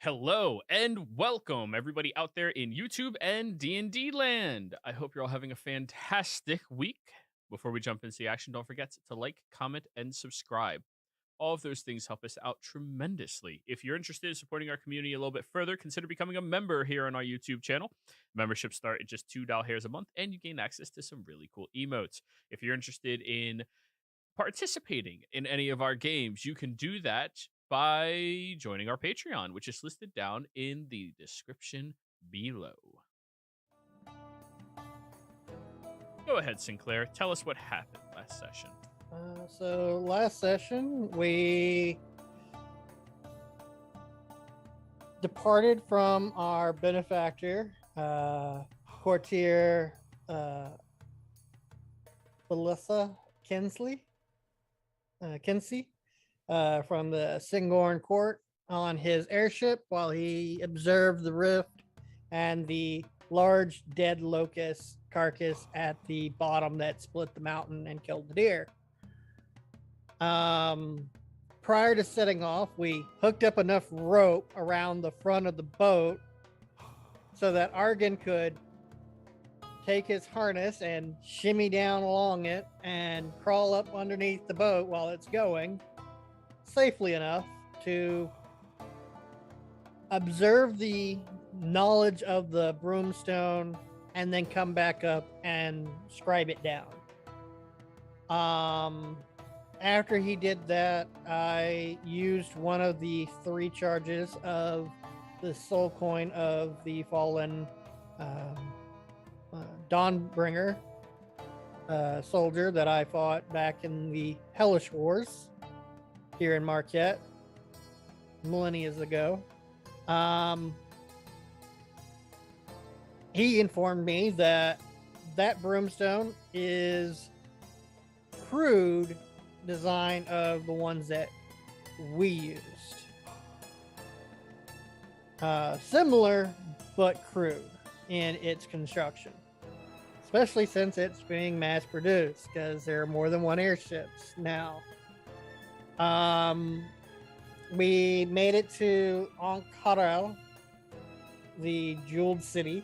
Hello and welcome everybody out there in YouTube and D&D land. I hope you're all having a fantastic week. Before we jump into the action, don't forget to like, comment, and subscribe. All of those things help us out tremendously. If you're interested in supporting our community a little bit further, consider becoming a member here on our YouTube channel. Memberships start at just $2 a month, and you gain access to some really cool emotes. If you're interested in participating in any of our games, you can do that by joining our Patreon, which is listed down in the description below. Go ahead, Sinclair. Tell us what happened last session. So last session, we departed from our benefactor, courtier Felissa Kinsey, from the Singorn court on his airship while he observed the rift and the large dead locust carcass at the bottom that split the mountain and killed the deer. Prior to setting off, we hooked up enough rope around the front of the boat so that Argon could take his harness and shimmy down along it and crawl up underneath the boat while it's going safely enough to observe the knowledge of the broomstone and then come back up and scribe it down. After he did that, I used one of the 3 charges of the soul coin of the fallen Dawnbringer soldier that I fought back in the Hellish Wars here in Marquette millennia ago. He informed me that broomstone is crude design of the ones that we used. Similar but crude in its construction, especially since it's being mass produced because there are more than one airships now. We made it to Ankara, the jeweled city,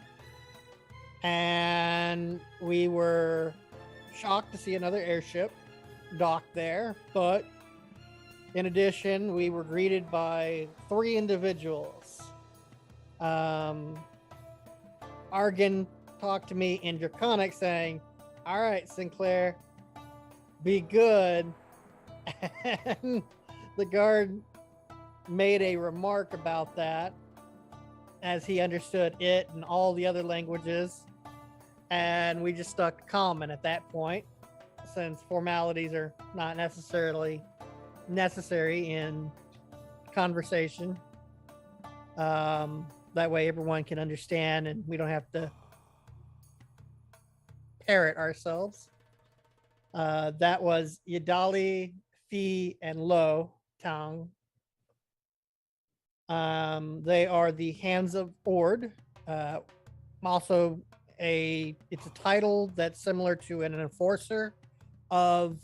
and we were shocked to see another airship docked there, but in addition, we were greeted by 3 individuals. Argon talked to me in Draconic saying, "All right, Sinclair, be good." And the guard made a remark about that as he understood it and all the other languages, and we just stuck to common at that point, since formalities are not necessarily necessary in conversation. That way everyone can understand and we don't have to parrot ourselves. That was Yadali, Fi, and Lo Tang. They are the Hands of Ord. Also, it's a title that's similar to an enforcer of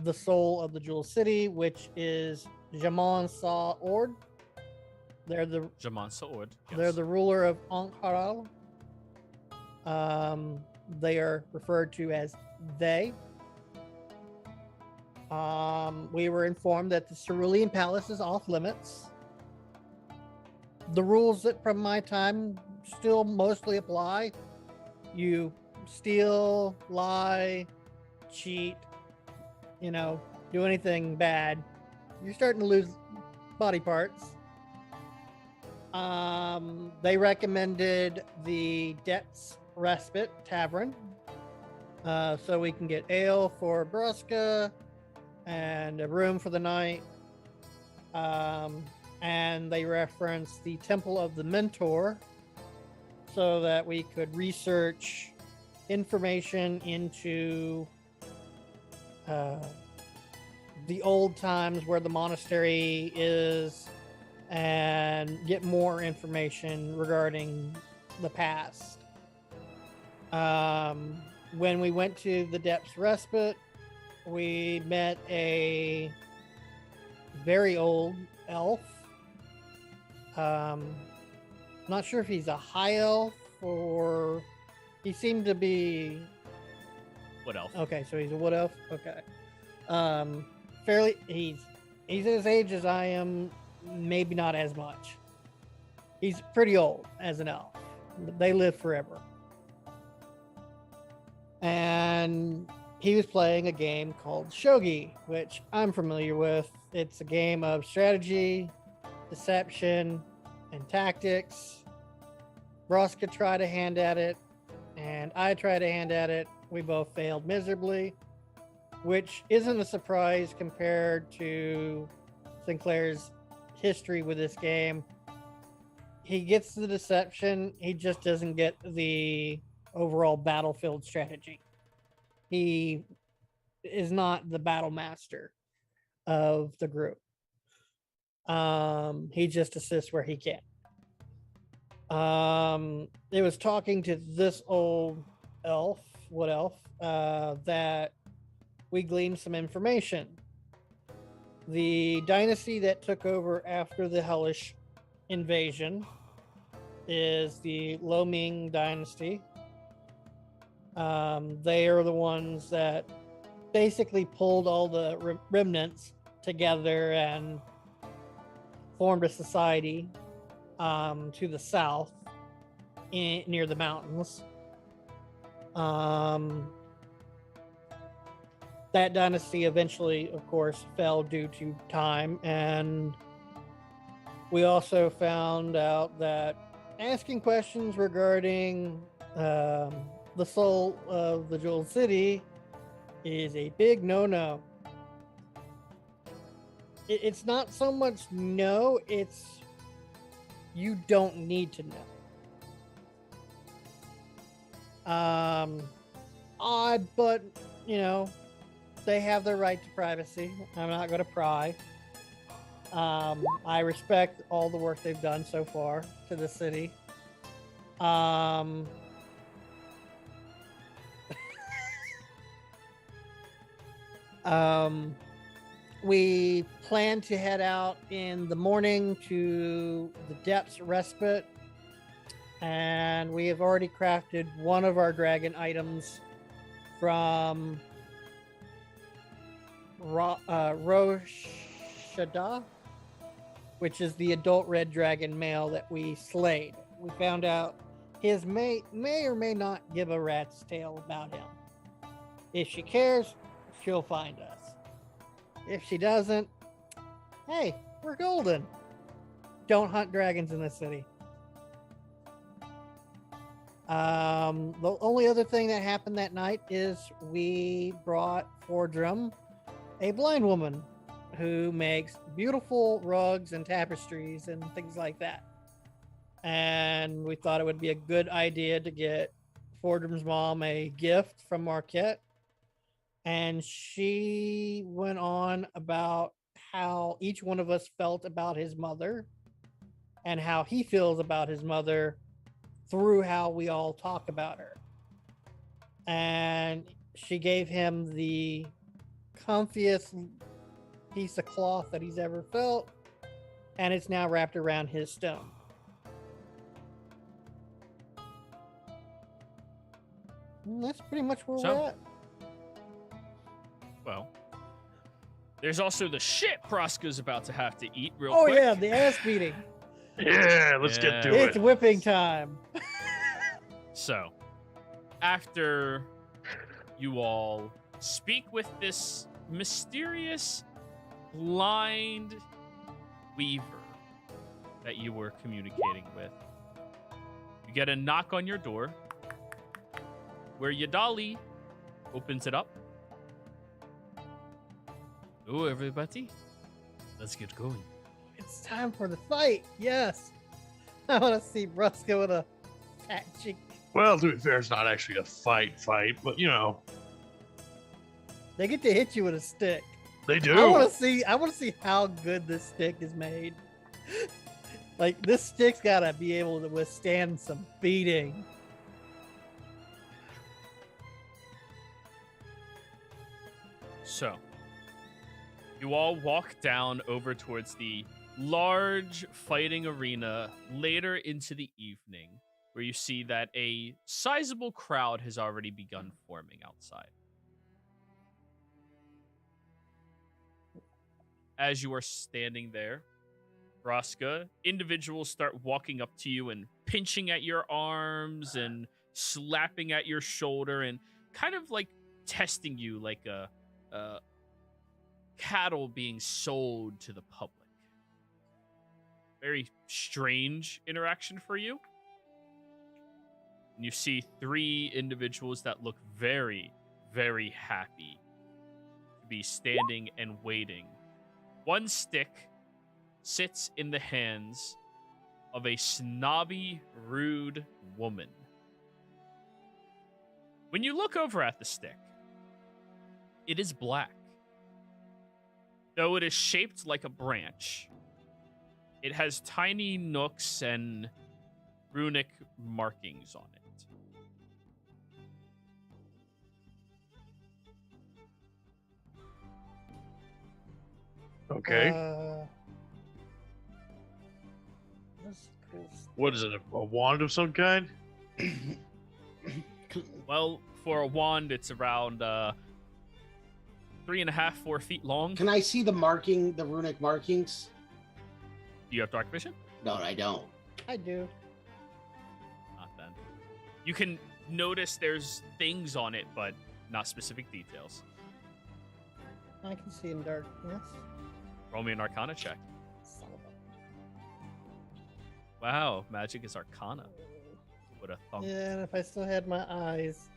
the soul of the Jewel City, which is Jamon Sa Ord. They're the Jaman Saord. Yes. They're the ruler of Ankara. They are referred to as they. We were informed that the Cerulean Palace is off limits. The rules that from my time still mostly apply. You steal, lie, cheat, do anything bad, you're starting to lose body parts. They recommended the Debt's Respite Tavern, so we can get ale for Bruska and a room for the night. And they referenced the Temple of the Mentor so that we could research information into the old times where the monastery is and get more information regarding the past. When we went to the Depths Respite, we met a very old elf Not sure if he's a high elf or he seemed to be What elf? okay. So he's a wood elf. Okay. Fairly. He's as age as I am. Maybe not as much. He's pretty old as an elf. They live forever. And he was playing a game called Shogi, which I'm familiar with. It's a game of strategy, deception, and tactics. Broska tried a hand at it, and I tried a hand at it. We both failed miserably, which isn't a surprise compared to Sinclair's history with this game. He gets the deception, he just doesn't get the overall battlefield strategy. He is not the battle master of the group. He just assists where he can. It was talking to this old elf, wood elf, that we gleaned some information. The dynasty that took over after the Hellish invasion is the Lo Ming dynasty. They are the ones that basically pulled all the remnants together and formed a society to the south near the mountains. That dynasty eventually, of course, fell due to time, and we also found out that asking questions regarding the soul of the Jeweled City is a big no-no. It's not so much no, it's you don't need to know. Odd, but they have their right to privacy. I'm not going to pry. I respect all the work they've done so far to the city. We plan to head out in the morning to the Depths Respite, and we have already crafted one of our dragon items from Roshada, which is the adult red dragon male that we slayed. We found out his may or may not give a rat's tail about him. If she cares, she'll find us. If she doesn't, hey, we're golden. Don't hunt dragons in the city. The only other thing that happened that night is we brought Fordrum, a blind woman who makes beautiful rugs and tapestries and things like that. And we thought it would be a good idea to get Fordrum's mom a gift from Marquette. And she went on about how each one of us felt about his mother and how he feels about his mother through how we all talk about her. And she gave him the comfiest piece of cloth that he's ever felt, and it's now wrapped around his stone. And that's pretty much where we're at. Well, there's also the shit Proska's about to have to eat real quick. Oh, yeah, the ass beating. Yeah, let's get to it. It's whipping time. So, after you all speak with this mysterious blind weaver that you were communicating with, you get a knock on your door where Yadali opens it up. Oh, everybody, let's get going. It's time for the fight. Yes. I want to see Broska with a fat cheek. Well, to be fair, it's not actually a fight, but they get to hit you with a stick. They do. I want to see how good this stick is made. Like, this stick's got to be able to withstand some beating. So, you all walk down over towards the large fighting arena later into the evening, where you see that a sizable crowd has already begun forming outside. As you are standing there, Vraska, individuals start walking up to you and pinching at your arms and slapping at your shoulder and kind of like testing you like a cattle being sold to the public. Very strange interaction for you. And you see 3 individuals that look very, very happy to be standing and waiting. One stick sits in the hands of a snobby, rude woman. When you look over at the stick, it is black. Though it is shaped like a branch, it has tiny nooks and runic markings on it. Okay. What is it? A wand of some kind? Well, for a wand, it's around 3.5, 4 feet long. Can I see the marking, the runic markings? Do you have dark vision? No, I don't. I do. Not then. You can notice there's things on it, but not specific details. I can see in darkness. Roll me an Arcana check. Son of Wow, magic is Arcana. What a a... thump. Yeah, and if I still had my eyes,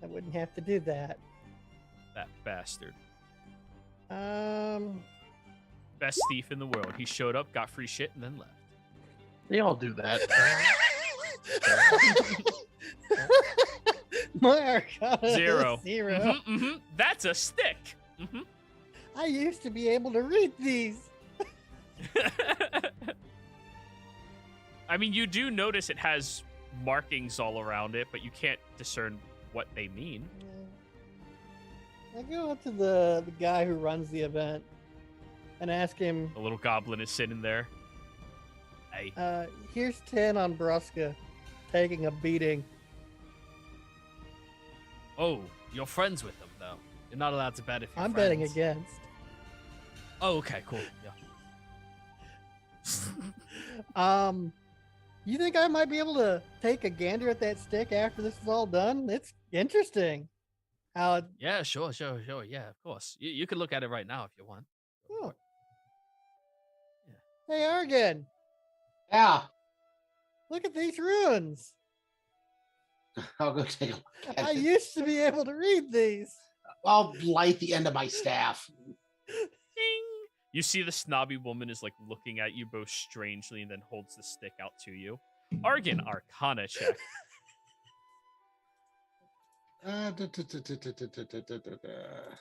I wouldn't have to do that. That bastard. Best Best thief in the world. He showed up, got free shit, and then left. They all do that. My Arcana 0. is 0. That's a stick. I used to be able to read these. I mean, you do notice it has markings all around it, but you can't discern what they mean. I go up to the guy who runs the event and ask him, The little goblin is sitting there. Hey. here's 10 on Bruska taking a beating. Oh, you're friends with them, though. You're not allowed to bet if you're I'm friends. betting against. Oh, okay, cool. Yeah. You think I might be able to take a gander at that stick after this is all done? It's interesting. How it, Yeah, sure. Yeah, of course. You can look at it right now if you want. oh. Hey, Argon, Yeah, look at these runes. I'll go take a look at I it. used to be able to read these. I'll light the end of my staff. Ding! You see the snobby woman is like looking at you both strangely and then holds the stick out to you. Argon, Arcana check.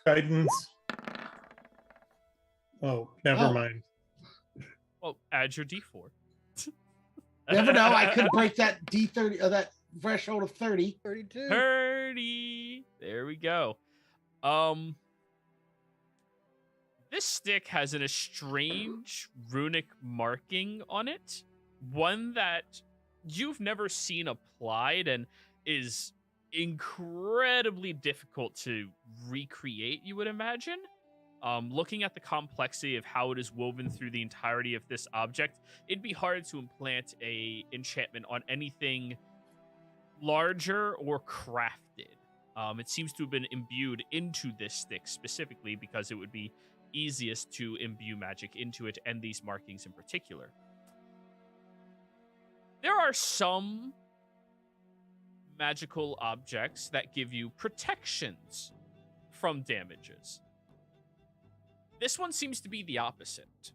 Guidance. Oh, never Oh. mind. Well, add your D4. Never know. I could break that D30 or that threshold of 30. 32. 30. There we go. This stick has a strange runic marking on it. One that you've never seen applied and is incredibly difficult to recreate, you would imagine. Looking at the complexity of how it is woven through the entirety of this object, it'd be hard to implant a enchantment on anything larger or crafted. It seems to have been imbued into this stick specifically because it would be easiest to imbue magic into it, and these markings in particular. There are some magical objects that give you protections from damages. This one seems to be the opposite,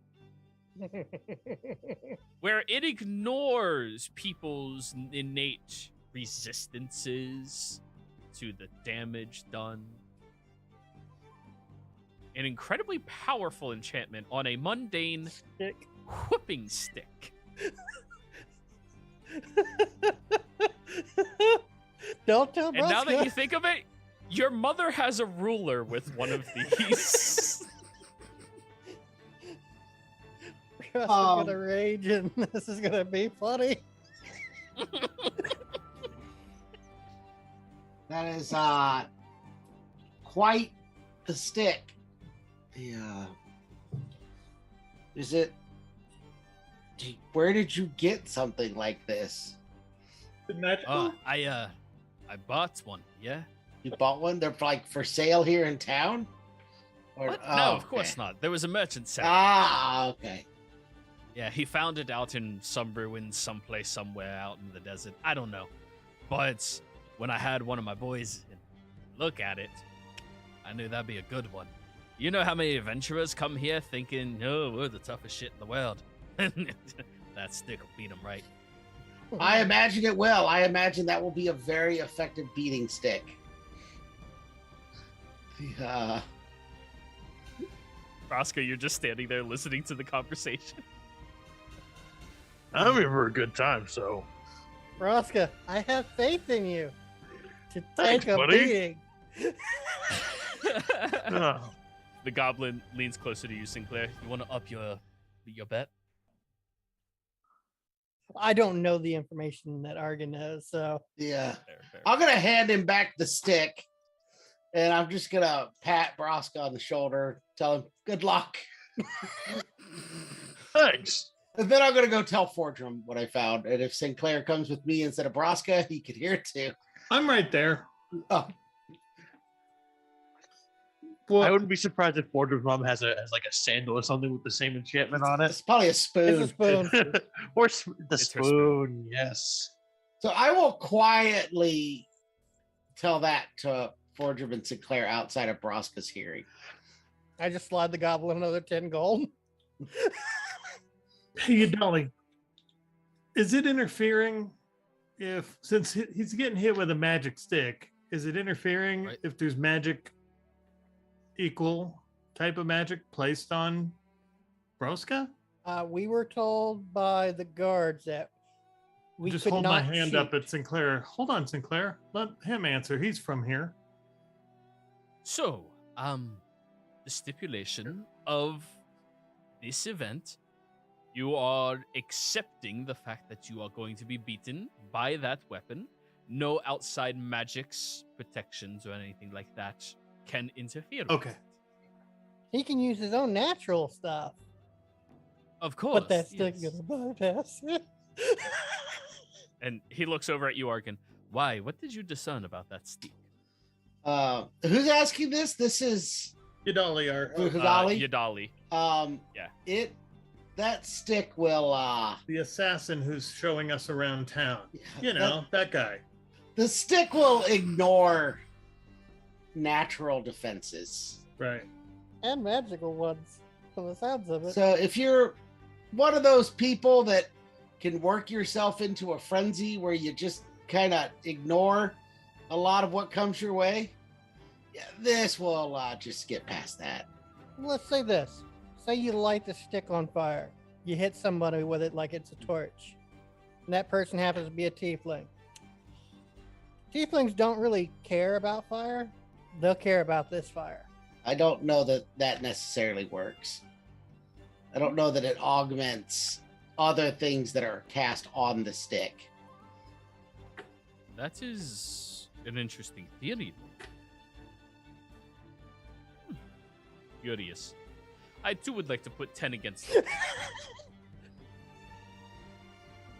where it ignores people's innate resistances to the damage done. An incredibly powerful enchantment on a mundane Stick. whipping stick. Don't tell And now that Bruska. you think of it, your mother has a ruler with one of these. Just gonna rage, and this is gonna be funny. That is quite the stick. Yeah. Is it? Where did you get something like this? Magical? I bought one. Yeah. You bought one? They're like for sale here in town? Or, What? oh, No, of course okay. not. There was a merchant selling. Ah, okay. Yeah, he found it out in some ruins, someplace, somewhere out in the desert. I don't know. But when I had one of my boys look at it, I knew that'd be a good one. You know how many adventurers come here thinking, oh, we're the toughest shit in the world? That stick will beat them right. I imagine it will. I imagine that will be a very effective beating stick. Roscoe, you're just standing there listening to the conversation. I'm here for a good time, so. Rosca, I have faith in you to Thanks, take a buddy. beating. Oh, The goblin leans closer to you, Sinclair. You want to up your bet? I don't know the information that Argon knows, so Yeah. Fair. I'm going to hand him back the stick, and I'm just going to pat Broska on the shoulder, tell him, good luck. thanks. And then I'm going to go tell Fordrum what I found. And if Sinclair comes with me instead of Broska, he could hear it too. I'm right there. Oh, Well, I wouldn't be surprised if Fordram's mom has like a sandal or something with the same enchantment on it. it's probably a spoon. it's a spoon. Or the It's her spoon, yes. So I will quietly tell that to Fordrum and Sinclair outside of Broska's hearing. I just slide the goblin another 10 gold. hey, Dolly, is it interfering since he's getting hit with a magic stick? Is it interfering Right. if there's magic, equal type of magic placed on Broska? We were told by the guards that we Just could hold my not hand cheat. up at Sinclair. Hold on, Sinclair. Let him answer. He's from here. So, the stipulation of this event, you are accepting the fact that you are going to be beaten by that weapon. No outside magics, protections, or anything like that can interfere. with Okay. it. He can use his own natural stuff, Of course. but that's still yes. gonna bypass it. And he looks over at you, Arkin. Why? What did you discern about that stick? Who's asking this? This is Yadali, our Huzali. Yadali. Yeah. That stick will the assassin who's showing us around town. You know, that guy. the stick will ignore natural defenses. Right. And magical ones, from the sounds of it. So if you're one of those people that can work yourself into a frenzy where you just kind of ignore a lot of what comes your way, yeah, this will just get past that. Let's say this. Say you light the stick on fire. You hit somebody with it like it's a torch. And that person happens to be a tiefling. Tieflings don't really care about fire. They'll care about this fire. I don't know that that necessarily works. I don't know that it augments other things that are cast on the stick. That is an interesting theory. Curious. I too would like to put 10 against it.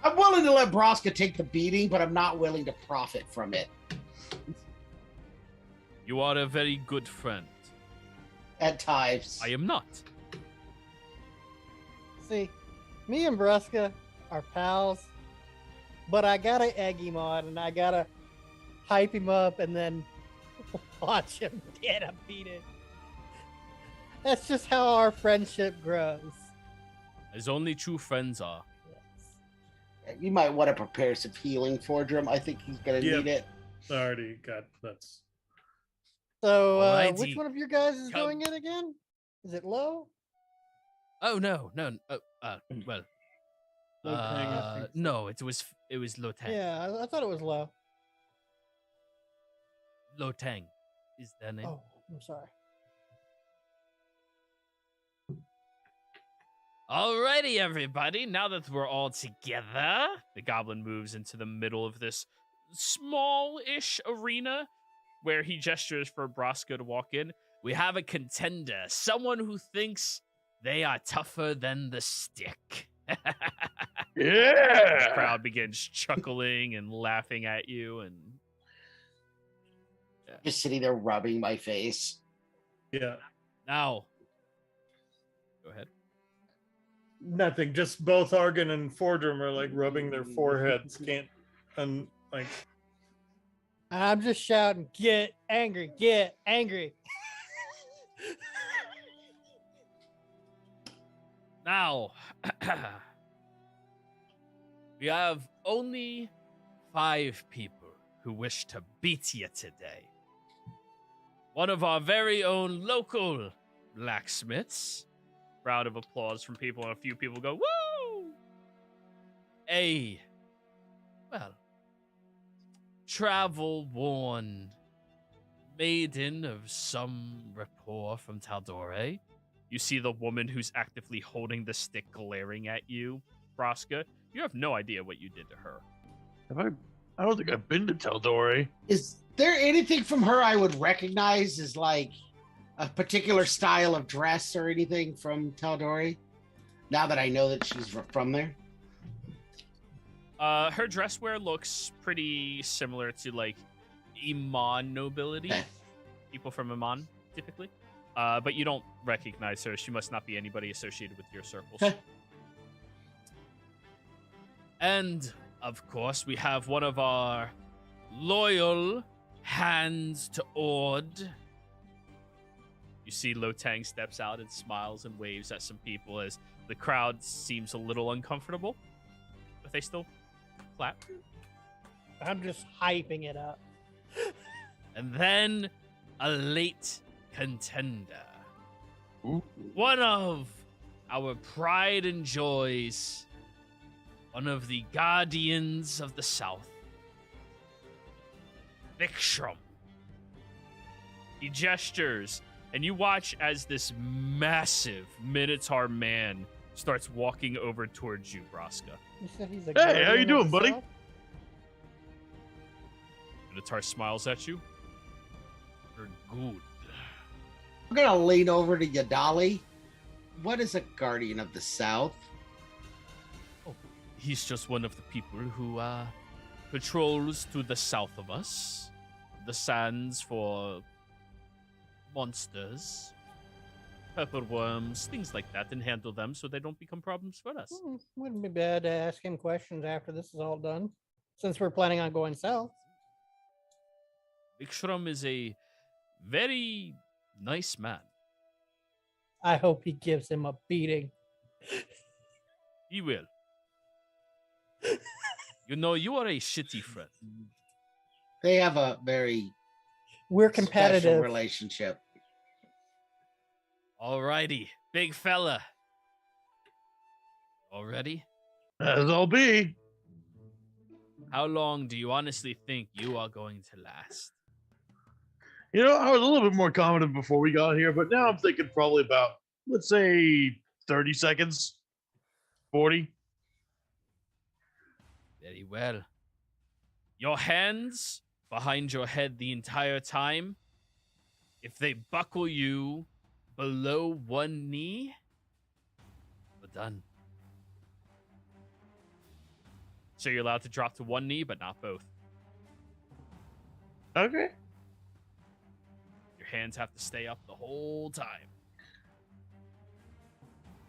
I'm willing to let Broska take the beating, but I'm not willing to profit from it You are a very good friend. at times. I am not. See, me and Bruska are pals, but I gotta egg him on and I gotta hype him up and then watch him get a beating. That's just how our friendship grows. As only true friends are. Yes. You might want to prepare some healing for Drum. I think he's going to Yep. need it. Already got that's So, Alrighty. which one of your guys is Come. doing it again? Is it low? Oh no. Well. Low Tang, I think so. No, it was low tang. Yeah, I thought it was low. Low tang is their name. Oh, I'm sorry. Alrighty, everybody. Now that we're all together, the goblin moves into the middle of this small-ish arena where he gestures for Braska to walk in. We have a contender, someone who thinks they are tougher than the stick. The Yeah. crowd begins chuckling and laughing at you, and Just sitting there rubbing my face. Yeah. now, go ahead. Nothing. Just both Argon and Fordrum are like rubbing their foreheads. Can't like. I'm just shouting, get angry, get angry. Now, we have only 5 people who wish to beat you today. One of our very own local blacksmiths. Round of applause from people, and a few people go, woo! Travel-worn maiden of some rapport from Tal'Dorei. You see the woman who's actively holding the stick glaring at you, Braska. You have no idea what you did to her. I don't think I've been to Tal'Dorei. Is there anything from her I would recognize as like a particular style of dress or anything from Tal'Dorei? Now that I know that she's from there. Her dress wear looks pretty similar to like Iman nobility, people from Iman typically. But you don't recognize her. She must not be anybody associated with your circles. And of course, we have one of our loyal hands to Ord. You see Lotang steps out and smiles and waves at some people as the crowd seems a little uncomfortable, but they still clap. I'm just hyping it up. And then a late contender. Ooh. One of our pride and joys. One of the guardians of the South. Vikshram. He gestures, and you watch as this massive Minotaur man starts walking over towards you, Braska. You said he's a Hey, how you guardian of doing, the buddy? South? Minotaur smiles at you. You're good. I'm gonna lean over to Yadali. What is a guardian of the South? He's just one of the people who patrols to the south of us. The sands for monsters, pepper worms, things like that, and handle them so they don't become problems for us. Wouldn't be bad to ask him questions after this is all done, since we're planning on going south. Vikshram is a very nice man. I hope he gives him a beating. He will. You know, you are a shitty friend. They have a very We're special competitive. relationship. Alrighty, big fella. All ready? As I'll be. How long do you honestly think you are going to last? You know, I was a little bit more confident before we got here, but now I'm thinking probably about, let's say, 30 seconds, 40. Very well. Your hands behind your head the entire time. If they buckle you below one knee, we're done. So you're allowed to drop to one knee, but not both. Okay. Your hands have to stay up the whole time.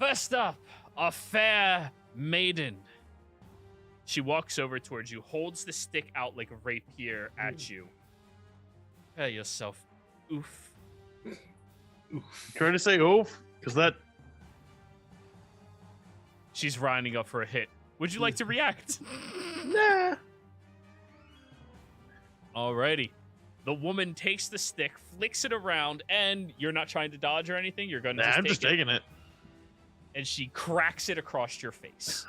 First up, a fair maiden. She walks over towards you, holds the stick out like a rapier at you. Prepare yourself. Oof. Trying to say oof, because that. She's lining up for a hit. Would you like to react? Nah. Alrighty. The woman takes the stick, flicks it around, and you're not trying to dodge or anything. You're going to Nah, just I'm take just it, taking it. and she cracks it across your face.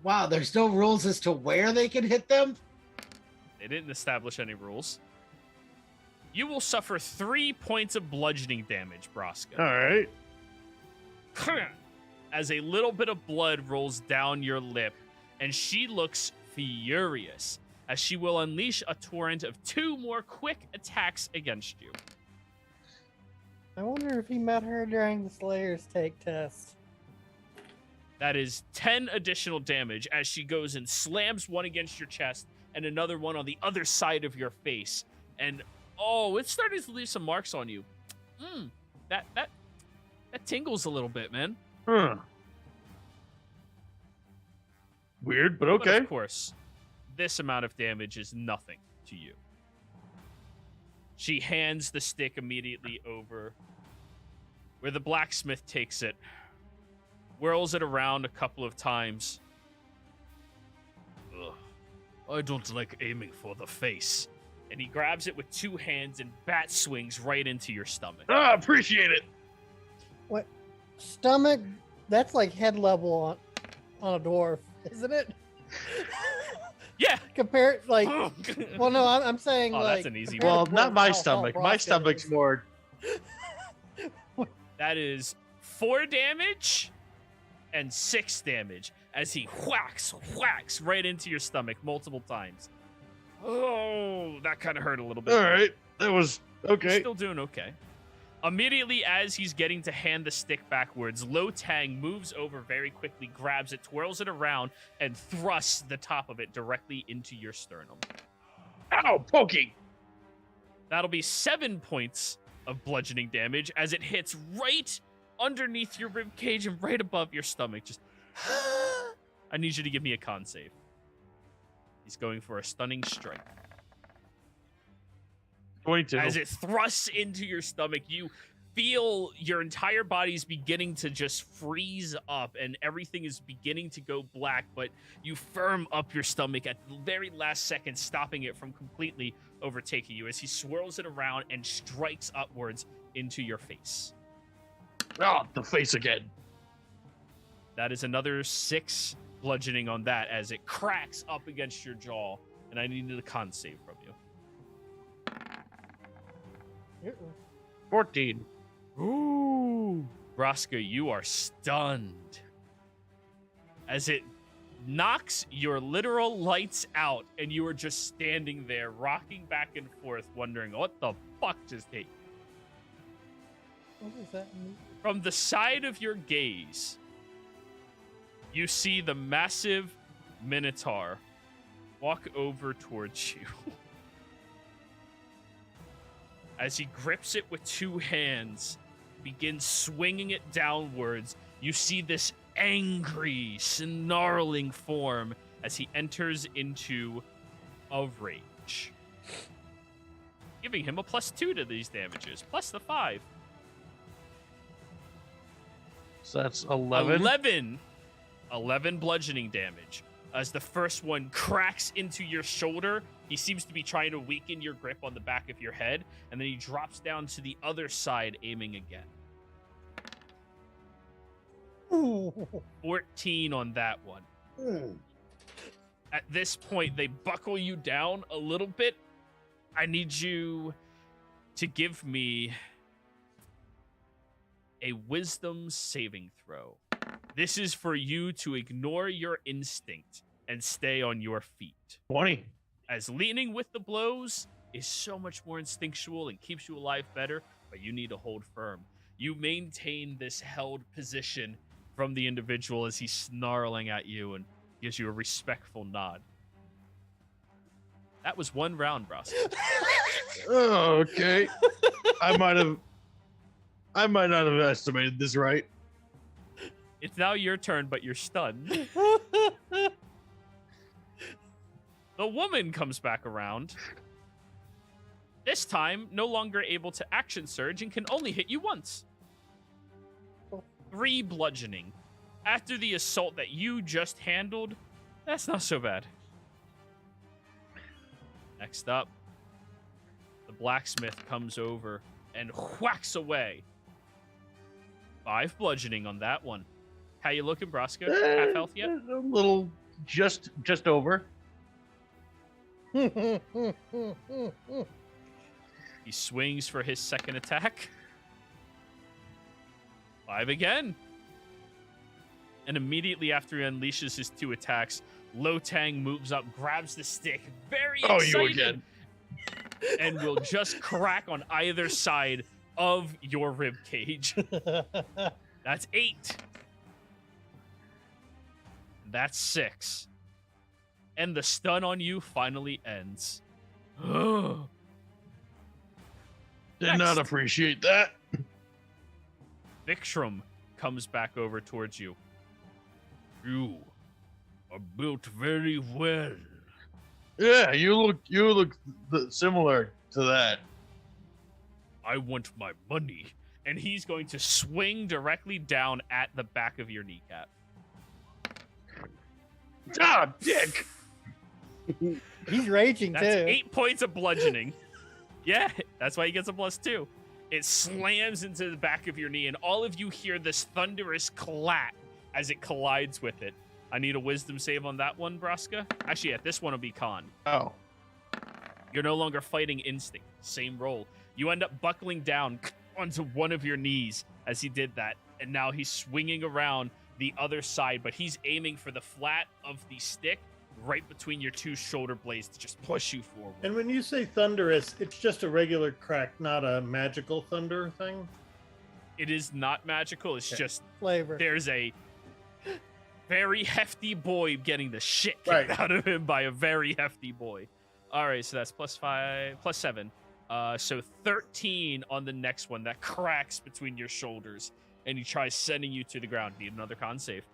Wow, there's no rules as to where they can hit them? They didn't establish any rules. You will suffer 3 points of bludgeoning damage, Braska. All right. as a little bit of blood rolls down your lip, and she looks furious as she will unleash a torrent of 2 more quick attacks against you. I wonder if he met her during the Slayer's Take test. That is 10 additional damage as she goes and slams one against your chest and another one on the other side of your face. And oh, it's starting to leave some marks on you. That tingles a little bit, man. Huh. Weird, but okay. But of course, this amount of damage is nothing to you. She hands the stick immediately over where the blacksmith takes it, whirls it around a couple of times. Ugh, I don't like aiming for the face. And he grabs it with 2 hands and bat swings right into your stomach. Ah, appreciate it. What? Stomach? That's like head level on a dwarf, isn't it? Yeah. Compare like. Well, no, I'm saying like. That's an easy compare Well, to not dwarf, my how stomach. tall My Broska stomach's is. more. That is 4 damage and 6 damage as he whacks right into your stomach multiple times. Oh, that kind of hurt a little bit. All right, that was You're okay. still doing okay. Immediately as he's getting to hand the stick backwards, Lo Tang moves over very quickly, grabs it, twirls it around, and thrusts the top of it directly into your sternum. Ow, poking. That'll be 7 points of bludgeoning damage as it hits right underneath your rib cage and right above your stomach. Just, I need you to give me a con save. He's going for a stunning strike. 22. As it thrusts into your stomach, you feel your entire body's beginning to just freeze up and everything is beginning to go black, but you firm up your stomach at the very last second, stopping it from completely overtaking you as he swirls it around and strikes upwards into your face. Oh, the face again. That is another 6 bludgeoning on that as it cracks up against your jaw, and I needed a con save from you. 14. Ooh. Broska, you are stunned as it knocks your literal lights out, and you are just standing there, rocking back and forth, wondering what the fuck just hit you. What does that mean? From the side of your gaze, you see the massive Minotaur walk over towards you. As he grips it with 2 hands, begins swinging it downwards, you see this angry, snarling form as he enters into a rage. Giving him a +2 to these damages, plus the 5. So that's 11. 11 bludgeoning damage. As the first one cracks into your shoulder, he seems to be trying to weaken your grip on the back of your head, and then he drops down to the other side, aiming again. Ooh. 14 on that one. At this point, they buckle you down a little bit. I need you to give me a wisdom saving throw. This is for you to ignore your instinct and stay on your feet. 20. As leaning with the blows is so much more instinctual and keeps you alive better, but you need to hold firm. You maintain this held position from the individual as he's snarling at you and gives you a respectful nod. That was 1 round, Ross. Oh, okay. I might not have estimated this right. It's now your turn, but you're stunned. The woman comes back around. This time, no longer able to action surge and can only hit you once. 3 bludgeoning. After the assault that you just handled, that's not so bad. Next up, the blacksmith comes over and whacks away. 5 bludgeoning on that one. How you looking, Broska? Half health yet? A little, just over. He swings for his second attack. 5 again. And immediately after he unleashes his 2 attacks, Lo Tang moves up, grabs the stick, very excited, you again. and will just crack on either side of your rib cage. That's 8. That's 6. And the stun on you finally ends. Did not Next. appreciate that. Vikram comes back over towards you. You are built very well. Yeah, you look similar to that. I want my money. And he's going to swing directly down at the back of your kneecap. Ah, dick. He's raging That's too. 8 points of bludgeoning. Yeah, that's why he gets a +2. It slams into the back of your knee, and all of you hear this thunderous clap as it collides with it. I need a wisdom save on that one, Braska. Actually, yeah, this one will be con. Oh. You're no longer fighting instinct. Same roll. You end up buckling down onto one of your knees as he did that, and now he's swinging around the other side, but he's aiming for the flat of the stick right between your 2 shoulder blades to just push you forward. And when you say thunderous, it's just a regular crack, not a magical thunder thing. It is not magical. It's Okay. just Flavor. there's a very hefty boy getting the shit kicked Right. out of him by a very hefty boy. All right, so that's +7. So 13 on the next one that cracks between your shoulders, and he tries sending you to the ground. Need another con save.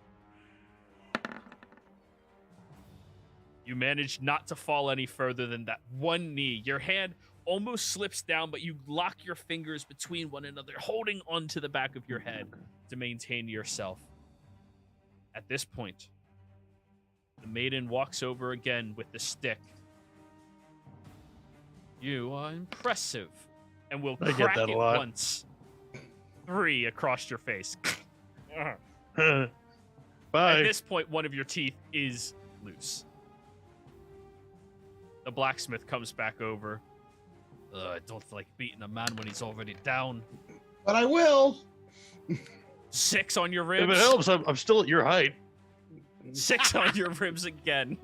You manage not to fall any further than that one knee. Your hand almost slips down, but you lock your fingers between one another, holding onto the back of your head to maintain yourself. At this point, the maiden walks over again with the stick. You are impressive, and will I get crack that a it lot. once. 3 across your face. Bye. At this point, one of your teeth is loose. The blacksmith comes back over. I don't like beating a man when he's already down. But I will. 6 on your If ribs. it helps, I'm still at your height. 6 on your ribs again.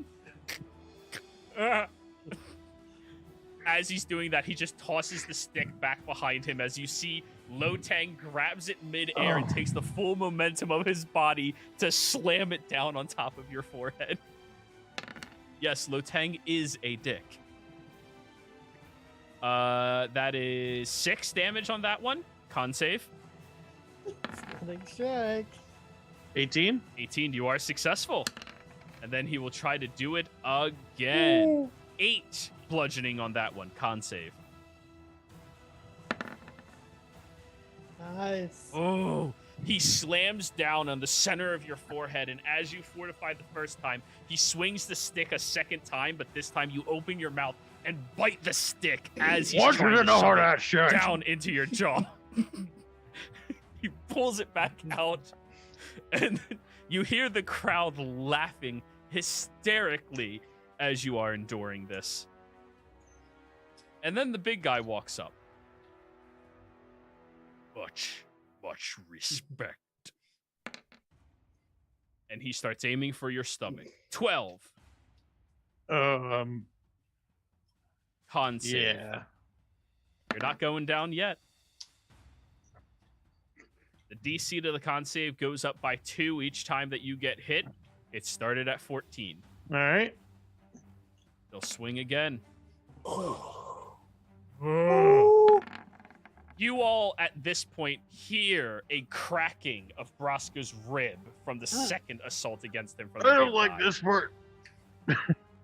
As he's doing that, he just tosses the stick back behind him as you see Lo Tang grabs it midair and takes the full momentum of his body to slam it down on top of your forehead. Yes, Lo Tang is a dick. That is 6 damage on that one. Con save. Stunning strike. 18? 18, you are successful. And then he will try to do it again. Ooh. 8 bludgeoning on that one. Con save. Nice. Oh, he slams down on the center of your forehead, and as you fortified the first time, he swings the stick a second time, but this time you open your mouth and bite the stick as he's Want you trying to to know shove it that shit? down into your jaw. He pulls it back out, and then you hear the crowd laughing hysterically as you are enduring this. And then the big guy walks up. Much respect. And he starts aiming for your stomach. 12. Con save. Yeah. You're not going down yet. The DC to the con save goes up by 2 each time that you get hit. It started at 14. All right. They'll swing again. You all, at this point, hear a cracking of Braska's rib from the second assault against him. From the I don't nearby. like this part.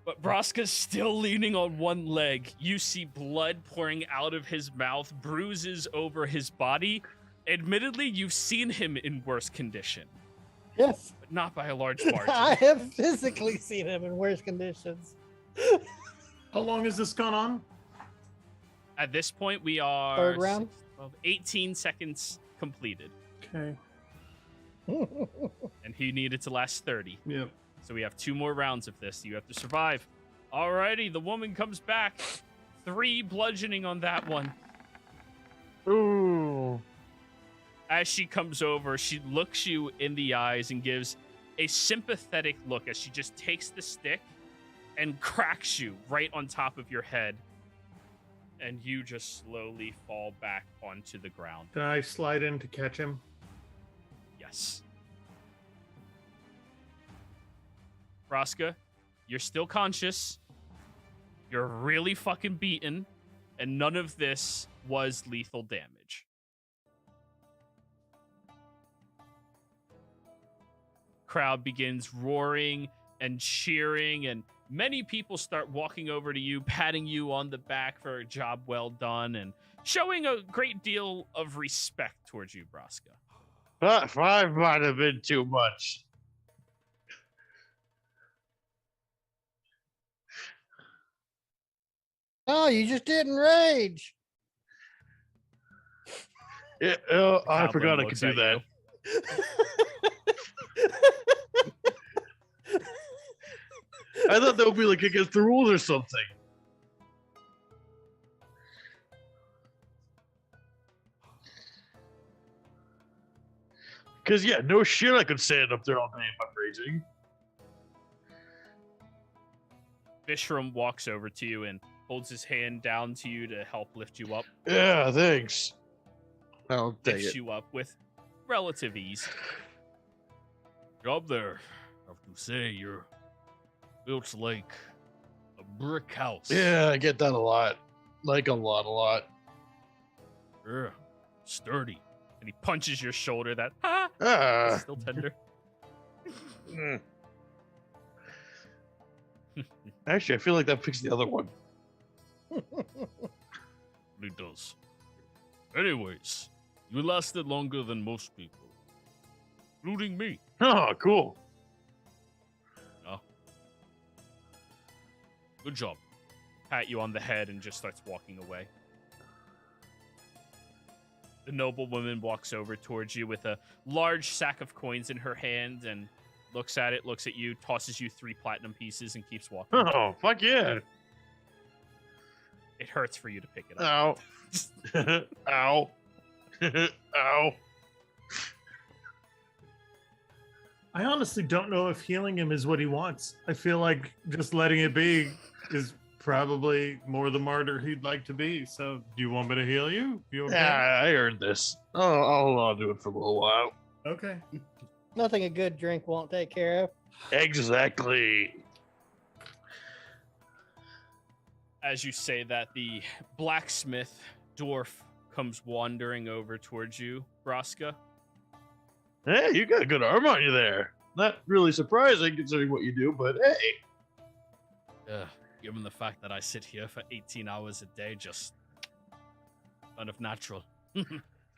But Braska's still leaning on one leg. You see blood pouring out of his mouth, bruises over his body. Admittedly, you've seen him in worse condition, Yes. but not by a large margin. I have physically seen him in worse conditions. How long has this gone on? At this point, we are Third round? 6, 12, 18 seconds completed, Okay. and he needed to last 30. Yep. So we have 2 more rounds of this. You have to survive. Alrighty, the woman comes back. 3 bludgeoning on that one. Ooh. As she comes over, she looks you in the eyes and gives a sympathetic look as she just takes the stick and cracks you right on top of your head. And you just slowly fall back onto the ground. Can I slide in to catch him? Yes. Vraska, you're still conscious. You're really fucking beaten. And none of this was lethal damage. Crowd begins roaring and cheering, and many people start walking over to you, patting you on the back for a job well done, and showing a great deal of respect towards you, Vraska. 5 might have been too much. Oh, you just didn't rage. Yeah, I Goblin forgot I could looks do at that. I thought that would be like against the rules or something. Because, yeah, no shit I could stand up there all day if I'm raging. Vishram walks over to you and holds his hand down to you to help lift you up. Yeah, thanks. I'll take Lifts it. you up with relative ease. Job there. I have to say, you're built like a brick house. Yeah, I get that a lot. Like a lot. Yeah, sturdy. And he punches your shoulder that is still tender. Mm. Actually, I feel like that fixed the other one. It does. Anyways, you lasted longer than most people, including me. Oh, cool. Good job. Pat you on the head and just starts walking away. The noblewoman walks over towards you with a large sack of coins in her hand and looks at it, looks at you, tosses you 3 platinum pieces, and keeps walking. Oh, fuck yeah. It hurts for you to pick it up. Ow. Ow. Ow. I honestly don't know if healing him is what he wants. I feel like just letting it be is probably more the martyr he'd like to be. So, do you want me to heal you? You okay? Yeah, I earned this. I'll do it for a little while. Okay. Nothing a good drink won't take care of. Exactly. As you say that, the blacksmith dwarf comes wandering over towards you, Vraska. Hey, you got a good arm on you there. Not really surprising considering what you do, but hey. Given the fact that I sit here for 18 hours a day, just kind of natural. I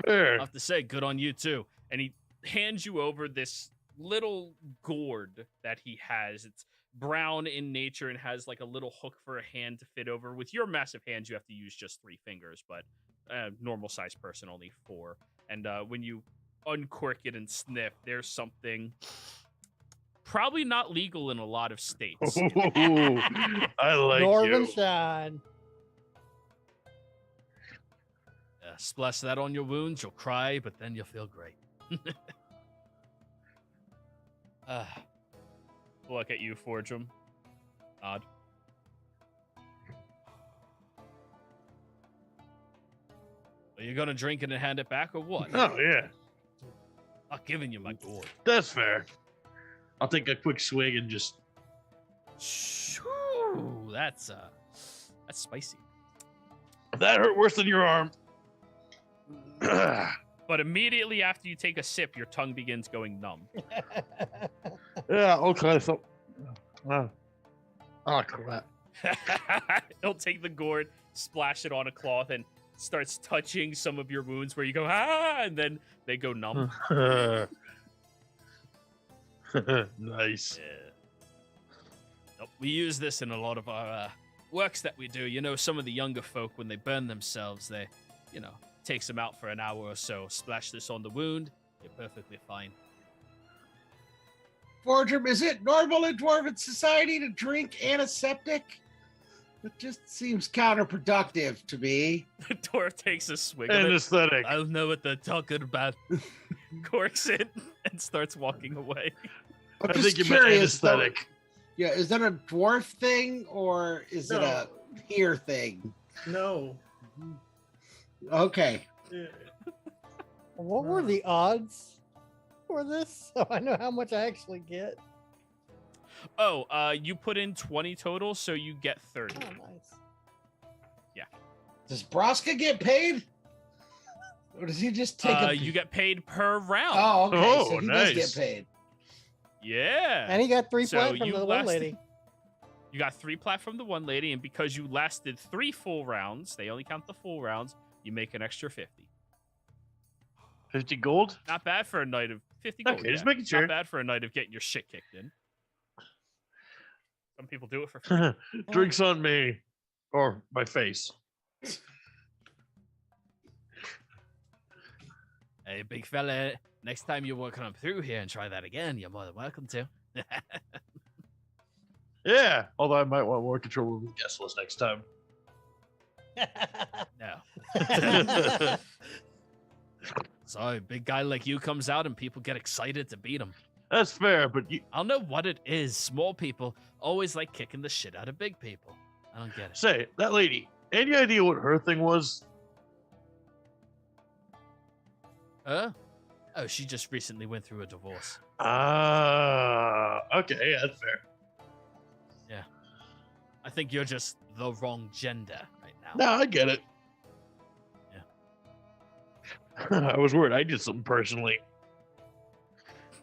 Fair. have to say, good on you too. And he hands you over this little gourd that he has. It's brown in nature and has like a little hook for a hand to fit over. With your massive hands, you have to use just 3 fingers, but normal sized person only 4. And when you uncork it and sniff, there's something probably not legal in a lot of states. Ooh, I like Northern you. Shine. Splash that on your wounds, you'll cry, but then you'll feel great. Look at you, Fortrum. Nod. Are you gonna drink it and hand it back, or what? Oh, yeah. Not giving you my gourd. That's fair. I'll take a quick swig and just... Shoo, that's spicy. That hurt worse than your arm. But immediately after you take a sip, your tongue begins going numb. Yeah, okay, so... oh, crap. He'll take the gourd, splash it on a cloth, and starts touching some of your wounds where you go, and then they go numb. Nice. Yeah. Nope, we use this in a lot of our works that we do. You know, some of the younger folk, when they burn themselves, they, takes them out for an hour or so. Splash this on the wound, you're perfectly fine. Fortrum, is it normal in Dwarven society to drink antiseptic? It just seems counterproductive to me. The dwarf takes a swig of it, Anesthetic. I don't know what they're talking about. corks it, and starts walking away. I'm I just think you meant curious. Though, anesthetic. yeah, is that a dwarf thing or is it a No. here thing? No. Okay. Yeah. What were the odds for this? So I know how much I actually get. Oh, you put in 20 total, so you get 30. Oh, nice. Does Braska get paid? Or does he just take a... You get paid per round. Oh, okay. Oh, So he nice. does get paid. Yeah. And he got 3 So plat from you the one lasted- lady. You got 3 plat from the one lady, and because you lasted 3 full rounds, they only count the full rounds, you make an extra 50. 50 gold? Not bad for a night of 50 gold. Okay, just yeah. making sure. Not bad for a night of getting your shit kicked in. Some people do it for free. Drinks on me. Or my face. Hey, big fella, next time you want to come through here and try that again, you're more than welcome to. Yeah. Although I might want more control over the guest list next time. No. So, a big guy like you comes out and people get excited to beat him. That's fair, but you I don't know what it is. Small people always like kicking the shit out of big people. I don't get it. say, that lady, any idea what her thing was? Oh, she just recently went through a divorce. Okay, that's fair. I think you're just the wrong gender right now. No, I get it. Yeah. I was worried I did something personally.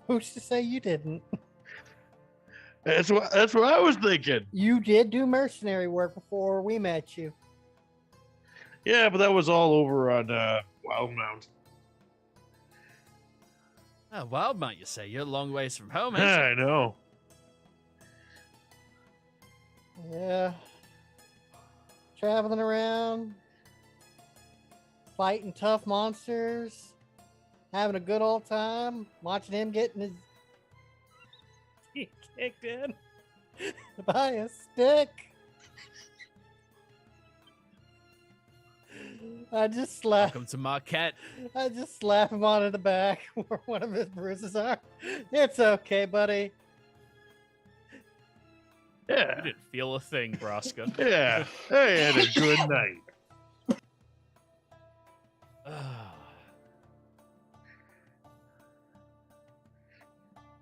Who's to say you didn't? That's what I was thinking. You did do mercenary work before we met you. Yeah, but that was all over on Wildmount. Oh, Wildmount, you say? You're a long ways from home, Yeah, ain't you? I know. Yeah. Traveling around, fighting tough monsters, having a good old time, watching him getting his teeth kicked in by a stick. I just slap Welcome to Marquette. him onto the back where one of his bruises are. It's okay, buddy. Yeah. You didn't feel a thing, Braska. Yeah. I had a good night.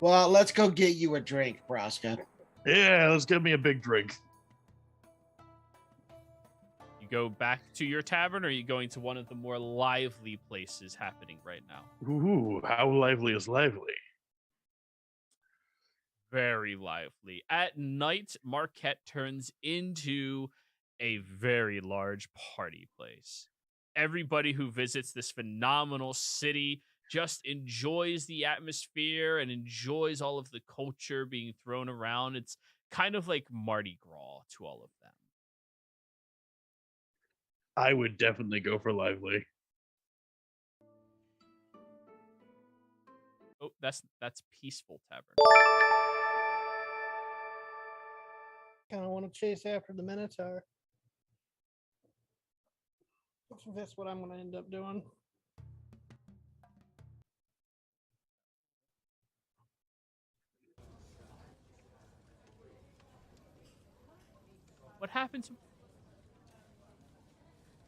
Well, let's go get you a drink, Braska. Yeah, let's get me a big drink. You go back to your tavern, or are you going to one of the more lively places happening right now? Ooh, how lively is lively? Very lively. At night, Marquette turns into a very large party place. Everybody who visits this phenomenal city just enjoys the atmosphere and enjoys all of the culture being thrown around. It's kind of like Mardi Gras to all of them. I would definitely go for lively. Oh, that's Peaceful Tavern. Kind of want to chase after the Minotaur. I think that's what I'm going to end up doing. What happened to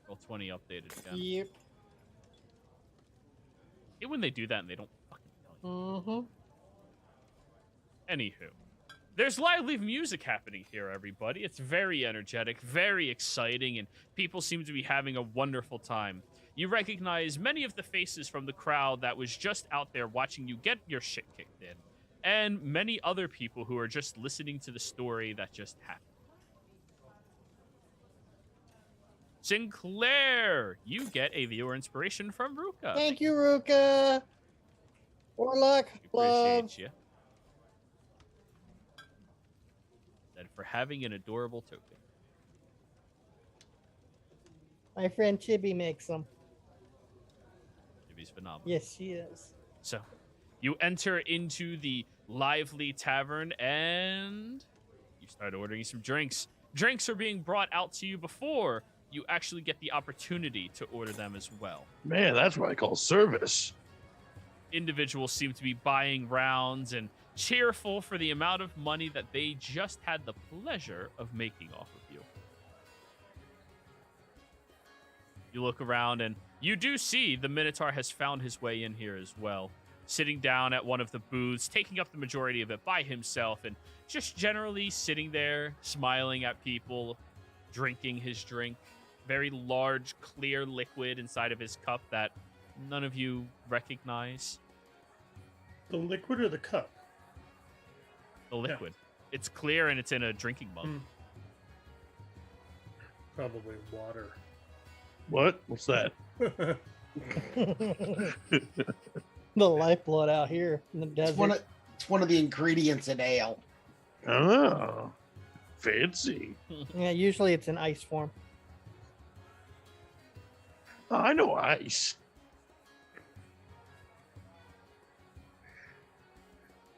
Roll 20 updated again? Yep. When they do that and they don't fucking tell you. Mm-hmm. Anywho, there's lively music happening here, everybody. It's very energetic, very exciting, and people seem to be having a wonderful time. You recognize many of the faces from the crowd that was just out there watching you get your shit kicked in, and many other people who are just listening to the story that just happened. Sinclair, you get a viewer inspiration from Ruka. Thank you, Ruka. Warlock, love. Appreciate you. And for having an adorable token. My friend Chibi makes them. Jimmy's phenomenal. Yes, she is. So, you enter into the lively tavern and you start ordering some drinks. Drinks are being brought out to you before you actually get the opportunity to order them as well. Man, that's what I call service. Individuals seem to be buying rounds and cheerful for the amount of money that they just had the pleasure of making off of you. You look around and you do see the Minotaur has found his way in here as well, sitting down at one of the booths, taking up the majority of it by himself, and just generally sitting there, smiling at people, drinking his drink. Very large, clear liquid inside of his cup that none of you recognize. The liquid or the cup? The liquid. It's clear and it's in a drinking mug. Probably water. What? What's that? The lifeblood out here in the desert. It's one of the ingredients in ale. Oh, fancy. Yeah, usually it's in ice form. Oh, I know ice.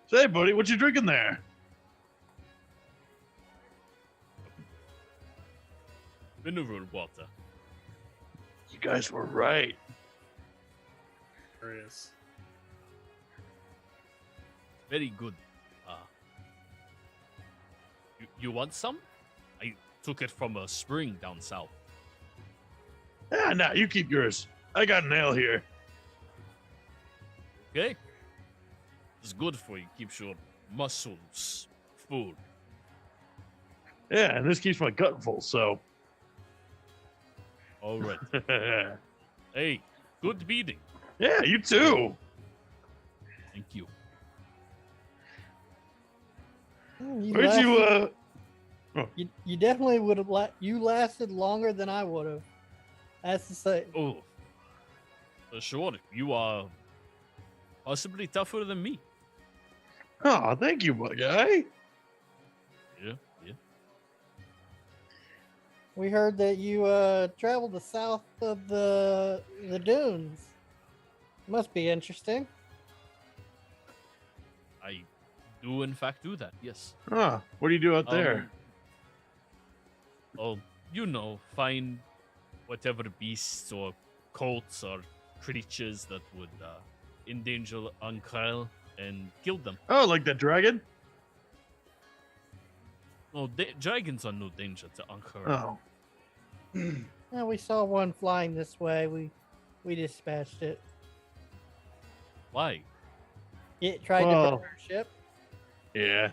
Say, buddy, what you drinking there? Mineral water. You guys were right. Curious. Very good. You want some? I took it from a spring down south. Ah, nah, you keep yours. I got an ale here. Okay. It's good for you. Keeps your muscles full. Yeah, and this keeps my gut full, so. All right. Hey, good meeting. Yeah, you too. Thank you. Where'd You definitely would have you lasted longer than I would have. That's to say. Oh, for sure. You are possibly tougher than me. Oh, thank you, my guy. Yeah. We heard that you traveled the south of the dunes. Must be interesting. I do, in fact, do that. Yes. Huh, what do you do out there? Oh, you know, find whatever beasts or cults or creatures that would endanger Ank'Hel and kill them. Oh, like that dragon? No, dragons are no danger to Ank'Hel. Oh. Yeah, we saw one flying this way. We dispatched it. Why? It tried to Well, burn our ship. Yeah.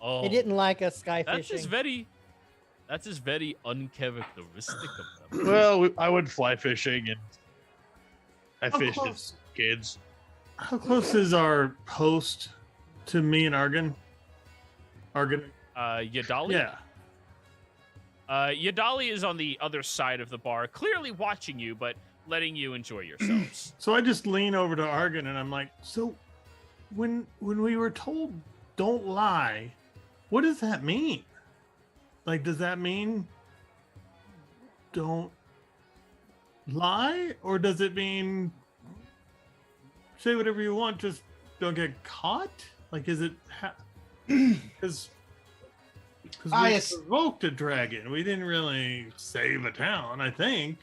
Oh, It didn't like us sky That is fishing. very uncharacteristic of them. Well, I went fly fishing and I How fished close? as kids. How close is our host to me and Argon? Argon? Yadali? Yeah. Yadali is on the other side of the bar, clearly watching you, but letting you enjoy yourselves. So I just lean over to Argon and I'm like, so when we were told don't lie, what does that mean? Like, does that mean don't lie? Or does it mean say whatever you want, just don't get caught? Like, is it because we provoked a dragon. We didn't really save a town, I think.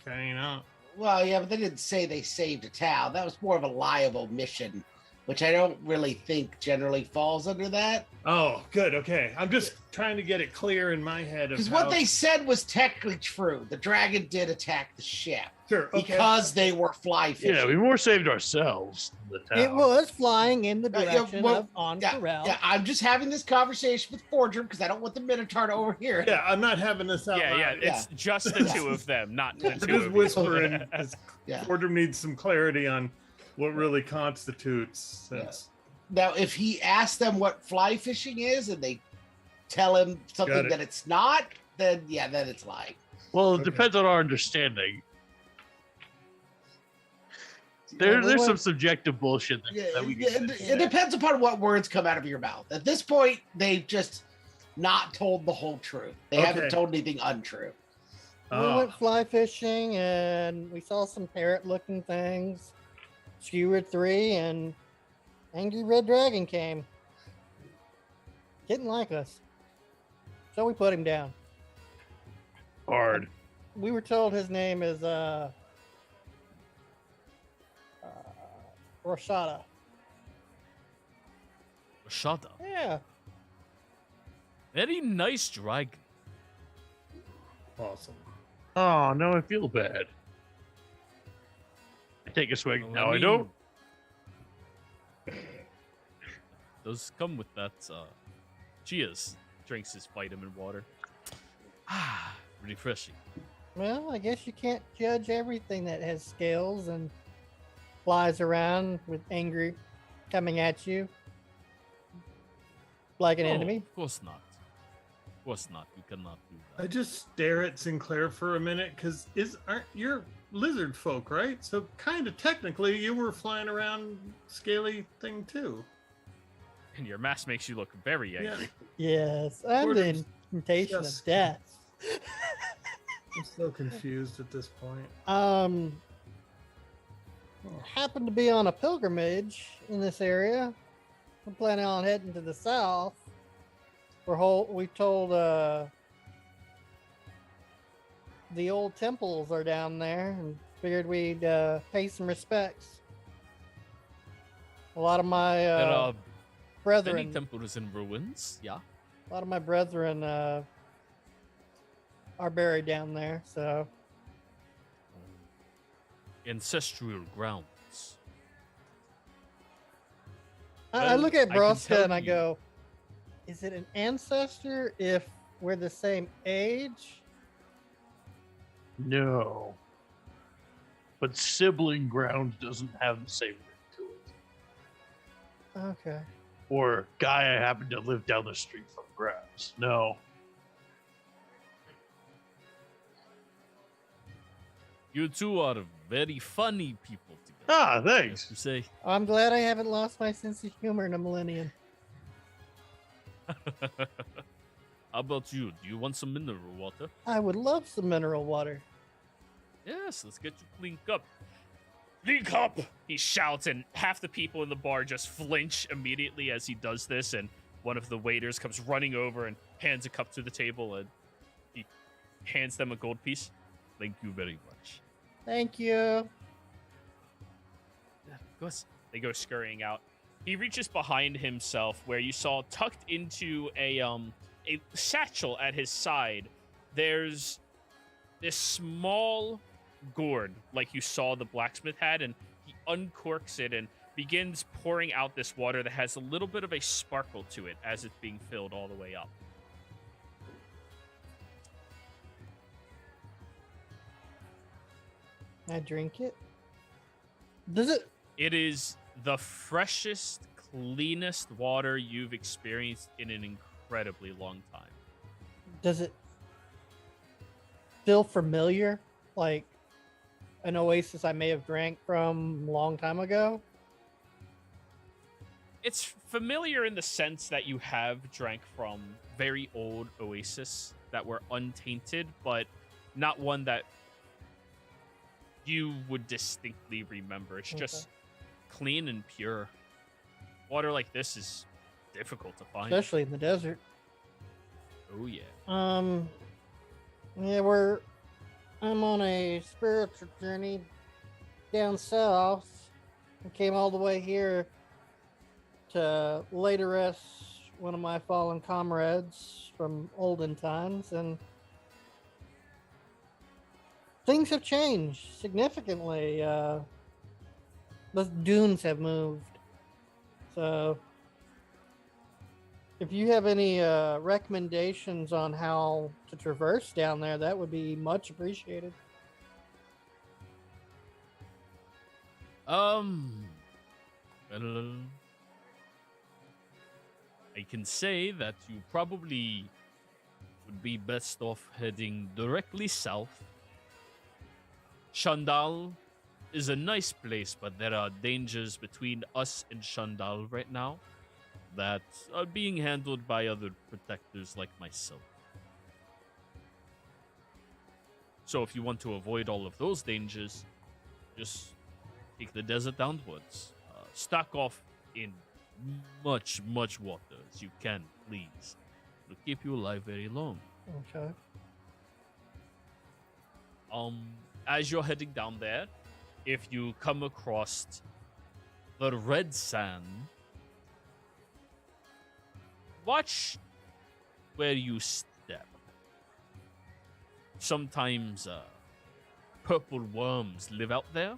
Well, yeah, but they didn't say they saved a town. That was more of a liable mission, which I don't really think generally falls under that. Oh, good. Okay. I'm just trying to get it clear in my head. Because what they said was technically true. The dragon did attack the ship. Sure. Okay. Because they were fly fishing. Yeah, we more saved ourselves than the town. It was flying in the Yeah, direction well, of on Yeah, Corral. yeah, I'm just having this conversation with Forger because I don't want the Minotaur to overhear it. Yeah, I'm not having this out Yeah, loud. it's just the two of them, not the I'm two just of whispering. you. Because Yeah. Fordham needs some clarity on what really constitutes. Since Now, if he asks them what fly fishing is and they tell him Got something it. that it's not, then yeah, then it's lying. Well, it Okay. depends on our understanding. Yeah, we There's some went- subjective bullshit that we can It depends upon what words come out of your mouth. At this point, they've just not told the whole truth. They haven't Okay. told anything untrue. We Oh, went fly fishing and we saw some parrot-looking things. Skewered 3 and Angry Red Dragon came. Didn't like us. So we put him down. hard. We were told his name is Rosada. Shut up. Yeah. Very nice dragon. Awesome. Oh, no, I feel bad. I take a swig. Well, No, I don't. Those come with that. Cheers. Drinks his vitamin water. Ah, refreshing. Well, I guess you can't judge everything that has scales and flies around with angry coming at you like an Oh, enemy. Of course not. Of course not. You cannot do I that. just stare at Sinclair for a minute because aren't you're lizard folk, right? So kind of technically you were flying around scaly thing too. And your mask makes you look very angry. Yeah. Yes, I'm Sort the of incantation of just- death. I'm so confused at this point. Happened to be on a pilgrimage in this area. I'm planning on heading to the south. We told the old temples are down there, and figured we'd pay some respects. A lot of my There are many brethren, temples in ruins. Yeah. a lot of my brethren are buried down there. So Ancestral grounds. I Well, look at I can Broska tell and I you- go, "Is it an ancestor if we're the same age?" No. But sibling ground doesn't have the same ring to it. Okay. Or guy I happen to live down the street from grabs. No. You two are very funny people together. Ah, Yes, thanks. you say. I'm glad I haven't lost my sense of humor in a millennium. How about you? Do you want some mineral water? I would love some mineral water. Yes, let's get you cleaned up. Clean up! He shouts, and half the people in the bar just flinch immediately as he does this, and one of the waiters comes running over and hands a cup to the table, and he hands them a gold piece. Thank you very much. Thank you. Yeah, of course. They go scurrying out. He reaches behind himself where you saw tucked into a satchel at his side. There's this small gourd like you saw the blacksmith had, and he uncorks it and begins pouring out this water that has a little bit of a sparkle to it as it's being filled all the way up. I drink it. Does it? It is the freshest, cleanest water you've experienced in an incredibly long time. Does it feel familiar? Like an oasis I may have drank from a long time ago? It's familiar in the sense that you have drank from very old oasis that were untainted, but not one that you would distinctly remember. It's just clean and pure. Water like this is difficult to find. Especially in the desert. Oh yeah. Yeah, I'm on a spiritual journey down south. I came all the way here to lay to rest one of my fallen comrades from olden times, and things have changed significantly. The dunes have moved. So if you have any recommendations on how to traverse down there, that would be much appreciated. Well, I can say that you probably would be best off heading directly south. Shandal is a nice place, but there are dangers between us and Shandal right now that are being handled by other protectors like myself. So if you want to avoid all of those dangers, just take the desert downwards. Stock off in much water as you can, please. It'll keep you alive very long. Okay. As you're heading down there, if you come across the red sand, watch where you step. Sometimes purple worms live out there,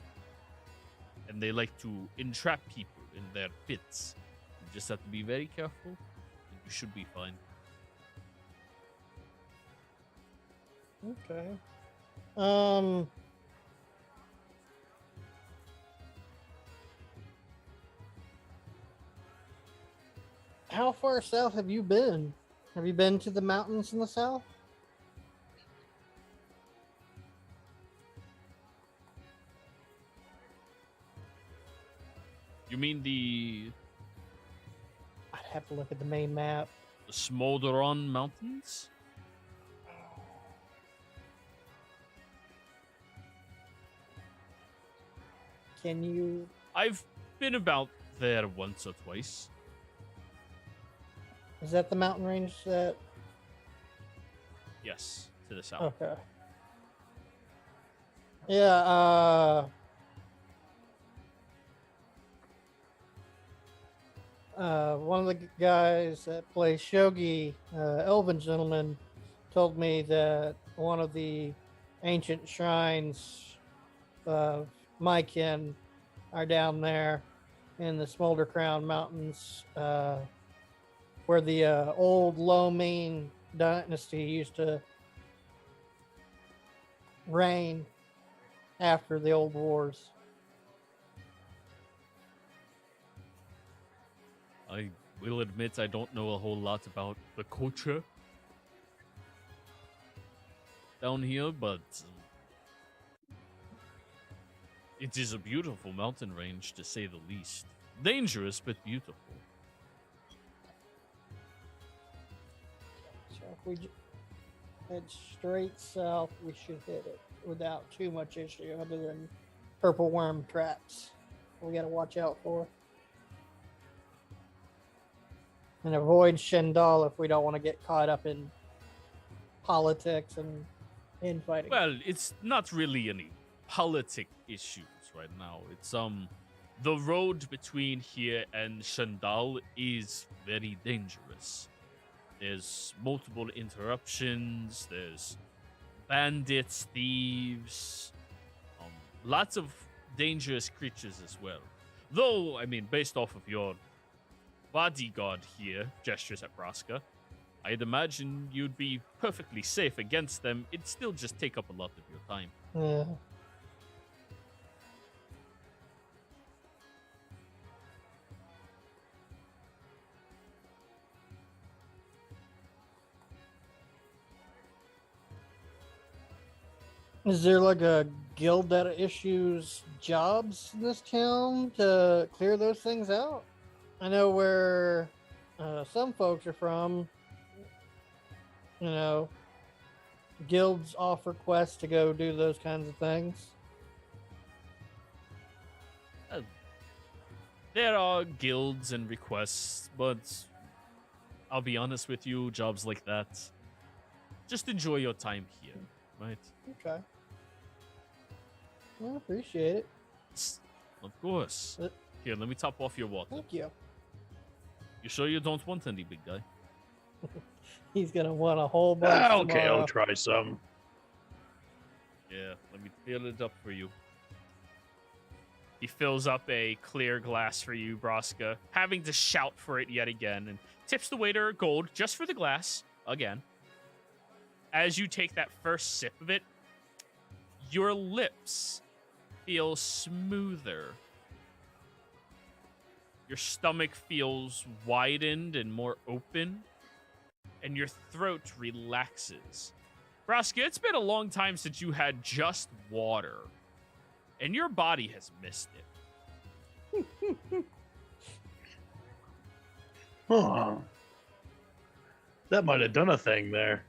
and they like to entrap people in their pits. You just have to be very careful, and you should be fine. Okay. How far south have you been? Have you been to the mountains in the south? You mean the I'd have to look at the main map. Smolderon Mountains? Can you? I've been about there once or twice. Is that the mountain range that? Yes, to the south. Okay. Yeah. One of the guys that plays shogi, Elven gentleman, told me that one of the ancient shrines of my kin are down there in the Smolder Crown Mountains, where the old Lomine dynasty used to reign after the old wars. I will admit I don't know a whole lot about the culture down here, but it is a beautiful mountain range, to say the least. Dangerous, but beautiful. So if we head straight south, we should hit it without too much issue, other than purple worm traps we got to watch out for. And avoid Shendal if we don't want to get caught up in politics and infighting. Well, it's not really any politic issues right now. It's the road between here and Shandal is very dangerous. There's multiple interruptions, there's bandits, thieves, lots of dangerous creatures as well. Though, I mean, based off of your bodyguard here, gestures at Braska, I'd imagine you'd be perfectly safe against them. It'd still just take up a lot of your time. Yeah. Is there like a guild that issues jobs in this town to clear those things out? I know where some folks are from, you know, guilds offer quests to go do those kinds of things. There are guilds and requests, but I'll be honest with you, jobs like that, just enjoy your time here, right? Okay. I appreciate it. Of course. Here, let me top off your water. Thank you. You sure you don't want any, big guy? He's gonna want a whole bunch. Okay, tomorrow. I'll try some. Yeah, let me fill it up for you. He fills up a clear glass for you, Braska, having to shout for it yet again, and tips the waiter gold just for the glass, again. As you take that first sip of it, your lips feel smoother. Your stomach feels widened and more open, and your throat relaxes. Braska, it's been a long time since you had just water, and your body has missed it. Huh. That might have done a thing there.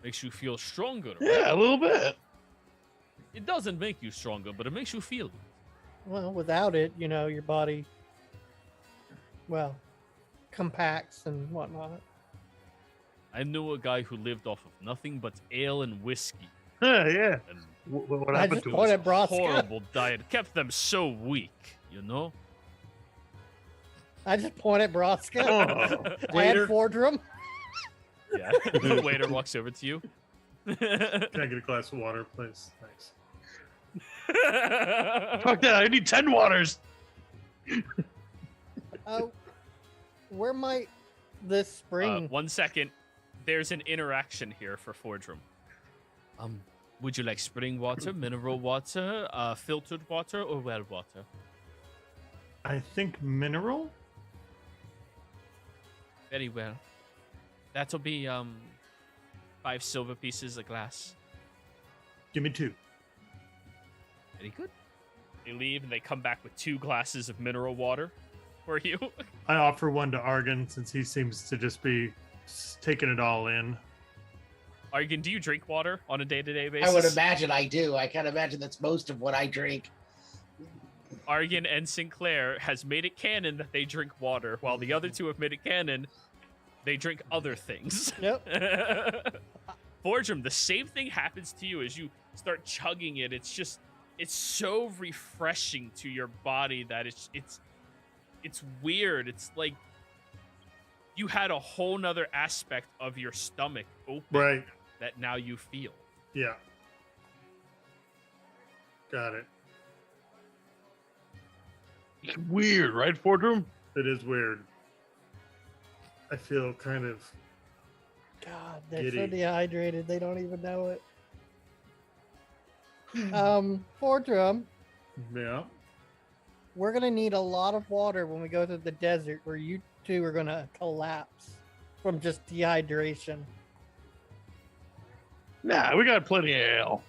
Makes you feel stronger. Right? Yeah, a little bit. It doesn't make you stronger, but it makes you feel it. Well, without it, you know, your body, well, compacts and whatnot. I knew a guy who lived off of nothing but ale and whiskey. Yeah. And What I happened just to wanted us? Braska. horrible diet kept them so weak, you know? I just point at Broska. Oh, And Waiter. Fordrum. Yeah. The waiter walks over to you. Can I get a glass of water, please? Thanks. fuck that! I need 10 waters. Where might this spring? 1 second. There's an interaction here for Fordrum. Would you like spring water, mineral water, filtered water, or well water? I think mineral. Very well. That'll be 5 silver pieces a glass. Give me 2. Very good. They leave and they come back with 2 glasses of mineral water for you. I offer one to Argon since he seems to just be taking it all in. Argan, do you drink water on a day-to-day basis? I would imagine I do. I can't imagine that's most of what I drink. Argan and Sinclair has made it canon that they drink water, while the other 2 have made it canon they drink other things. Yep. Fordrum, the same thing happens to you as you start chugging it. It's so refreshing to your body that it's weird. It's like you had a whole nother aspect of your stomach open Right. that now you feel. Yeah. Got it. It's weird, right, Fordrum? It is weird. I feel kind of. God, they're so Giddy. dehydrated. They don't even know it. Fordrum, Yeah. we're gonna need a lot of water when we go to the desert, where you 2 are gonna collapse from just dehydration. Nah, we got plenty of ale.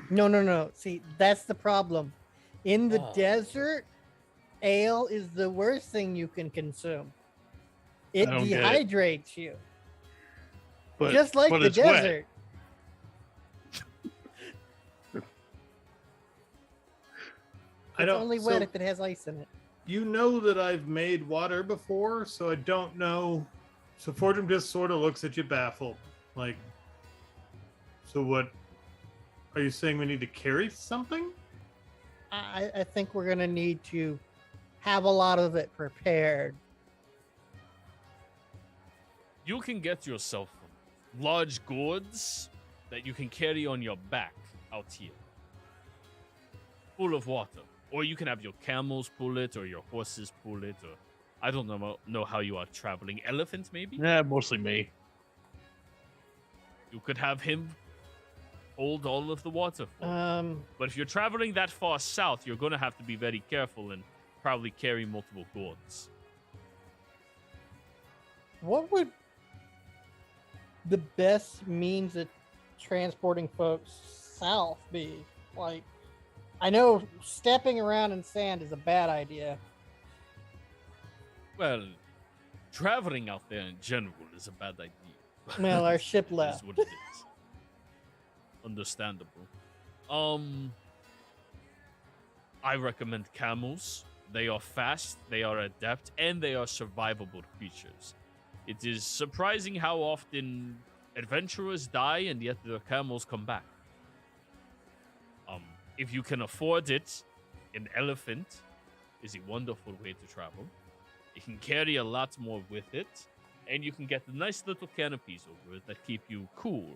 No. See, that's the problem. In the Oh. desert, ale is the worst thing you can consume. It I don't get it. dehydrates you, But, just like but the it's wet. desert. I It's don't. only so wet if it has ice in it. you know that I've made water before, so I don't know. So Fordrum just sort of looks at you baffled, like. So what? Are you saying we need to carry something? I think we're gonna need to have a lot of it prepared. You can get yourself large gourds that you can carry on your back out here, full of water. Or you can have your camels pull it, or your horses pull it, or I don't know how you are traveling. Elephant, maybe? Yeah, mostly me. You could have him hold all of the water for you. But if you're traveling that far south, you're going to have to be very careful and probably carry multiple gourds. What would the best means of transporting folks south be? Like, I know stepping around in sand is a bad idea. Well, traveling out there in general is a bad idea. Well, our ship It is left. what it is. Understandable. I recommend camels. They are fast, they are adept, and they are survivable creatures. It is surprising how often adventurers die and yet the camels come back. If you can afford it, an elephant is a wonderful way to travel. You can carry a lot more with it, and you can get the nice little canopies over it that keep you cool.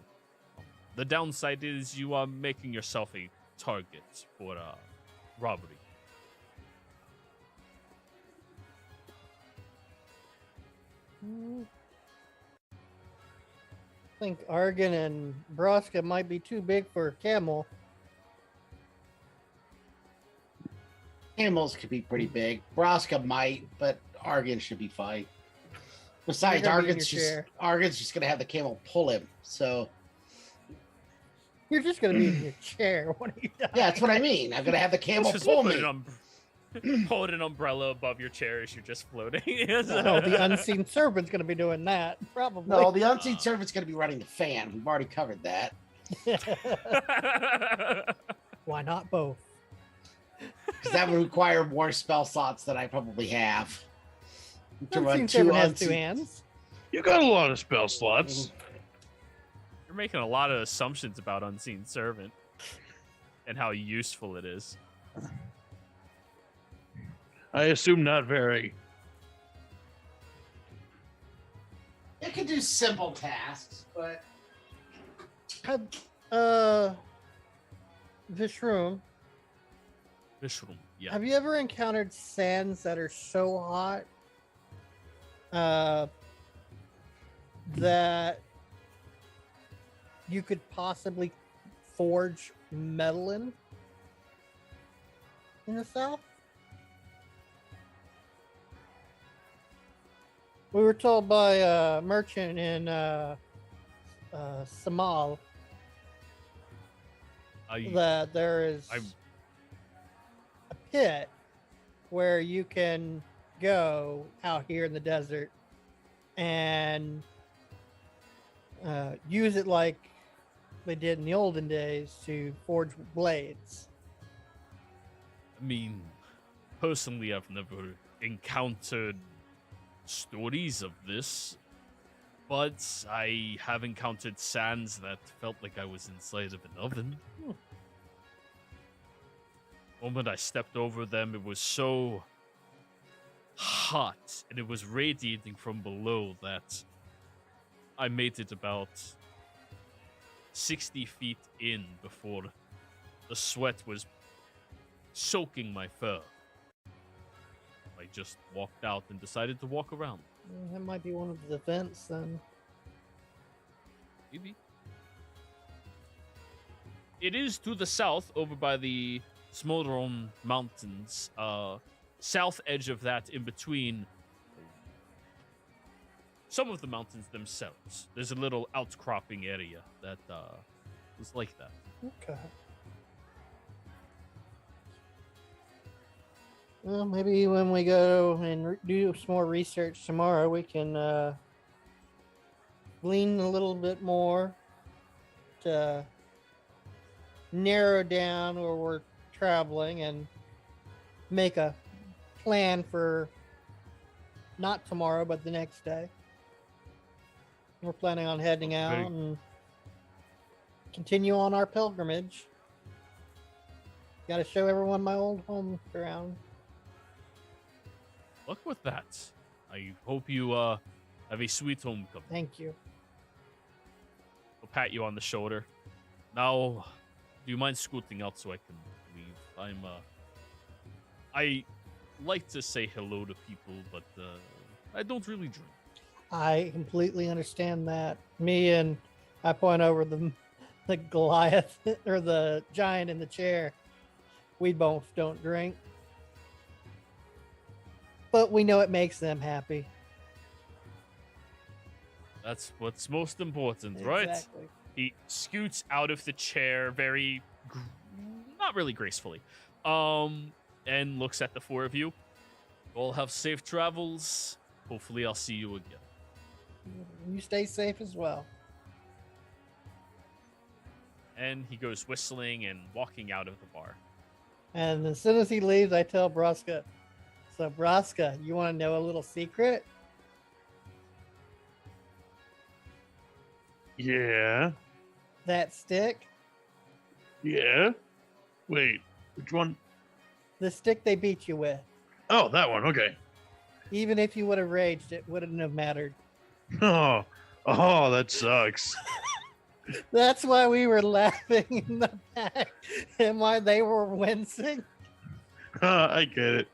The downside is you are making yourself a target for robbery. I think Argon and Broska might be too big for a camel. Camels could be pretty big. Broska might, but Argon should be fine. Besides, You're gonna be in Argon's your just chair. Argon's just gonna have the camel pull him. So You're just gonna be in your chair when you die. yeah, that's what I mean. I'm gonna have the camel Just pull put me. hold an umbrella above your chair as you're just floating. No, the unseen servant's gonna be doing that. Probably. No, the unseen servant's gonna be running the fan. We've already covered that. Why not both? Because that would require more spell slots than I probably have. To run Unseen two servant has 2 unseen. hands. You got a lot of spell slots. You're making a lot of assumptions about Unseen Servant and how useful it is. I assume not very. It could do simple tasks, but Vishroom, Vishroom, yeah. have you ever encountered sands that are so hot that you could possibly forge metal in the south? We were told by a merchant in Samal that there is a pit where you can go out here in the desert and use it like they did in the olden days to forge blades. I mean, personally, I've never encountered stories of this, but I have encountered sands that felt like I was inside of an oven. The moment I stepped over them, it was so hot and it was radiating from below that I made it about 60 feet in before the sweat was soaking my fur. I just walked out and decided to walk around. That might be one of the vents then. Maybe. It is to the south, over by the Smolderon Mountains. South edge of that, in between some of the mountains themselves. There's a little outcropping area that was like that. Okay. Well, maybe when we go and do some more research tomorrow, we can glean a little bit more to narrow down where we're traveling and make a plan for not tomorrow, but the next day. We're planning on heading out and continue on our pilgrimage. Got to show everyone my old home ground. Luck with that. I hope you have a sweet homecoming. Thank you. I'll pat you on the shoulder. Now, do you mind scooting out so I can leave? I like to say hello to people, but I don't really drink. I completely understand that. Me and I point over the Goliath or the giant in the chair. We both don't drink. But we know it makes them happy. That's what's most important, right? Exactly. He scoots out of the chair not really gracefully, and looks at the four of you. All have safe travels. Hopefully I'll see you again. You stay safe as well. And he goes whistling and walking out of the bar. And as soon as he leaves, I tell Braska, so Braska, you want to know a little secret? Yeah. That stick? Yeah. Wait, which one? The stick they beat you with. Oh, that one. Okay. Even if you would have raged, it wouldn't have mattered. Oh, that sucks. That's why we were laughing in the back and why they were wincing. I get it.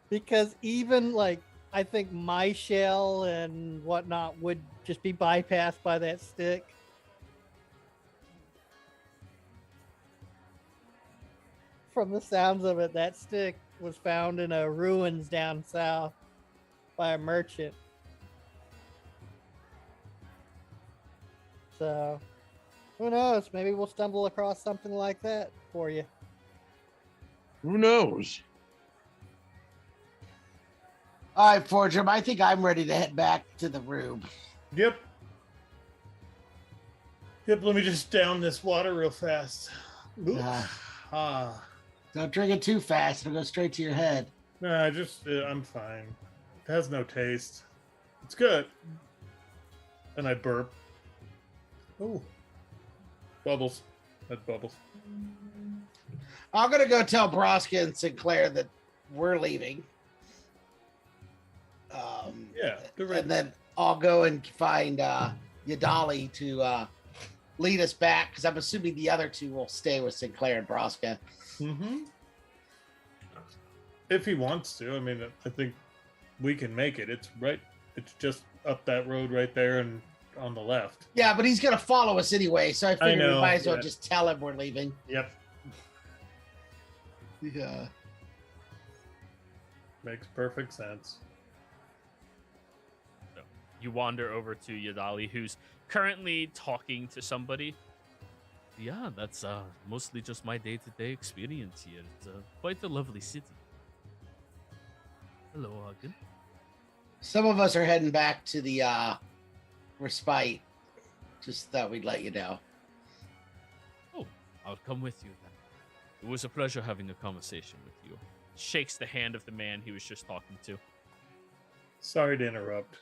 Because even like, I think my shell and whatnot would just be bypassed by that stick. From the sounds of it, that stick was found in a ruins down south by a merchant. So, who knows? Maybe we'll stumble across something like that for you. Who knows? all right, Fortune, I think I'm ready to head back to the room. Yep. Yep, let me just down this water real fast. Don't drink it too fast. It'll go straight to your head. Nah, I'm fine. It has no taste. It's good. And I burp. Oh. Bubbles. That's bubbles. I'm going to go tell Broska and Sinclair that we're leaving. Yeah. And then I'll go and find Yadali to lead us back, because I'm assuming the other two will stay with Sinclair and Broska. Mm-hmm. If he wants to. I mean, I think we can make it. It's right. It's just up that road right there and on the left. Yeah, but he's going to follow us anyway, so I figured we know, might as well yeah. just tell him we're leaving. Yep. Yeah. Makes perfect sense. So you wander over to Yadali, who's currently talking to somebody. Yeah, that's mostly just my day-to-day experience here. It's quite a lovely city. Hello, Hagen. Some of us are heading back to the respite. Just thought we'd let you know. Oh, I'll come with you then. It was a pleasure having a conversation with you. Shakes the hand of the man he was just talking to. Sorry to interrupt.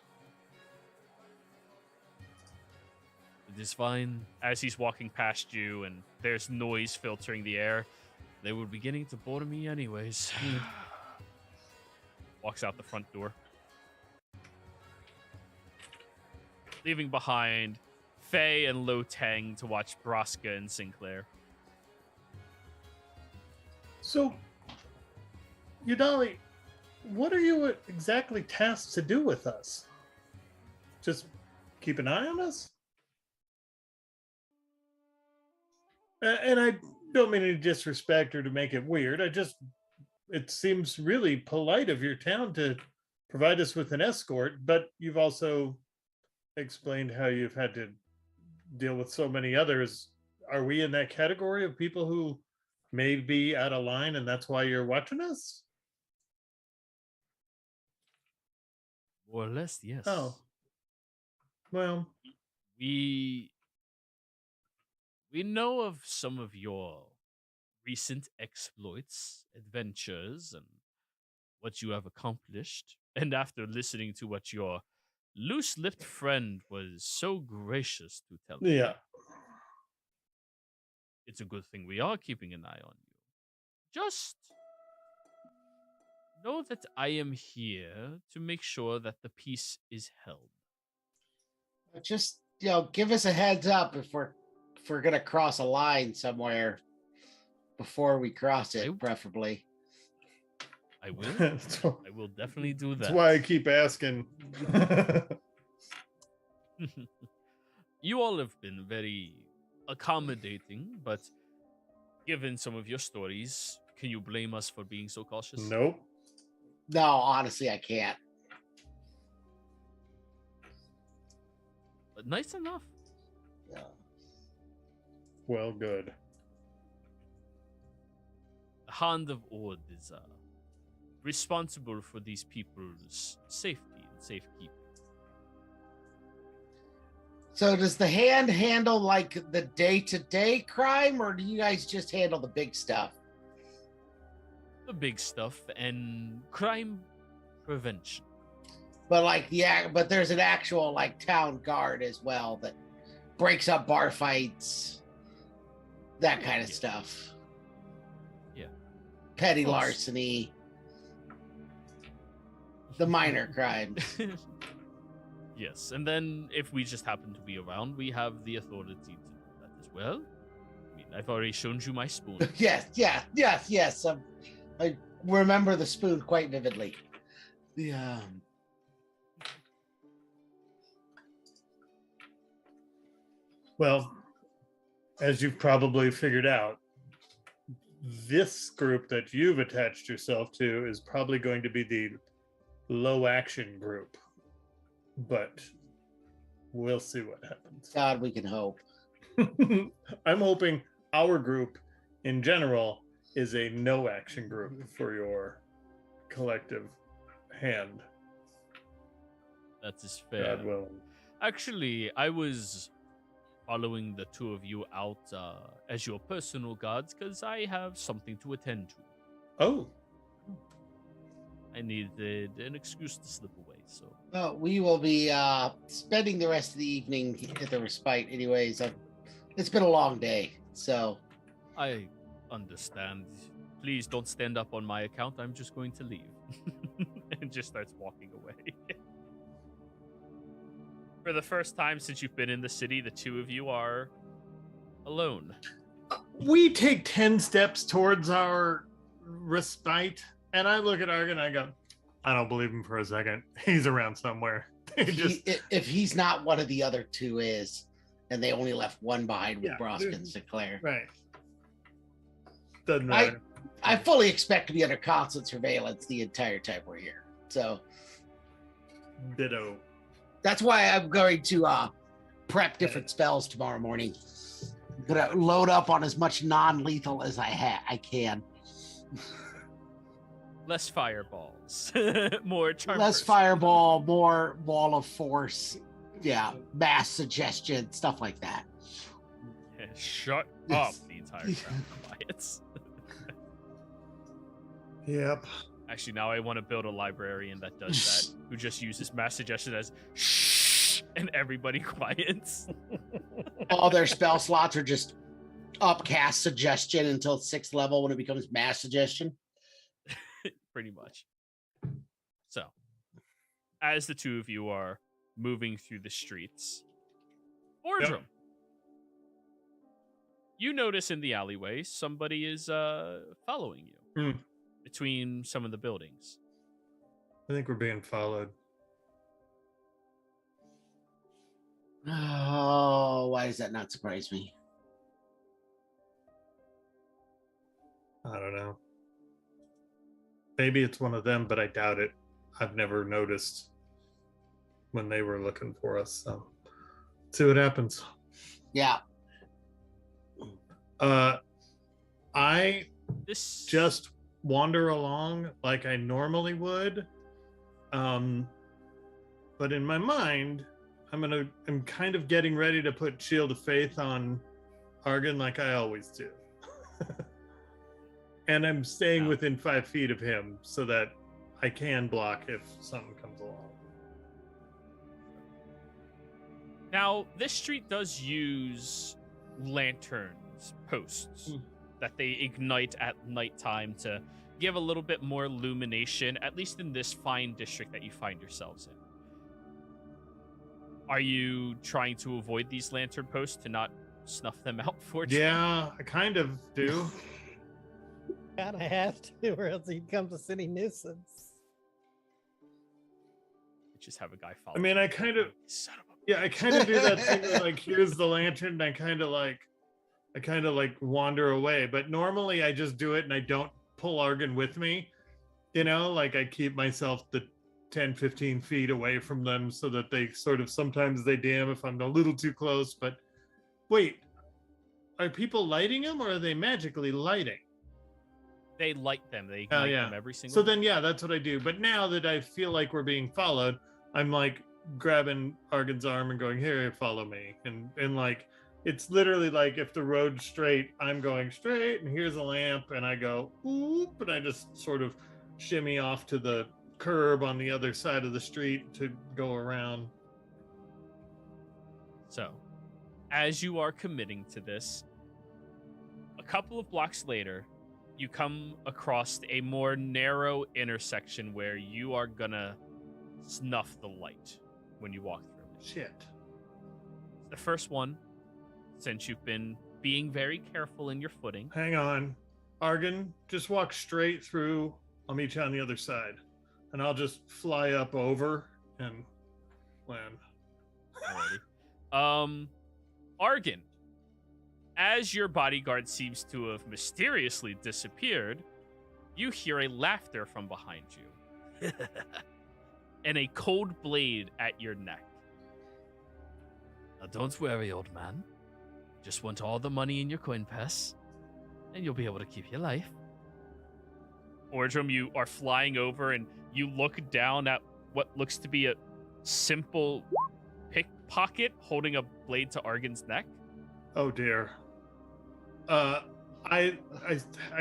It is fine. As he's walking past you and there's noise filtering the air, they were beginning to bother me anyways. Walks out the front door. Leaving behind Faye and Lo Tang to watch Broska and Sinclair. So, Yadali, what are you exactly tasked to do with us? Just keep an eye on us? And I don't mean to disrespect or to make it weird. It seems really polite of your town to provide us with an escort, but you've also explained how you've had to deal with so many others. Are we in that category of people who may be out of line and that's why you're watching us? More or less, yes. Oh. Well, We know of some of your recent exploits, adventures, and what you have accomplished. And after listening to what your loose-lipped friend was so gracious to tell me, yeah. it's a good thing we are keeping an eye on you. Just know that I am here to make sure that the peace is held. Just, give us a heads up if we're gonna cross a line somewhere before we cross it, preferably. I will. I will definitely do that. That's why I keep asking. You all have been very accommodating, but given some of your stories, can you blame us for being so cautious? Nope. No, honestly, I can't. But nice enough. Yeah. Well, good. The Hand of Ord is responsible for these people's safety and safekeeping. So does the hand handle like the day-to-day crime, or do you guys just handle the big stuff? The big stuff and crime prevention. But but there's an actual town guard as well that breaks up bar fights, that kind of stuff. Yeah. Petty larceny, the minor crimes. Yes, and then if we just happen to be around, we have the authority to do that as well. I mean, I've already shown you my spoon. Yes. I remember the spoon quite vividly. Well, as you've probably figured out, this group that you've attached yourself to is probably going to be the low action group. But we'll see what happens. God, we can hope. I'm hoping our group in general is a no action group for your collective hand. That is fair. God willing. Actually, I was following the two of you out as your personal guards because I have something to attend to. Oh. I needed an excuse to slip away, so. Well, we will be spending the rest of the evening at the respite anyways. It's been a long day, so. I understand. Please don't stand up on my account. I'm just going to leave. And just starts walking away. For the first time since you've been in the city, the two of you are alone. We take 10 steps towards our respite, and I look at Argon and I go, I don't believe him for a second. He's around somewhere. If he's not, one of the other two is, and they only left one behind with Yeah, Brosk and Sinclair. Right. Doesn't matter. I fully expect to be under constant surveillance the entire time we're here. So Ditto. that's why I'm going to prep different spells tomorrow morning. I'm gonna load up on as much non-lethal as I can. Less fireballs, more charm. Less person. fireball, more wall of force. Yeah, mass suggestion, stuff like that. Shut up, the entire crowd quiets. Yep. Actually, now I want to build a librarian that does that, who just uses mass suggestion as shh, and everybody quiets. All their spell slots are just upcast suggestion until 6th level when it becomes mass suggestion. Pretty much. So, as the two of you are moving through the streets, Ordrum, you notice in the alleyway somebody is following you between some of the buildings. I think we're being followed. Oh, why does that not surprise me? I don't know. Maybe it's one of them, but I doubt it. I've never noticed when they were looking for us. So see what happens. Yeah. I This just wander along like I normally would. But in my mind, I'm kind of getting ready to put Shield of Faith on Argon like I always do. And I'm staying within 5 feet of him so that I can block if something comes along. Now, this street does use lanterns, posts, that they ignite at nighttime to give a little bit more illumination, at least in this fine district that you find yourselves in. Are you trying to avoid these lantern posts to not snuff them out for you? Yeah, I kind of do. Kind of have to, or else he becomes a city nuisance. Just have a guy follow. I mean, I kind of, Son of a yeah, I kind of do that thing where, like, here's the lantern, and I kind of like wander away. But normally I just do it and I don't pull Argon with me. You know, like I keep myself the 10, 15 feet away from them so that they sort of, sometimes they damn if I'm a little too close. But wait, are people lighting them or are they magically lighting? They light them. They ignite them every single So then, yeah, that's what I do. But now that I feel like we're being followed, I'm like grabbing Argon's arm and going, here, follow me. And like, it's literally like if the road's straight, I'm going straight and here's a lamp and I go, oop, and I just sort of shimmy off to the curb on the other side of the street to go around. So, as you are committing to this, a couple of blocks later, you come across a more narrow intersection where you are gonna snuff the light when you walk through it. Shit. The first one, since you've been being very careful in your footing. Hang on. Argon, just walk straight through. I'll meet you on the other side. And I'll just fly up over and land. Alrighty. Argon, as your bodyguard seems to have mysteriously disappeared, you hear a laughter from behind you. And a cold blade at your neck. Now don't worry, old man. Just want all the money in your coin purse, and you'll be able to keep your life. Ordrum, you are flying over, and you look down at what looks to be a simple pickpocket holding a blade to Argon's neck. Oh dear. I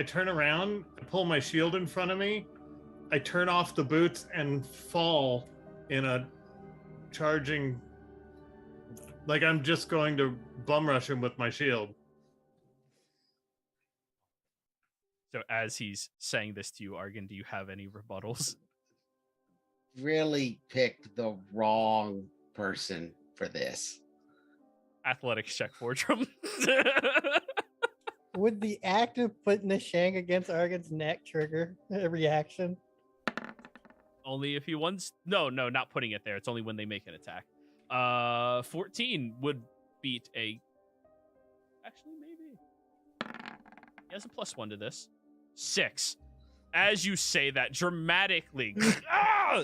turn around, I pull my shield in front of me, I turn off the boots and fall in a charging, like I'm just going to bum rush him with my shield. So as he's saying this to you, Argon, do you have any rebuttals? Really picked the wrong person for this. Athletics check for Drum. Would the act of putting the shank against Argon's neck trigger a reaction? Only if he wants. No, not putting it there. It's only when they make an attack. 14 would beat a. Actually, maybe. He has a +1 to this. 6. As you say that, dramatically,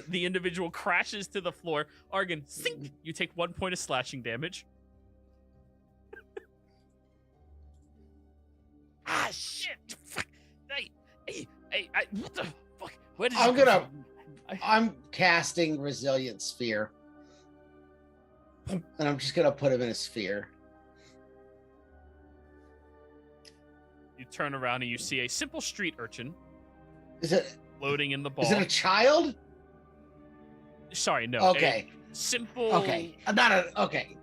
the individual crashes to the floor. Argon, sink! You take 1 point of slashing damage. Shit! Fuck! Hey, what the fuck? Where did I'm casting Resilient Sphere. And I'm just gonna put him in a sphere. You turn around and you see a simple street urchin. Is it floating in the ball? Is it a child? Sorry, no. Okay. Simple. Okay. Not a. Okay.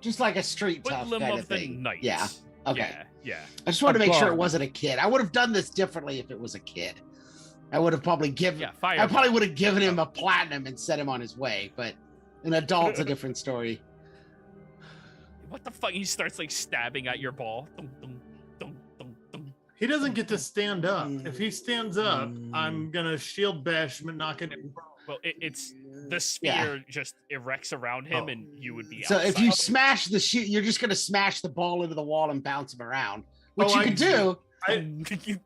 Just like a street tough Hoodlum kind of of the thing. night. Yeah. Okay. Yeah. I just wanted to make sure it bug. wasn't a kid. I would have done this differently if it was a kid. I would have probably given. Yeah. Fire. I probably would have given him a platinum and set him on his way. But an adult's a different story. What the fuck? He starts like stabbing at your ball. Dum, dum, dum, dum, dum. He doesn't get to stand up. If he stands up, I'm gonna shield bash him and knock it. Well, it's the sphere just erects around him, and you would be. So if you outside. smash the shoot, you're just gonna smash the ball into the wall and bounce him around, which Oh, you I can see. do.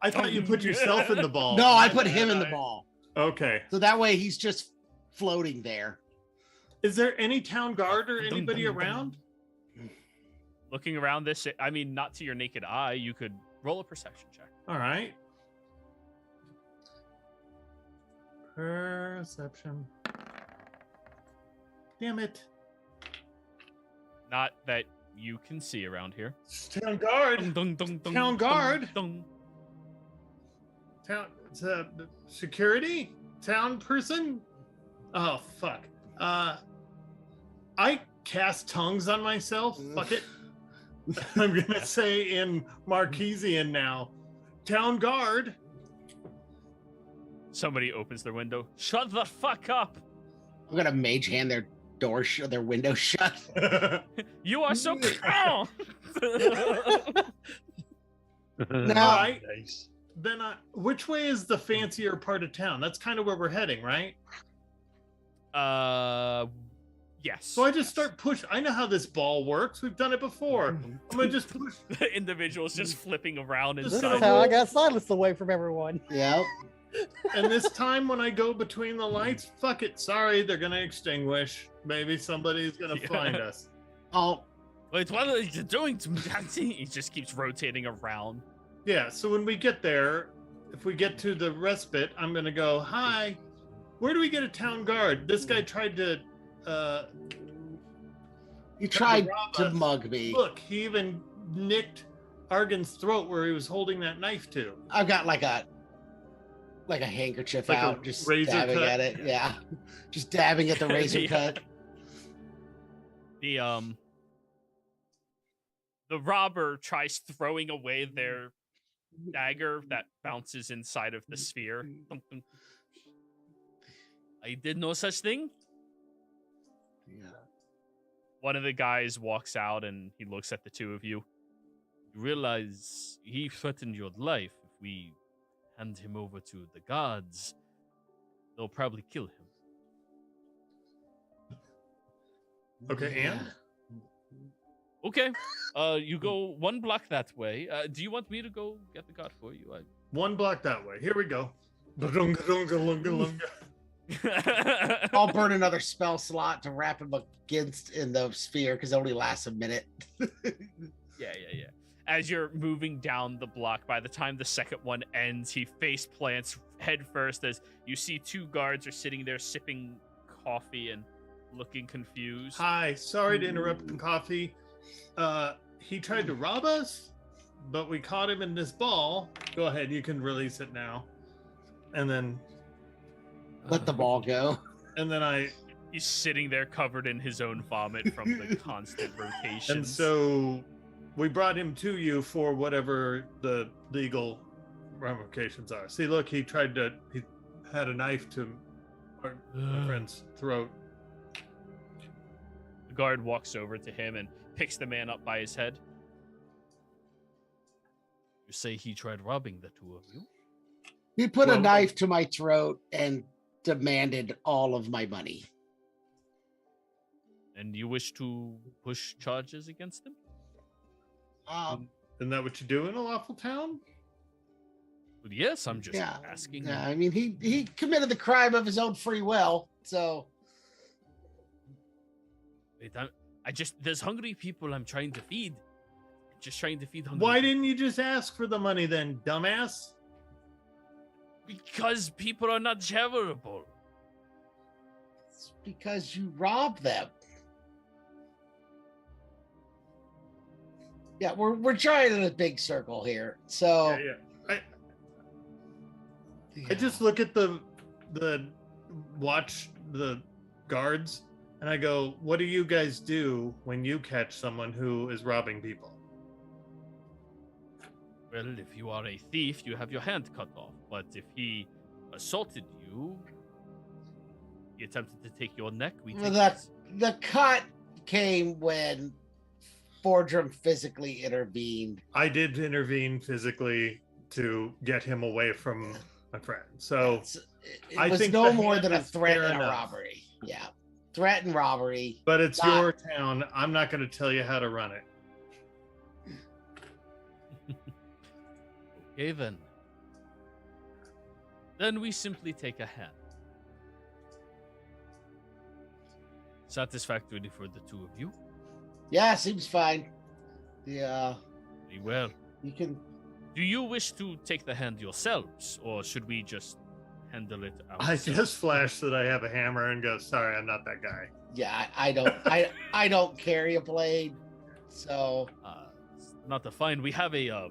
I thought you put yourself in the ball. No, I put him in the ball, Okay. so that way he's just floating there. Is there any town guard or anybody around? Looking around this, I mean, not to your naked eye, you could roll a perception check. All right. Perception. Damn it. Not that you can see around here. Town guard. Dun, dun, dun, Town dun, guard? dun. Town security? Town person? Oh fuck. I cast tongues on myself. Fuck it. I'm gonna say in Marquesian now. Town guard. Somebody opens their window. Shut the fuck up! I'm gonna mage hand their door, their window shut. You are so. Oh! No. Alright. Nice. Then which way is the fancier part of town? That's kind of where we're heading, right? Yes. So I just start pushing. I know how this ball works. We've done it before. I'm gonna just push. The individual's just flipping around This This is is inside. how I got silenced away from everyone. Yep. And this time when I go between the lights, fuck it. Sorry, they're gonna extinguish. Maybe somebody's gonna Yeah. find us. Oh, Wait, what are you doing to me? He just keeps rotating around. Yeah, so when we get there, if we get to the respite, I'm gonna go, hi, where do we get a town guard? This guy tried to you tried rob to us. mug me. Look, he even nicked Argon's throat where he was holding that knife to. I've got like a handkerchief Like a out, just razor dabbing cut? at it. Yeah, just dabbing at the razor Yeah. cut. The robber tries throwing away their dagger that bounces inside of the sphere. I did no such thing. Yeah. One of the guys walks out and he looks at the two of you. You realize he threatened your life. If we hand him over to the gods, they'll probably kill him. Okay, and? Okay. You go 1 block that way. Do you want me to go get the god for you? One block that way. Here we go. I'll burn another spell slot to wrap him against in the sphere because it only lasts a minute. Yeah. As you're moving down the block, by the time the second one ends, he face plants head first as you see 2 guards are sitting there sipping coffee and looking confused. Hi, sorry to interrupt the coffee. He tried to rob us, but we caught him in this ball. Go ahead, you can release it now. And then Let the ball go. He's sitting there covered in his own vomit from the constant rotations. And so we brought him to you for whatever the legal ramifications are. See, look, he had a knife to my friend's throat. The guard walks over to him and picks the man up by his head. You say he tried robbing the two of you? He put a Well- knife to my throat and demanded all of my money. And you wish to push charges against him? Isn't that what you do in a lawful town? Well, yes, I'm just Yeah, asking. Yeah, I mean, he committed the crime of his own free will. So Wait, there's hungry people I'm trying to feed. Just trying to feed hungry Why people. didn't you just ask for the money then, dumbass? Because people are not charitable. it's because you robbed them. Yeah, we're trying in a big circle here. So Yeah. I just look at the watch the guards and I go, what do you guys do when you catch someone who is robbing people? Well, if you are a thief, you have your hand cut off. But if he assaulted you, he attempted to take your neck, we Well, take that- his. the cut came when Fordrum physically intervened. I did intervene physically to get him away from my friend. So It I was think no the more hand than a is threat fair and a enough. robbery. Yeah, threat and robbery. but it's Not- your town. I'm not going to tell you how to run it. Okay, then. Then we simply take a hand. Satisfactory for the two of you? Yeah, seems fine. Yeah, Very well. you can. Do you wish to take the hand yourselves, or should we just handle it I ourselves? just flash that I have a hammer and go, sorry, I'm not that guy. Yeah, I don't. I don't carry a blade, so It's not a fine. We have a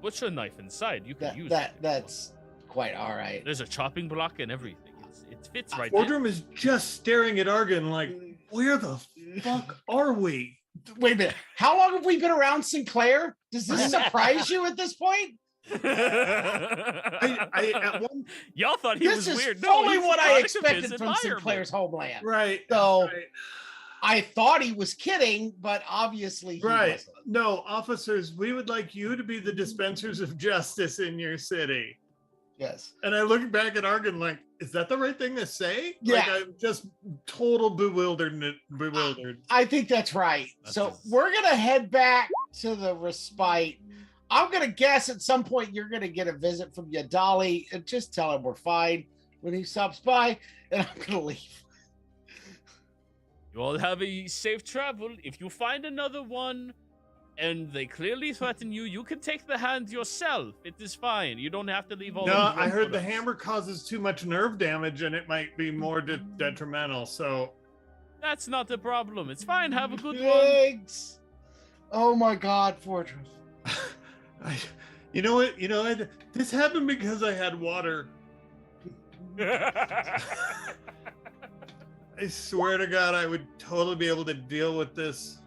butcher knife inside. You can use it. that's quite all right. There's a chopping block and everything. It fits right Fordrum is just staring at Argon like, where the fuck are we? Wait a minute. How long have we been around Sinclair? Does this surprise you at this point? there. I at one Y'all thought he This was is weird. fully he's what a I product of expected his from environment. Sinclair's homeland. right. So right. I thought he was kidding, but obviously he Right. wasn't. No, officers, we would like you to be the dispensers of justice in your city. Yes. And I look back at Argon like, is that the right thing to say? Like, Yeah. I'm just total bewildered. I think that's right. That's So just- we're gonna head back to the respite. I'm gonna guess at some point you're gonna get a visit from Yadali and just tell him we're fine when he stops by, and I'm gonna leave. You all have a safe travel. If you find another one and they clearly threaten you, you can take the hand yourself. It is fine. You don't have to leave all No, of I heard for the us. hammer causes too much nerve damage and it might be more detrimental. So That's not a problem. It's fine. Have a good one. Thanks. Oh my God, Fortress. you know what? This happened because I had water. I swear to God, I would totally be able to deal with this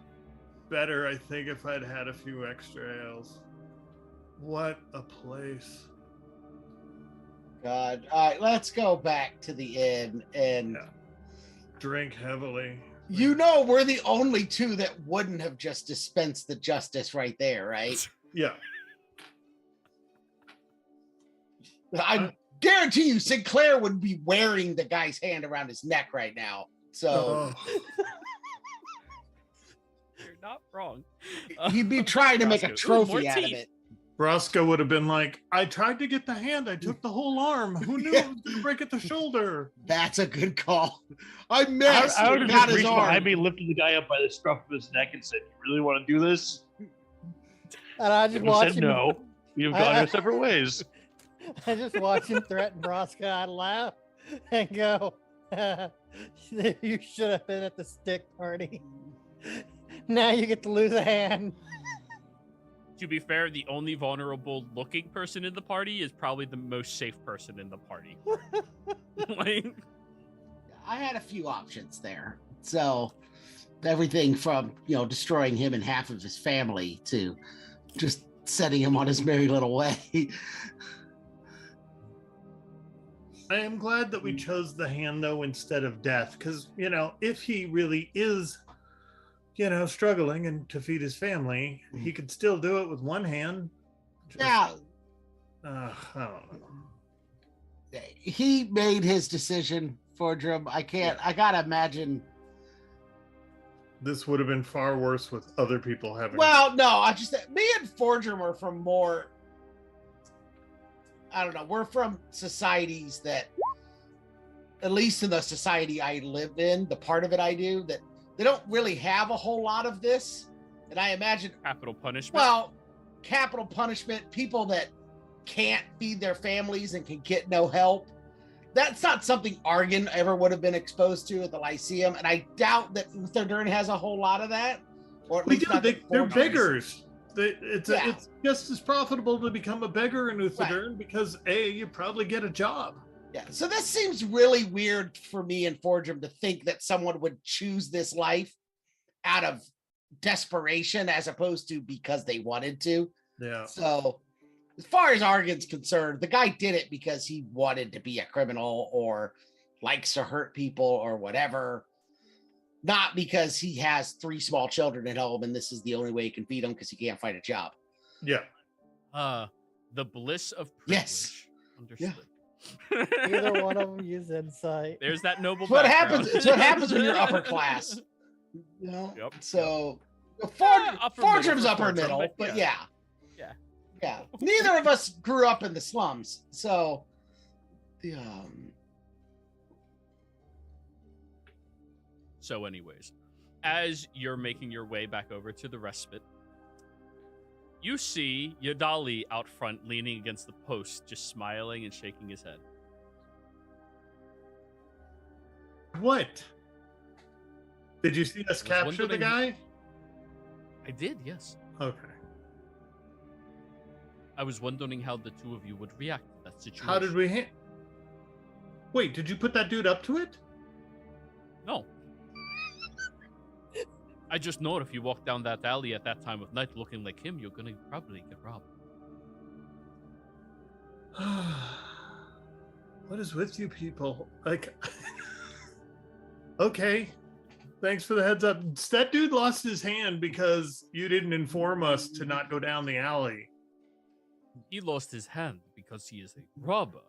better, I think, if I'd had a few extra ales. What a place. God. All right, let's go back to the inn. And Yeah. Drink heavily. you know, we're the only two that wouldn't have just dispensed the justice right there, right? Yeah. I guarantee you, Sinclair would be wearing the guy's hand around his neck right now. So Oh. You're not wrong. he'd be trying to make a Roscoe, ooh, more trophy out of teeth. it. Roscoe would have been like, I tried to get the hand, I took the whole arm. Who knew it was gonna break at the shoulder? That's a good call. I missed. I would have Got just his reached arm. behind me, lifted the guy up by the scruff of his neck, and said, "You really want to do this?" And I just If he watch said him. no, we'd have gone our separate ways. I just watch him threaten Roscoe. I laugh and go, "You should have been at the stick party. Now you get to lose a hand." To be fair, the only vulnerable looking person in the party is probably the most safe person in the party. Like, I had a few options there. So everything from, destroying him and half of his family to just setting him on his merry little way. I am glad that we chose the hand though instead of death, because if he really is struggling and to feed his family, he could still do it with one hand. Yeah. I don't know. He made his decision, Fordrum. I gotta imagine. This would have been far worse with other people having. Well, no, me and Fordrum are from more. I don't know. We're from societies that, at least in the society I live in, the part of it I do, that they don't really have a whole lot of this. And I imagine Capital punishment. Well, capital punishment, people that can't feed their families and can get no help. That's not something Argon ever would have been exposed to at the Lyceum, and I doubt that Uthodurn has a whole lot of that. Or at least not they're Fordrum. beggars. It's just as profitable to become a beggar in Uthodurn because you probably get a job. Yeah, so this seems really weird for me and Fordrum to think that someone would choose this life out of desperation as opposed to because they wanted to. Yeah. So as far as Argon's concerned, the guy did it because he wanted to be a criminal or likes to hurt people or whatever, not because he has 3 small children at home and this is the only way he can feed them because he can't find a job. Yeah. The bliss of privilege. Yes. Understood. Yeah. Either one of them use insight. There's that noble. It's what background. happens. It's what happens when you're upper class. You know. Yep. So Upper Fordrum's middle for upper Fordrum, middle, but but yeah. yeah. Neither of us grew up in the slums, so the So, anyways, as you're making your way back over to the respite, you see Yadali out front leaning against the post, just smiling and shaking his head. What? Did you see us capture the guy? I did, yes. Okay. I was wondering how the two of you would react to that situation. How did we Wait, did you put that dude up to it? No. I just know if you walk down that alley at that time of night looking like him, you're gonna probably get robbed. What is with you people? Like, okay. Thanks for the heads up. That dude lost his hand because you didn't inform us to not go down the alley. He lost his hand because he is a robber.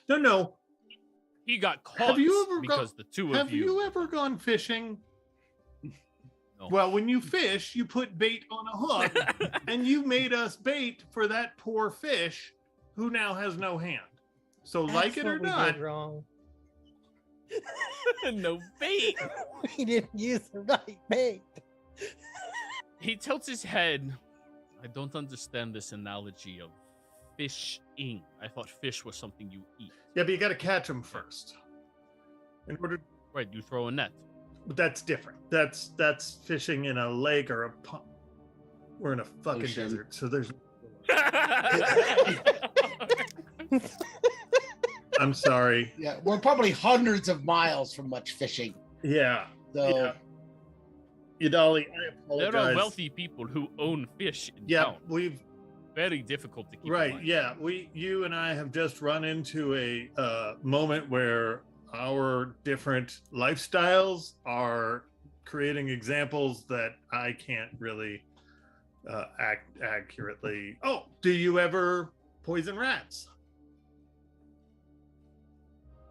No. He got caught Have you ever because the two of Have you ever gone fishing? No. Well, when you fish, you put bait on a hook, and you made us bait for that poor fish who now has no hand. So, That's like it or what we not, did wrong. no bait. We didn't use the right bait. He tilts his head. I don't understand this analogy of fishing. I thought fish was something you eat. yeah, but you got to catch them first. In order, Right, you throw a net. but that's different. That's fishing in a lake or a pond. We're in a fucking Ocean. desert, so there's. I'm sorry. yeah, we're probably hundreds of miles from much fishing. Yeah. So Yadali, I apologize. There are wealthy people who own fish in Yeah, town. we've Very difficult to keep in right. mind. Yeah, you and I have just run into a moment where our different lifestyles are creating examples that I can't really act accurately. Oh, do you ever poison rats?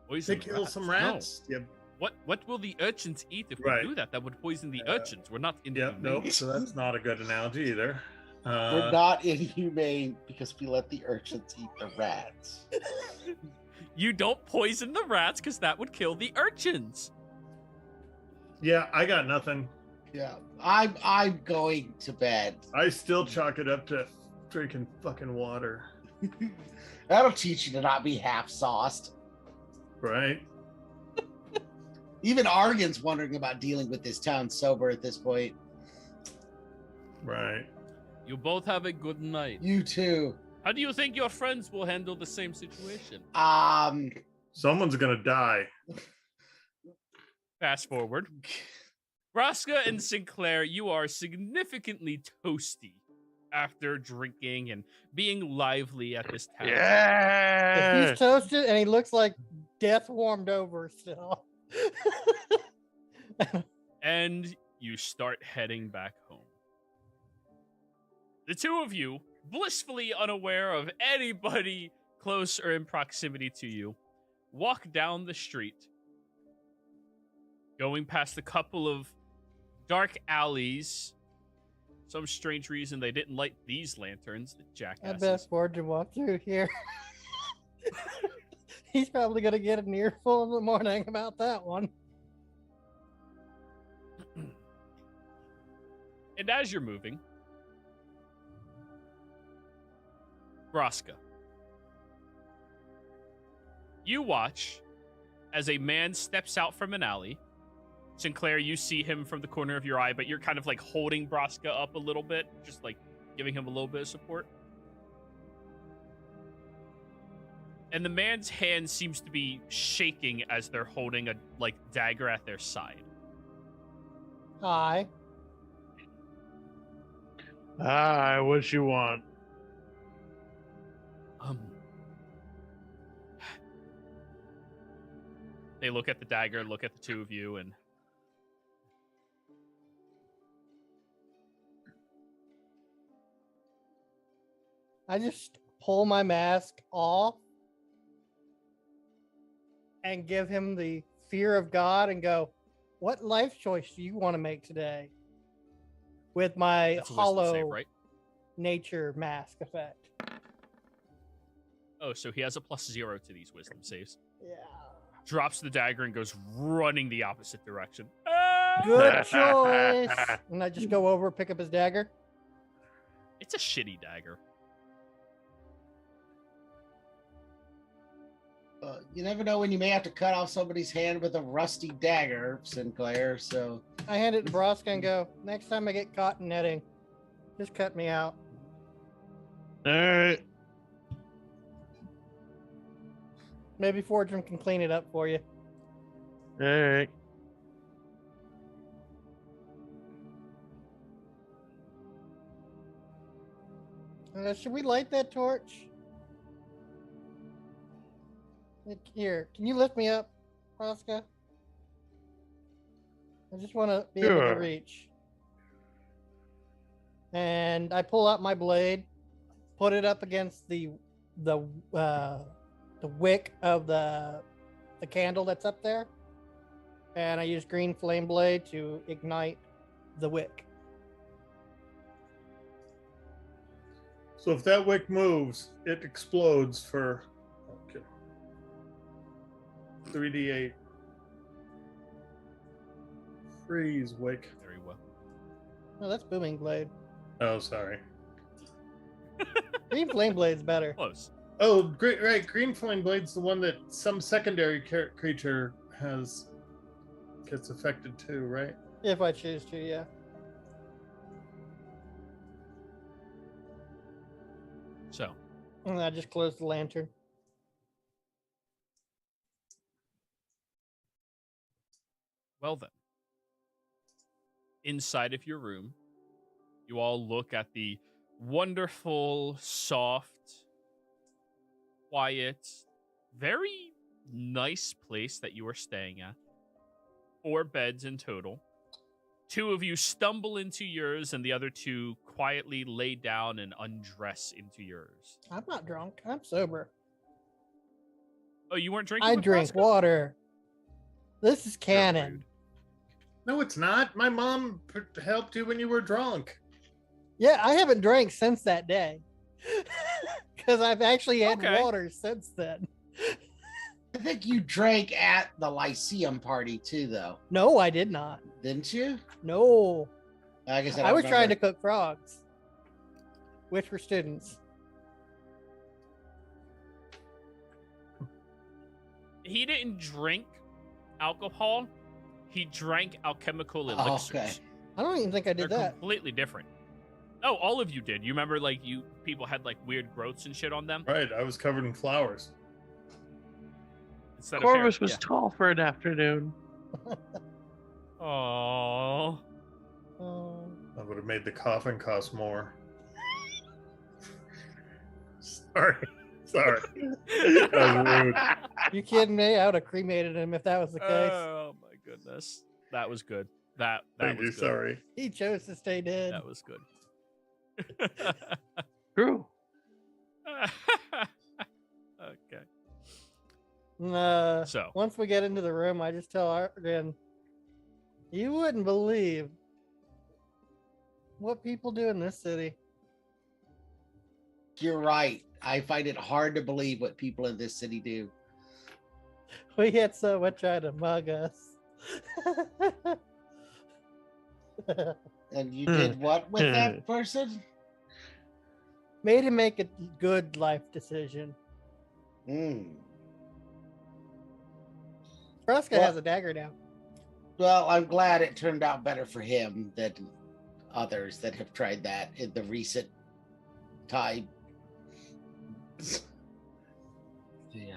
Poison To kill rats? some No. rats? Yeah. What will the urchins eat if Right. we do that? That would poison the urchins. We're not in Yeah. Nope. So that's not a good analogy either. we're not inhumane because we let the urchins eat the rats. You don't poison the rats because that would kill the urchins. Yeah, I got nothing. Yeah, I'm going to bed. I still chalk it up to drinking fucking water. That'll teach you to not be half sauced. Right? Even Argon's wondering about dealing with this town sober at this point. Right. You both have a good night. You too. How do you think your friends will handle the same situation? Someone's gonna die. Fast forward. Braska and Sinclair, you are significantly toasty after drinking and being lively at this town. If he's toasted and he looks like death warmed over still. And you start heading back home. The two of you, blissfully unaware of anybody close or in proximity to you, walk down the street, going past a couple of dark alleys. Some strange reason they didn't light these lanterns, the I jackasses. bet Fortune walked through here. He's probably gonna get an earful in the morning about that one. And as you're moving, Braska, you watch as a man steps out from an alley. Sinclair, you see him from the corner of your eye, but you're kind of like holding Braska up a little bit, just like giving him a little bit of support. And the man's hand seems to be shaking as they're holding a like dagger at their side. Hi. What you want? They look at the dagger, look at the two of you, and I just pull my mask off and give him the fear of God and go, what life choice do you want to make today? With my that's a wisdom hollow save, right? nature mask effect. Oh, so he has a +0 to these wisdom saves. Yeah. Drops the dagger and goes running the opposite direction. Good choice. And I just go over, pick up his dagger. It's a shitty dagger. You never know when you may have to cut off somebody's hand with a rusty dagger, Sinclair. So I hand it to Braska and go, next time I get caught in netting, just cut me out. All right. Maybe Fortune can clean it up for you. All right. Should we light that torch? Here, can you lift me up, Braska? I just want to be able to Sure. reach. And I pull out my blade, put it up against the wick of the candle that's up there, and I use green flame blade to ignite the wick. So if that wick moves, it explodes for 3d8. Freeze wick. Very well. No, that's booming blade. Oh, sorry. Green flame blade's better. Close. Oh, great! Right, green flame blade's the one that some secondary creature gets affected too, right? If I choose to, yeah. So, And I just close the lantern. well then. Inside of your room, you all look at the wonderful, soft, quiet, very nice place that you are staying at. 4 beds in total. 2 of you stumble into yours, and the other 2 quietly lay down and undress into yours. I'm not drunk. I'm sober. Oh, you weren't drinking? I with drink Braska? water. This is You're canon. rude. No, it's not. My mom helped you when you were drunk. Yeah, I haven't drank since that day. Because I've actually had Okay. water since then. I think you drank at the Lyceum party too, though, No, I did not. didn't you? No. Like I said, I was trying to remember. cook frogs, which were students. He didn't drink alcohol. He drank alchemical Oh, elixirs. okay. I don't even think I They're did that. completely different. Oh, all of you did. You remember, like, people had like weird growths and shit on them. Right, I was covered in flowers. Instead of Corvus hair. was tall for an afternoon. Yeah. Aww. Oh. I would have made the coffin cost more. Sorry. That was rude. You kidding me? I would have cremated him if that was the case. Oh my goodness, that was good. That Thank was you. good. Sorry. He chose to stay dead. That was good. True. Okay. So. Once we get into the room, I just tell Arden, you wouldn't believe what people do in this city. You're right. I find it hard to believe what people in this city do. We had someone try to mug us. And you did what with that person? Made him make a good life decision. Fresca Well- has a dagger now. Well, I'm glad it turned out better for him than others that have tried that in the recent time. Yeah.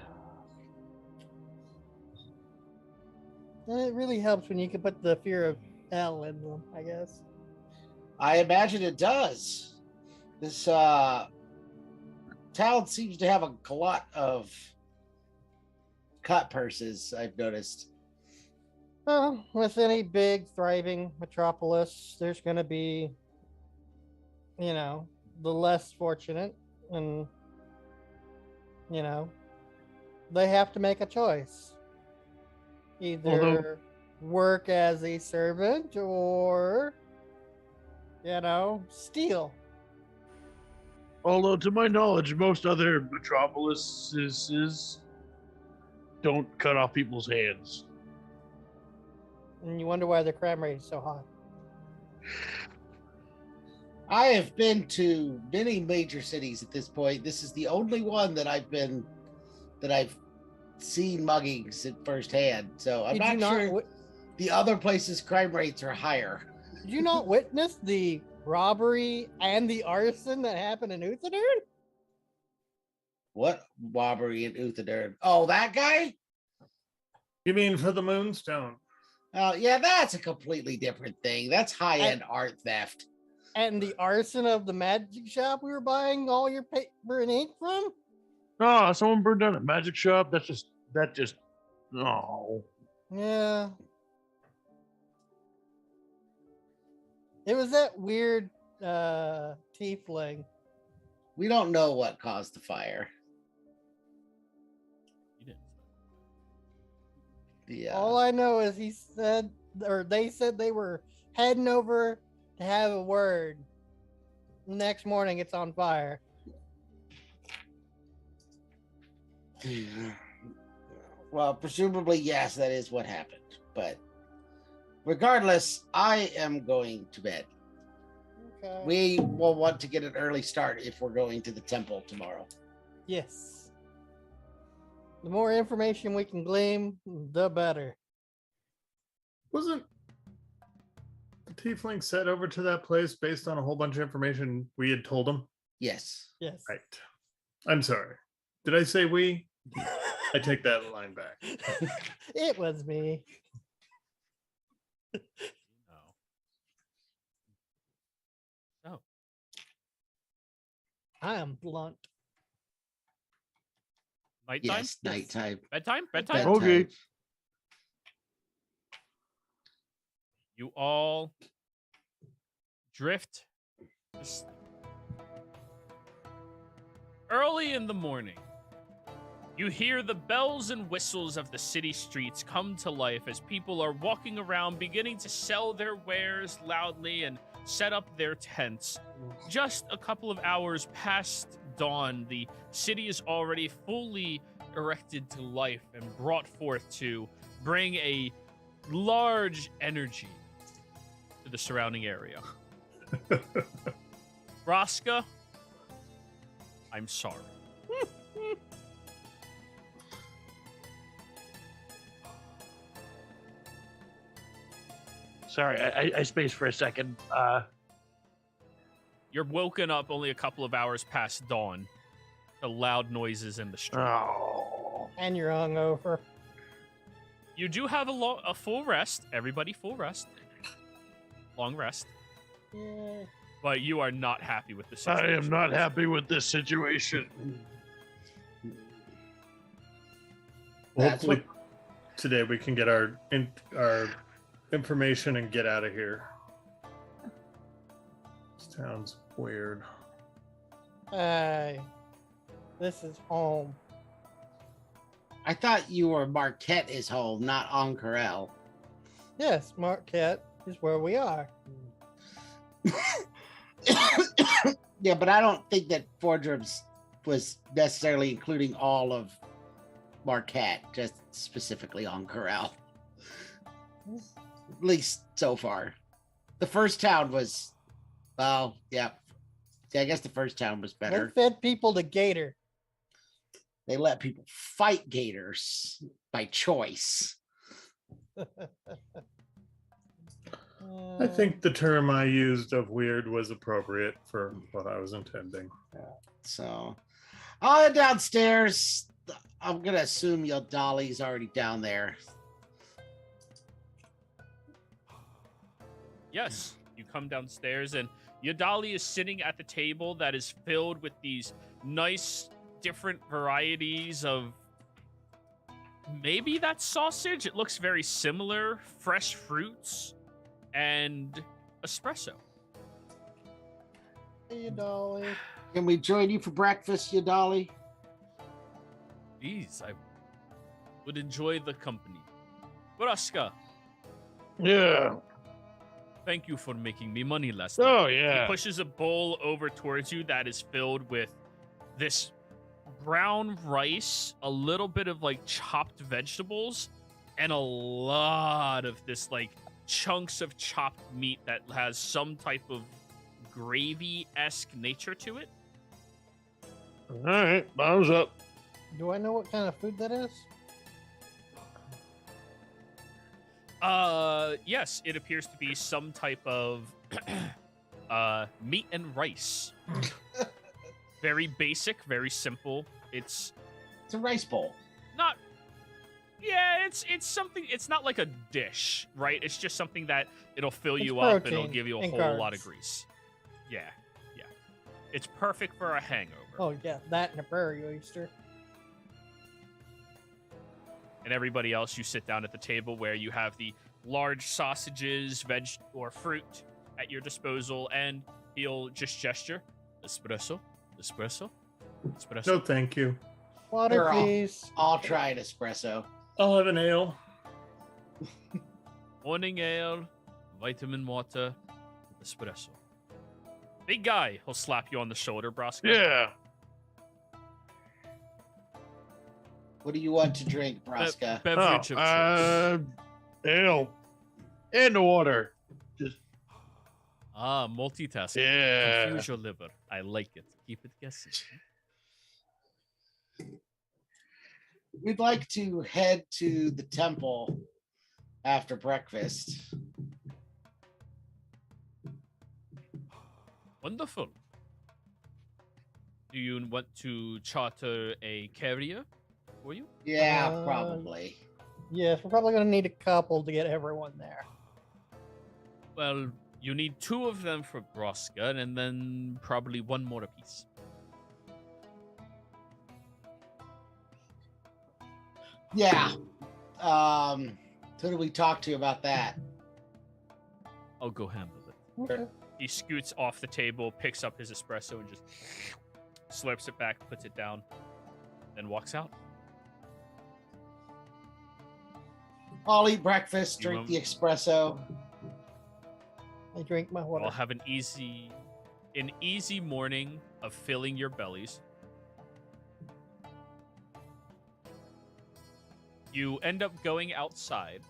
And it really helps when you can put the fear of hell in them, I guess. I imagine it does. This town seems to have a lot of cut purses, I've noticed. Well, with any big, thriving metropolis, there's going to be, the less fortunate, and, they have to make a choice. Either work as a servant or, steal. Although, to my knowledge, most other metropolises don't cut off people's hands. And you wonder why the crime rate is so high. I have been to many major cities at this point. This is the only one that I've seen muggings at firsthand. So I'm Did not you sure the other places crime rates are higher. Did you not witness the robbery and the arson that happened in Uthadern? What robbery in Uthadern? Oh, that guy? You mean for the Moonstone? Oh, yeah, that's a completely different thing. That's high-end art theft. And the arson of the magic shop we were buying all your paper and ink from? Oh, someone burned down a magic shop. That just. Oh. Yeah. It was that weird tiefling. We don't know what caused the fire. You didn't. Yeah. All I know is they said they were heading over to have a word. Next morning, it's on fire. Well, presumably, yes, that is what happened. But regardless, I am going to bed. Okay. We will want to get an early start if we're going to the temple tomorrow. Yes. The more information we can glean, the better. Wasn't the tiefling set over to that place based on a whole bunch of information we had told him? Yes. Yes. Right. I'm sorry. Did I say we? I take that line back. It was me. No. Oh. I am blunt. Nighttime? Yes, nighttime. Bedtime? Bedtime? Bedtime. Okay. You all drift to sleep. Early in the morning, you hear the bells and whistles of the city streets come to life as people are walking around beginning to sell their wares loudly and set up their tents. Just a couple of hours past dawn, the city is already fully erected to life and brought forth to bring a large energy to the surrounding area. Vraska, I'm sorry. Sorry, I spaced for a second. You're woken up only a couple of hours past dawn to loud noises in the street. Oh. And you're hungover. You do have a full rest. Everybody full rest. Long rest. Yeah. But you are not happy with the I situation. am not happy with this situation. Well, That's hopefully today we can get our information and get out of here. Sounds weird. Hey, this is home. I thought you were Marquette is home, not Oncarel. Yes, Marquette is where we are. Yeah, but I don't think that Fordrum's was necessarily including all of Marquette, just specifically on Corral. At least so far. The first town was, well, yeah. I guess the first town was They better. fed people to gator. They let people fight gators by choice. I think the term I used of weird was appropriate for what I was intending. So, I'll head downstairs. I'm gonna assume your Dolly's already down there. Yes, you come downstairs and Yadali is sitting at the table that is filled with these nice different varieties of maybe that's sausage. It looks very similar. Fresh fruits and espresso. Hey, Dolly. Can we join you for breakfast, your Dolly? Jeez, I would enjoy the company. Braska, Yeah. thank you for making me money last night. Oh He yeah. pushes a bowl over towards you that is filled with this brown rice, a little bit of like chopped vegetables, and a lot of this like chunks of chopped meat that has some type of gravy-esque nature to it. All right. Bottoms up. Do I know what kind of food that is? Yes, it appears to be some type of meat and rice. Very basic, very simple. It's It's a rice bowl. not yeah, it's something. It's not like a dish, right? It's just something that it'll fill It's you up and it'll protein give you a and whole lot of carbs. grease. Yeah, yeah. It's perfect for a hangover. Oh, yeah, that and a prairie oyster. And everybody else, you sit down at the table where you have the large sausages, veg, or fruit at your disposal, and he'll just gesture, espresso, espresso, espresso. No, thank you. Water, Sure, please. I'll try an espresso. I'll have an ale. Morning ale, vitamin water, espresso. Big guy, he'll slap you on the shoulder, Brosco. Yeah. What do you want to drink, Braska? Beverage of choice. Ale. And the water. Just Multitasking. yeah. Confuse your liver. I like it. Keep it guessing. We'd like to head to the temple after breakfast. Wonderful. Do you want to charter a carrier for you? Yeah, probably. Yes, we're probably going to need a couple to get everyone there. Well, you need 2 of them for Broska, and then probably 1 more apiece. Yeah. Who do we talk to about that? I'll go handle it. Okay. He scoots off the table, picks up his espresso, and just slurps it back, puts it down, then walks out. I'll eat breakfast, You drink want- the espresso. I drink my water. I'll have an easy morning of filling your bellies. You end up going outside,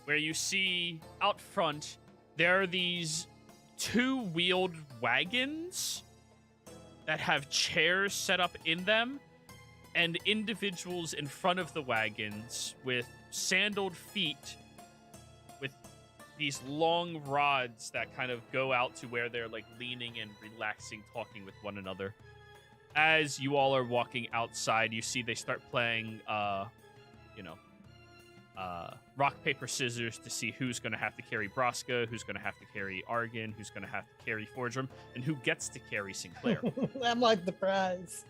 where you see out front there are these 2-wheeled wagons that have chairs set up in them, and individuals in front of the wagons with sandaled feet with these long rods that kind of go out to where they're like leaning and relaxing, talking with one another. As you all are walking outside, you see they start playing, rock, paper, scissors to see who's going to have to carry Broska, who's going to have to carry Argon, who's going to have to carry Fordrum, and who gets to carry Sinclair. I'm like the prize.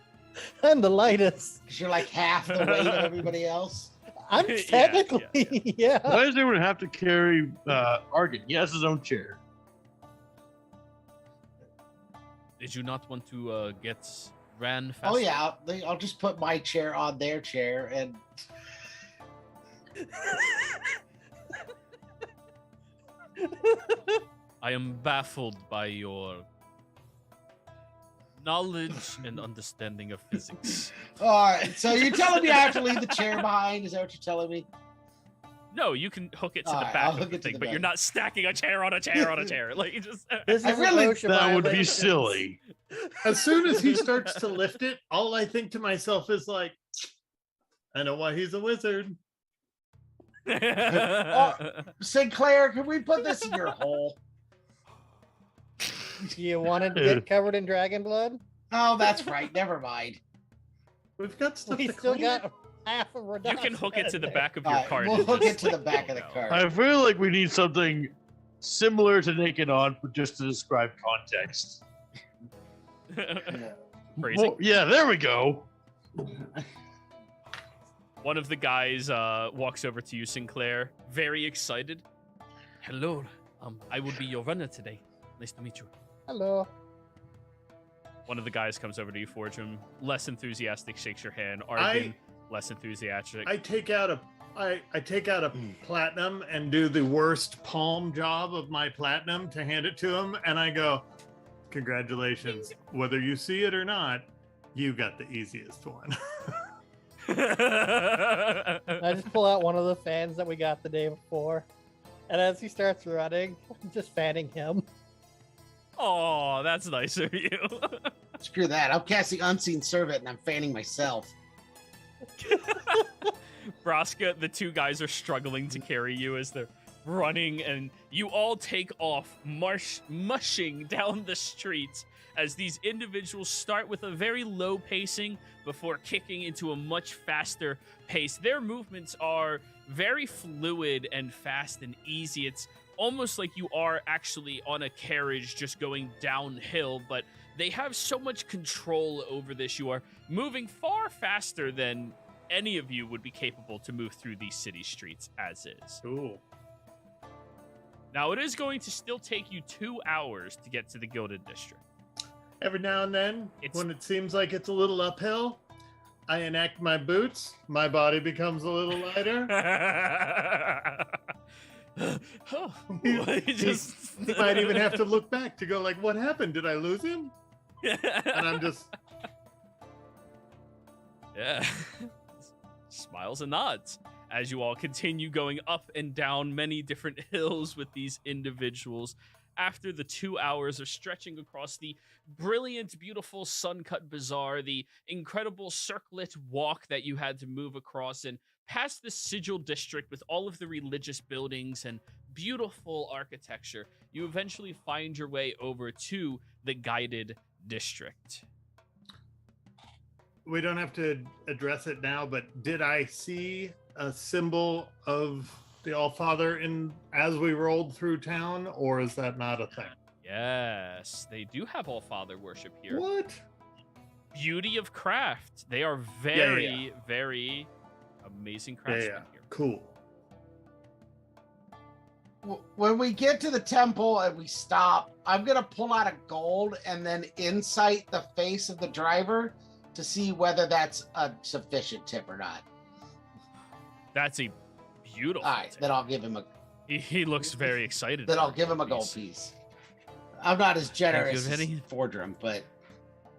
I'm the lightest. Because you're like half the weight of everybody else. I'm Yeah, technically, yeah. Why does everyone have to carry Argan? He has his own chair. Did you not want to get ran faster? Oh yeah, I'll just put my chair on their chair and I am baffled by your knowledge and understanding of physics. all right. So you're telling me I have to leave the chair behind? Is that what you're telling me? No, you can hook it to the Alright, back I'll of hook the it to thing, the but you're back. not stacking a chair on a chair on a chair. Like you just. This I is really- That would be silly. As soon as he starts to lift it, all I think to myself is like, I know why he's a wizard. Sinclair, can we put this in your hole? Do you want it to get covered in dragon blood? Oh, that's right. Never mind. We've got stuff We to still clean. got half of our. You can hook it to the back of your All right, cart. we'll and hook just, it to the like, back of the go. cart. I feel like we need something similar to Naked On, but just to describe context. Crazy. Well, yeah, there we go. One of the guys walks over to you, Sinclair, very excited. Hello, I will be your runner today. Nice to meet you. Hello. One of the guys comes over to you, Fortune, less enthusiastic, shakes your hand. Argan, less enthusiastic. I take out a platinum and do the worst palm job of my platinum to hand it to him, and I go, "Congratulations! Whether you see it or not, you got the easiest one." I just pull out one of the fans that we got the day before, and as he starts running, I'm just fanning him. Oh, that's nice of you. Screw that. I'm casting Unseen Servant and I'm fanning myself. Braska, the two guys are struggling to carry you as they're running, and you all take off, mushing down the streets as these individuals start with a very low pacing before kicking into a much faster pace. Their movements are very fluid and fast and easy. It's almost like you are actually on a carriage just going downhill, but they have so much control over this. You are moving far faster than any of you would be capable to move through these city streets as is. Cool. Now, it is going to still take you 2 hours to get to the Gilded District. Every now and then, It's- when it seems like it's a little uphill, I enact my boots. My body becomes a little lighter. Oh, You just... might even have to look back to go like, "What happened? Did I lose him?" And I'm just, Yeah. Smiles and nods as you all continue going up and down many different hills with these individuals. After the 2 hours of stretching across the brilliant, beautiful sun-cut bazaar, the incredible circlet walk that you had to move across, and past the Sigil District with all of the religious buildings and beautiful architecture, you eventually find your way over to the Guided District. we don't have to address it now, but did I see a symbol of the Allfather as we rolled through town, or is that not a thing? Yes, they do have All-Father worship here. What? Beauty of craft. They are very, very amazing craftsmen here. Cool. When we get to the temple and we stop, I'm going to pull out a gold and then insight the face of the driver to see whether that's a sufficient tip or not. That's a beautiful All right, tip. then I'll give him a He looks very excited. then for I'll it, give him a gold please. piece. I'm not as generous as Vinny. Fordrum, but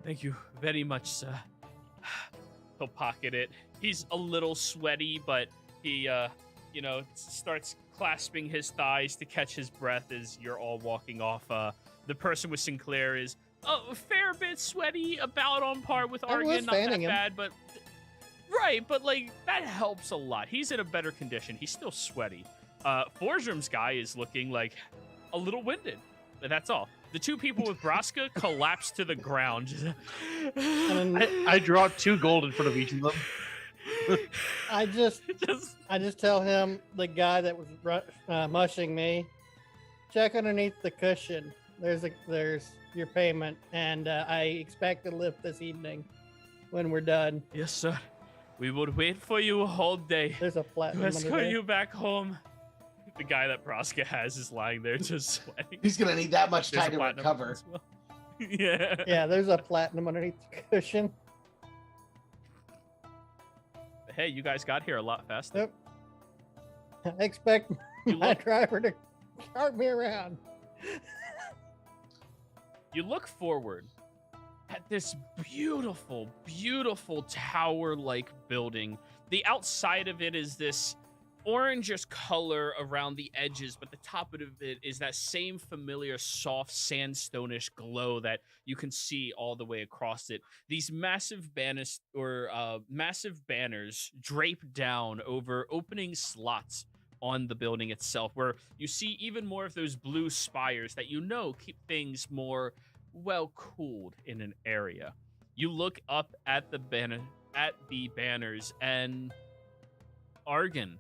Thank you very much, sir. He'll pocket it. He's a little sweaty, but he, starts clasping his thighs to catch his breath as you're all walking off. The person with Sinclair is a fair bit sweaty, about on par with I was Argan. Not that fanning him. bad, but right. But like that helps a lot. He's in a better condition. He's still sweaty. Forjum's guy is looking like a little winded. But that's all. The two people with Braska collapse to the ground. I draw 2 gold in front of each of them. I just Just tell him, the guy that was mushing me, check underneath the cushion. There's your payment, and I expect to lift this evening when we're done. yes, sir. We would wait for you all day There's a to platinum under escort there. you back home. The guy that Proska has is lying there just sweating. He's gonna need that much There's time a to platinum recover. as well. Yeah. Yeah, there's a platinum underneath the cushion. Hey, you guys got here a lot faster. Yep. I expect You my look- driver to cart me around. You look forward at this beautiful, beautiful tower-like building. The outside of it is this orangish color around the edges, but the top of it is that same familiar soft sandstone-ish glow that you can see all the way across it. These massive banners drape down over opening slots on the building itself, where you see even more of those blue spires that keep things more well-cooled in an area. You look up at the banners, and Argon,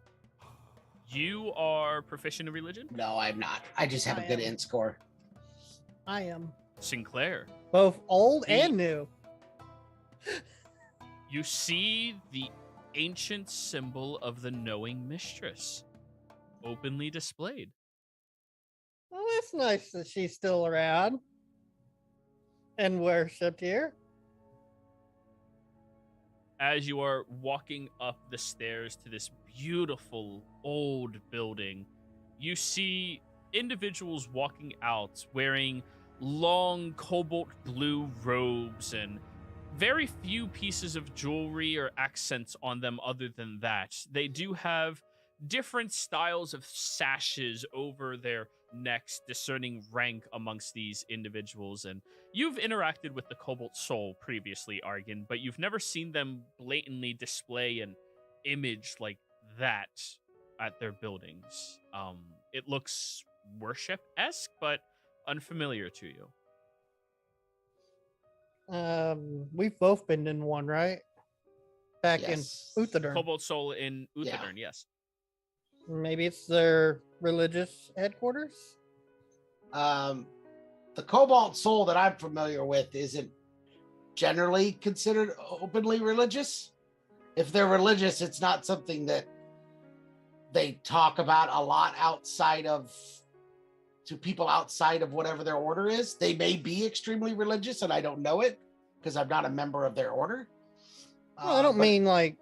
you are proficient in religion? No, I'm not. I just have I a good am. int score. I am Sinclair, both old The- and new. you see the ancient symbol of the knowing mistress openly displayed. Well, that's nice that she's still around and worshipped here. As you are walking up the stairs to this beautiful old building, you see individuals walking out wearing long cobalt blue robes and very few pieces of jewelry or accents on them other than that. They do have different styles of sashes over their necks, discerning rank amongst these individuals. And you've interacted with the Cobalt Soul previously, Argon, but you've never seen them blatantly display an image like that at their buildings. It looks worship-esque, but unfamiliar to you. We've both been in one, right? Back Yes. in Uthadern. Cobalt Soul in Yeah. Uthadern, yes. Maybe it's their religious headquarters. The Cobalt Soul that I'm familiar with isn't generally considered openly religious. If they're religious, it's not something that they talk about a lot to people outside of whatever their order is. They may be extremely religious and I don't know it because I'm not a member of their order. Well, I don't But- mean like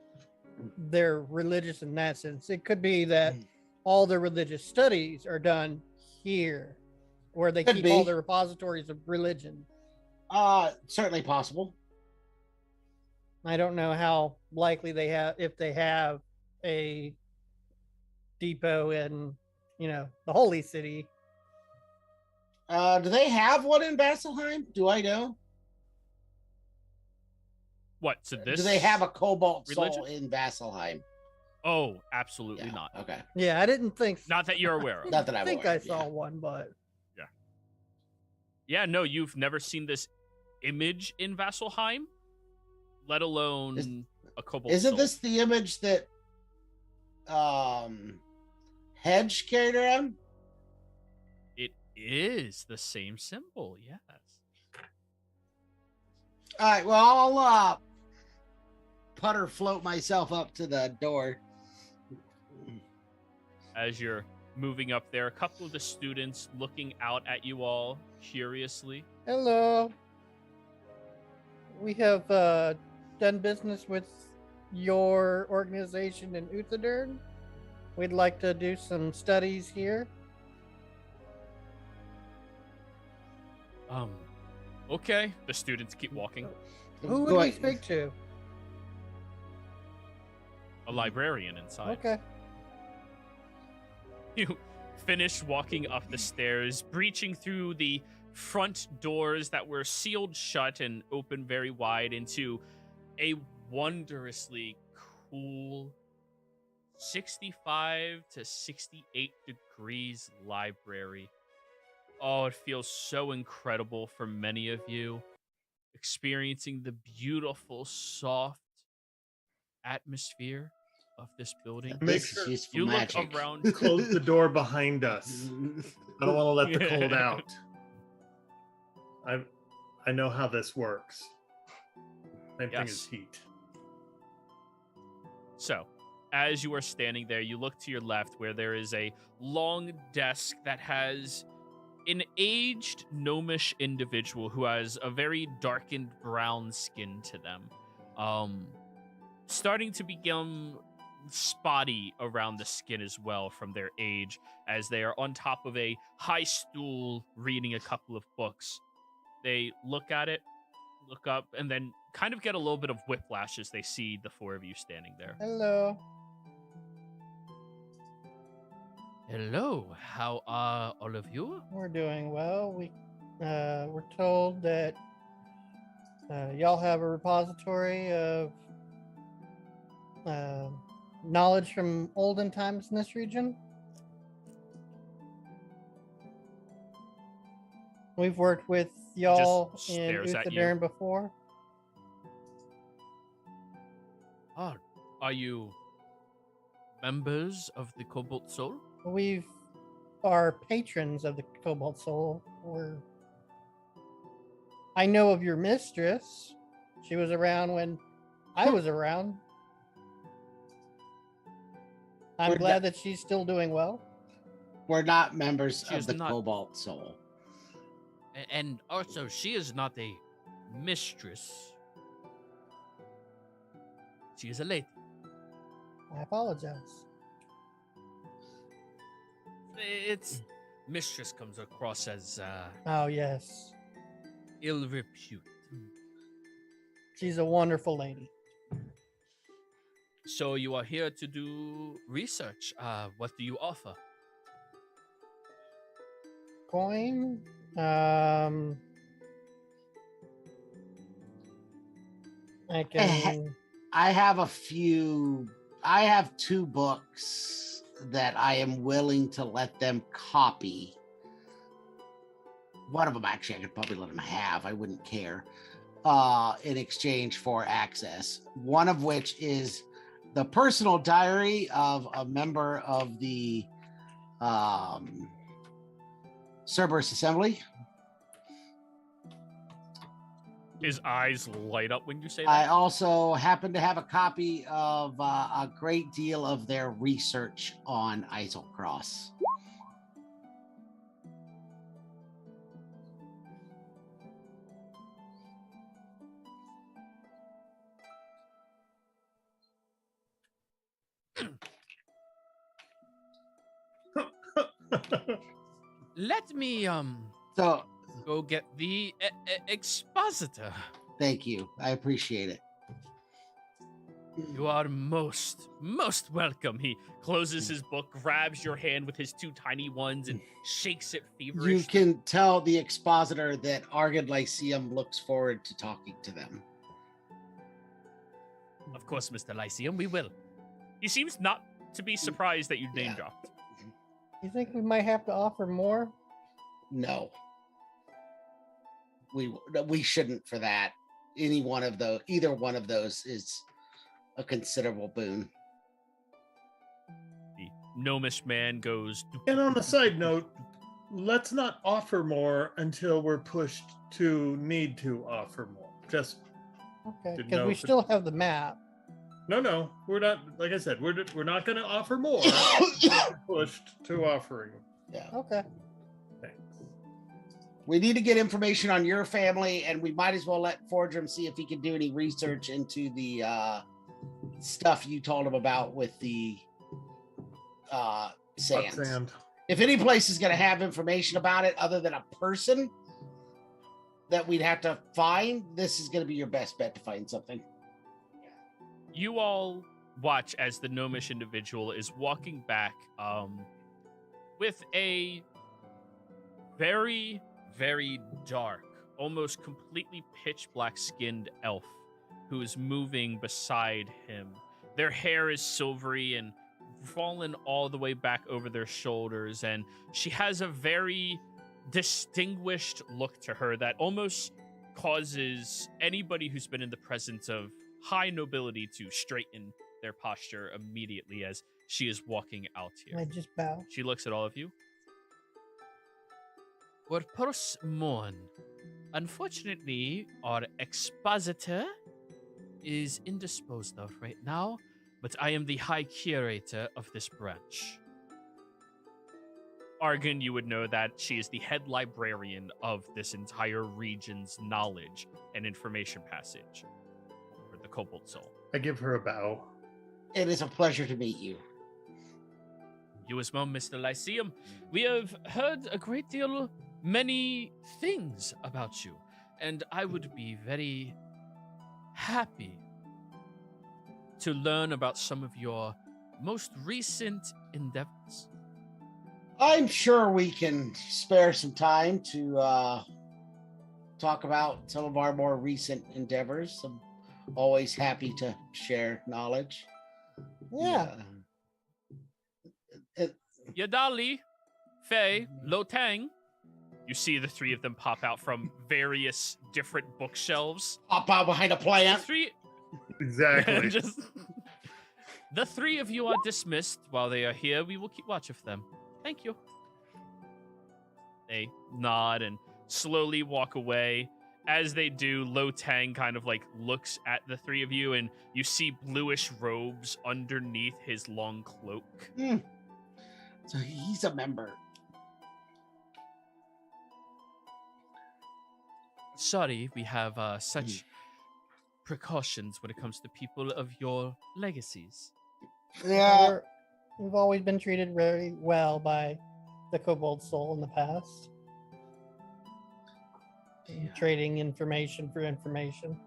they're religious in that sense. It could be that Mm. all their religious studies are done here, where they Could keep all be. their repositories of religion. Certainly possible. I don't know how likely they have, if they have a depot in, the holy city. Do they have one in Vasselheim? Do I know? What, so this? Do they have a Cobalt Soul religion? in Vasselheim? Oh, absolutely Yeah. not. Okay. Yeah, I didn't think. Not that you're aware of. Not that I'm think aware I of, saw yeah. one, but Yeah, no, you've never seen this image in Vasselheim, let alone a Cobalt Isn't Soul. this the image that Hedge carried around? It is the same symbol, yes. All right, well, I'll putter float myself up to the door. As you're moving up there, a couple of the students looking out at you all curiously. hello. We have done business with your organization in Uthadern. We'd like to do some studies here. Okay. The students keep walking. Who would Go we ahead. speak to? A librarian inside. Okay. You finish walking up the stairs, breaching through the front doors that were sealed shut and open very wide into a wondrously cool 65 to 68 degrees library. Oh, it feels so incredible for many of you, experiencing the beautiful, soft atmosphere of this building. Make This sure is useful You magic. look around. Close the door behind us. I don't want to let the cold Yeah. out. I know how this works. Same thing as Yes. heat. So, as you are standing there, you look to your left where there is a long desk that has an aged gnomish individual who has a very darkened brown skin to them. Starting to become spotty around the skin as well from their age, as they are on top of a high stool reading a couple of books. They look at it, look up, and then kind of get a little bit of whiplash as they see the four of you standing there. Hello. Hello, how are all of you? We're doing well. We're told that y'all have a repository of knowledge from olden times in this region. We've worked with y'all Just in stares at you. Uthodurn before. Oh, are you members of the Cobalt Soul? We are patrons of the Cobalt Soul. I know of your mistress. She was around when I was around. I'm We're glad that she's still doing well. We're not members She of is the not- Cobalt Soul. And also, she is not a mistress. She is a lady. I apologize. It's mistress comes across as Oh, yes. ill repute. She's a wonderful lady. So you are here to do research. What do you offer? Coin. I can. I have two books that I am willing to let them copy. One of them, actually, I could probably let them have. I wouldn't care. In exchange for access. One of which is the personal diary of a member of the Cerberus Assembly. His eyes light up when you say I that. also happen to have a copy of a great deal of their research on Isolcross. Let me So, go get the expositor. thank you. I appreciate it. You are most welcome. He closes his book, grabs your hand with his two tiny ones, and shakes it You feverishly. can tell the expositor that Argid Lyceum looks forward to talking to them. Of course, Mr. Lyceum, we will. He seems not to be surprised that you name Yeah. dropped. You think we might have to offer more? No. We shouldn't for that. Either one of those is a considerable boon. The gnomish man goes, And on a side note, let's not offer more until we're pushed to need to offer more. Just Okay, Didn't because know we if it- still have the map. no, we're not. Like I said, we're not going to offer more. Pushed to offering. Yeah. Okay. Thanks. We need to get information on your family, and we might as well let Fordrum see if he can do any research into the stuff you told him about with the sands. Sand. If any place is going to have information about it other than a person that we'd have to find, this is going to be your best bet to find something. you all watch as the gnomish individual is walking back with a very, very dark, almost completely pitch black skinned elf who is moving beside him. Their hair is silvery and fallen all the way back over their shoulders, and she has a very distinguished look to her that almost causes anybody who's been in the presence of high nobility to straighten their posture immediately as she is walking out I here. just bow. She looks at all of you. Purse Morn. Unfortunately, our expositor is indisposed of right now, but I am the High Curator of this branch. Argon, you would know that she is the head librarian of this entire region's knowledge and information passage for the Cobalt Soul. I give her a bow. It is a pleasure to meet you. You as well, Mr. Lyceum. We have heard a great deal, many things about you, and I would be very happy to learn about some of your most recent endeavors. I'm sure we can spare some time to talk about some of our more recent endeavors. I'm always happy to share knowledge. Yeah. Yadali, Faye, Lotang. You see the three of them pop out from various different bookshelves. Pop out behind a The plant. three, Exactly. the three of you are dismissed. While they are here, we will keep watch of them. Thank you. They nod and slowly walk away. As they do, Lotang kind of like looks at the three of you, and you see bluish robes underneath his long cloak. So he's a member. Sorry, we have such precautions when it comes to people of your legacies. Yeah. We've always been treated very well by the Kobold Soul in the past. Yeah. Trading information for information.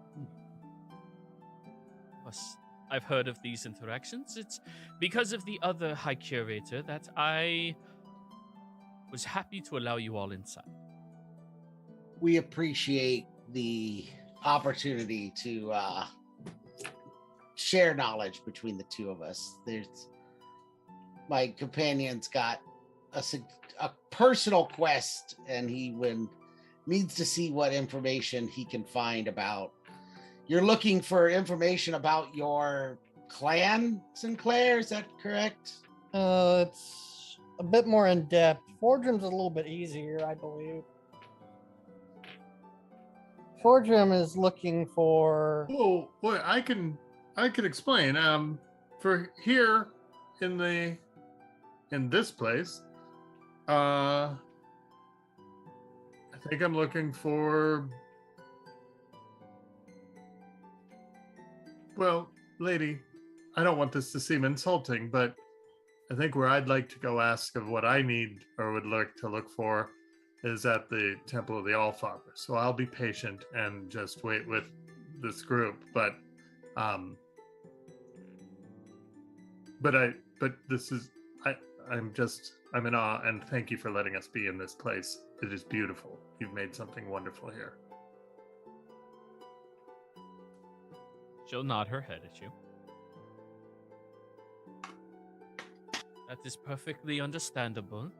Yes, I've heard of these interactions. It's because of the other High Curator that I was happy to allow you all inside. We appreciate the opportunity to share knowledge between the two of us. My companion's got a personal quest, and he needs to see what information he can find about. You're looking for information about your clan, Sinclair, is that correct? It's a bit more in depth. Fordram's a little bit easier, I believe. Fordram is looking for. Oh, boy, I can explain. For here in this place, I think I'm looking for. Well, lady, I don't want this to seem insulting, but I think where I'd like to go ask of what I need or would look for is at the Temple of the Allfather. So I'll be patient and just wait with this group. But this is I'm in awe, and thank you for letting us be in this place. It is beautiful. You've made something wonderful here. She'll nod her head at you. That is perfectly understandable.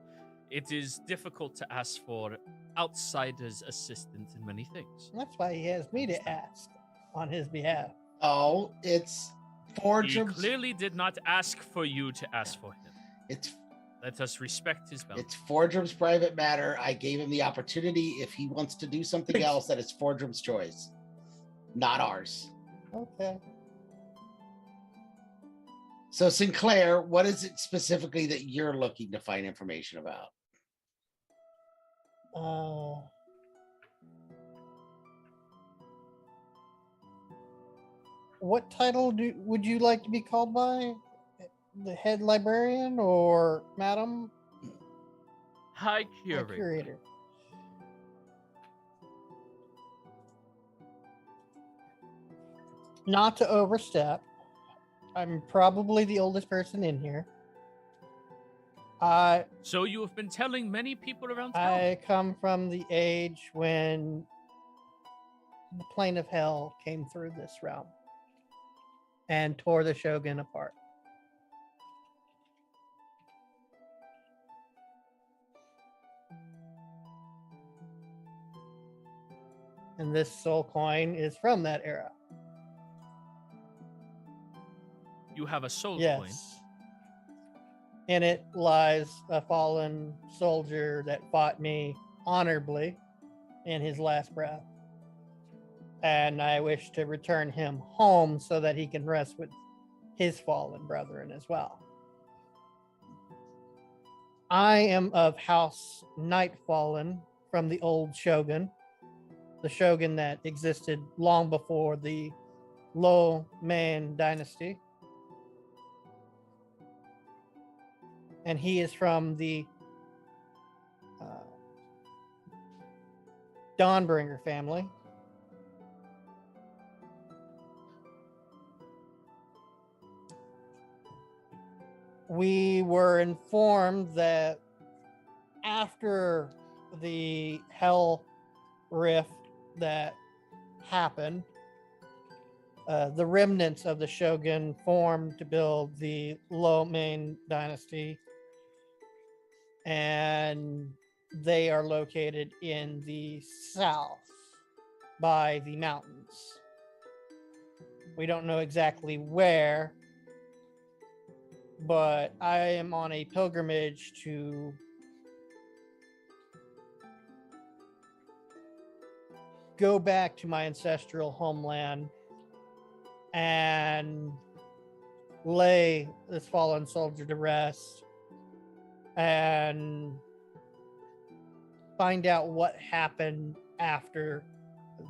It is difficult to ask for outsiders' assistance in many things. That's why he has me to ask on his behalf. Oh, it's He Fordram's. clearly did not ask for you to ask for him. Let us respect his boundaries. It's Fordram's private matter. I gave him the opportunity. If he wants to do something else, that is Fordram's choice, not ours. Okay. So, Sinclair, what is it specifically that you're looking to find information about? What title would you like to be called by? The head librarian or madam? High High Curator. curator. Not to overstep, I'm probably the oldest person in here. So you have been telling many people around town. I come from the age when the plane of hell came through this realm and tore the Shogun apart. And this soul coin is from that era. You have a soul Yes. coin. In it lies a fallen soldier that fought me honorably in his last breath. And I wish to return him home so that he can rest with his fallen brethren as well. I am of House Nightfallen from the old shogun, the shogun that existed long before the Lo Man dynasty. And he is from the Dawnbringer family. We were informed that after the Hell Rift that happened, the remnants of the shogun formed to build the Lo Man dynasty, and they are located in the south by the mountains. We don't know exactly where, but I am on a pilgrimage to go back to my ancestral homeland and lay this fallen soldier to rest and find out what happened after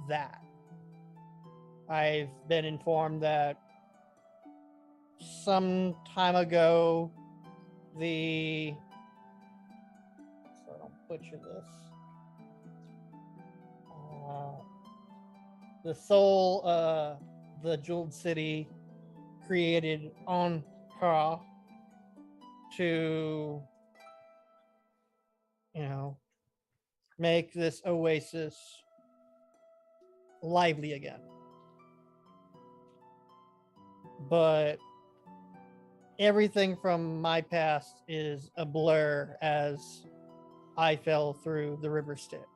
that. I've been informed that some time ago, so I don't butcher this, the soul, the Jeweled City created Ankara to, make this oasis lively again. But everything from my past is a blur as I fell through the river Styx.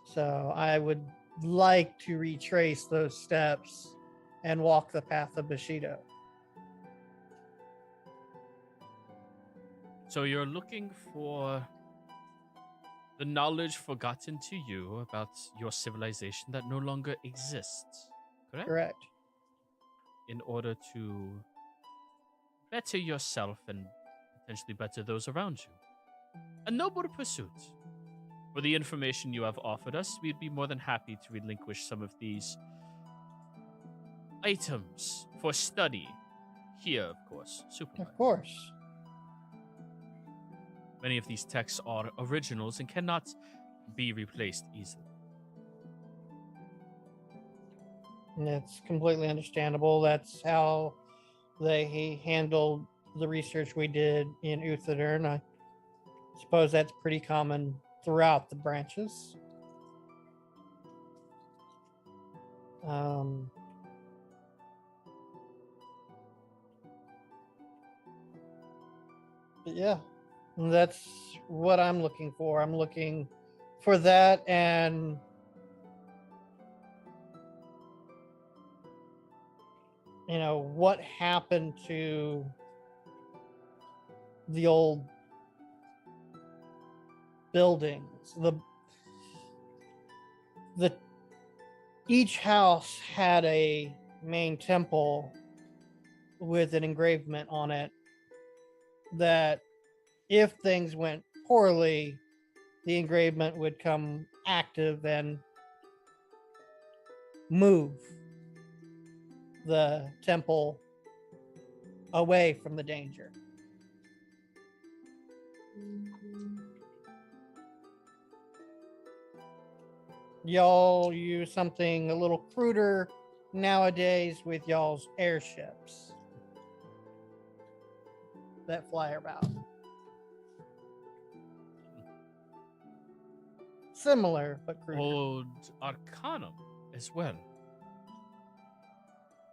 So I would like to retrace those steps and walk the path of Bushido. So you're looking for the knowledge forgotten to you about your civilization that no longer exists, correct? Correct. In order to better yourself and potentially better those around you. A noble pursuit. For the information you have offered us, we'd be more than happy to relinquish some of these items for study. Here, of course, Superman. Of course. Many of these texts are originals and cannot be replaced easily. And it's completely understandable. That's how they handled the research we did in Uther, and I suppose that's pretty common throughout the branches. But yeah, that's what I'm looking for. I'm looking for that, and what happened to the old buildings. The each house had a main temple with an engravement on it that if things went poorly, the engravement would come active and move the temple away from the danger. Y'all use something a little cruder nowadays with y'all's airships that fly about. Similar, but cruder. Old Arcanum as well.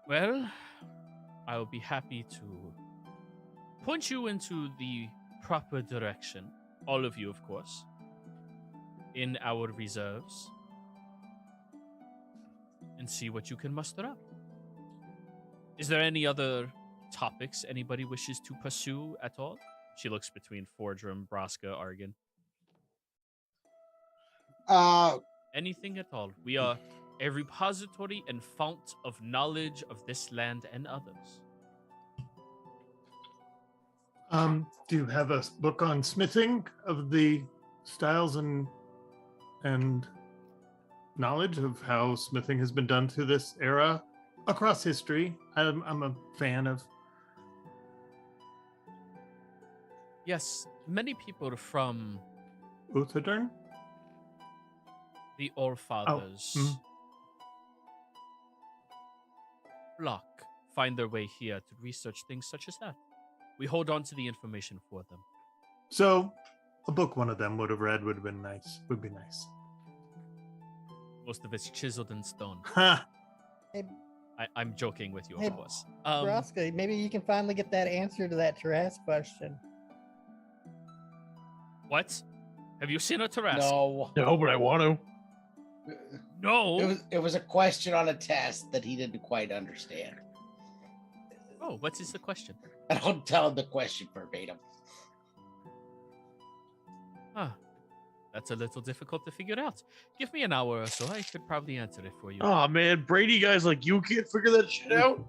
Well, I will be happy to point you into the proper direction, all of you, of course, in our reserves, and see what you can muster up. Is there any other topics anybody wishes to pursue at all? She looks between Fordrum, Braska, Argon. Anything at all. We are a repository and fount of knowledge of this land and others. Do you have a book on smithing of the styles and knowledge of how smithing has been done through this era across history? I'm a fan of. Yes, many people from Uthadern? the Allfathers block find their way here to research things such as that. We hold on to the information for them. So, a book one of them would have read would have been nice. Would be nice. Most of it's chiseled in stone. Ha! Hey, I'm joking with you, Hey, of course. Broska, maybe you can finally get that answer to that Taras question. What? Have you seen a Tarrasque? No. No, but I want to. No. It was a question on a test that he didn't quite understand. Oh, what is the question? I don't tell him the question verbatim. Huh. That's a little difficult to figure out. Give me an hour or so. I could probably answer it for you. Oh man, Brady guys like you can't figure that shit out.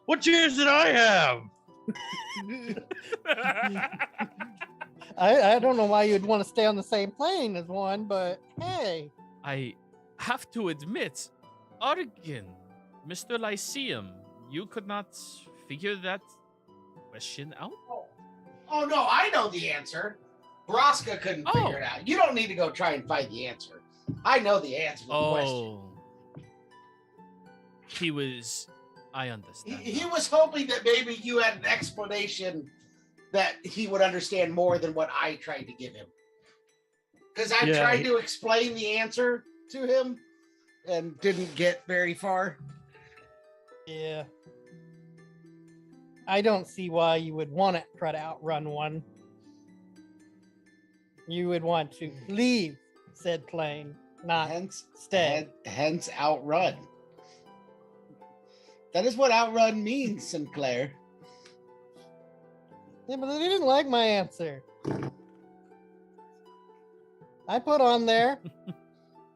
What chance did I have? I don't know why you'd want to stay on the same plane as one, but hey. I have to admit, Argan, Mr. Lyceum, you could not figure that question out? Oh no, I know the answer. Broska couldn't figure it out. You don't need to go try and find the answer. I know the answer to the question. He was... I understand. He was hoping that maybe you had an explanation that he would understand more than what I tried to give him. Because I tried to explain the answer to him and didn't get very far. Yeah. I don't see why you would want to try to outrun one. You would want to leave said plane, not stay. Hence outrun. That is what outrun means, Sinclair. Yeah, but they didn't like my answer. I put on there,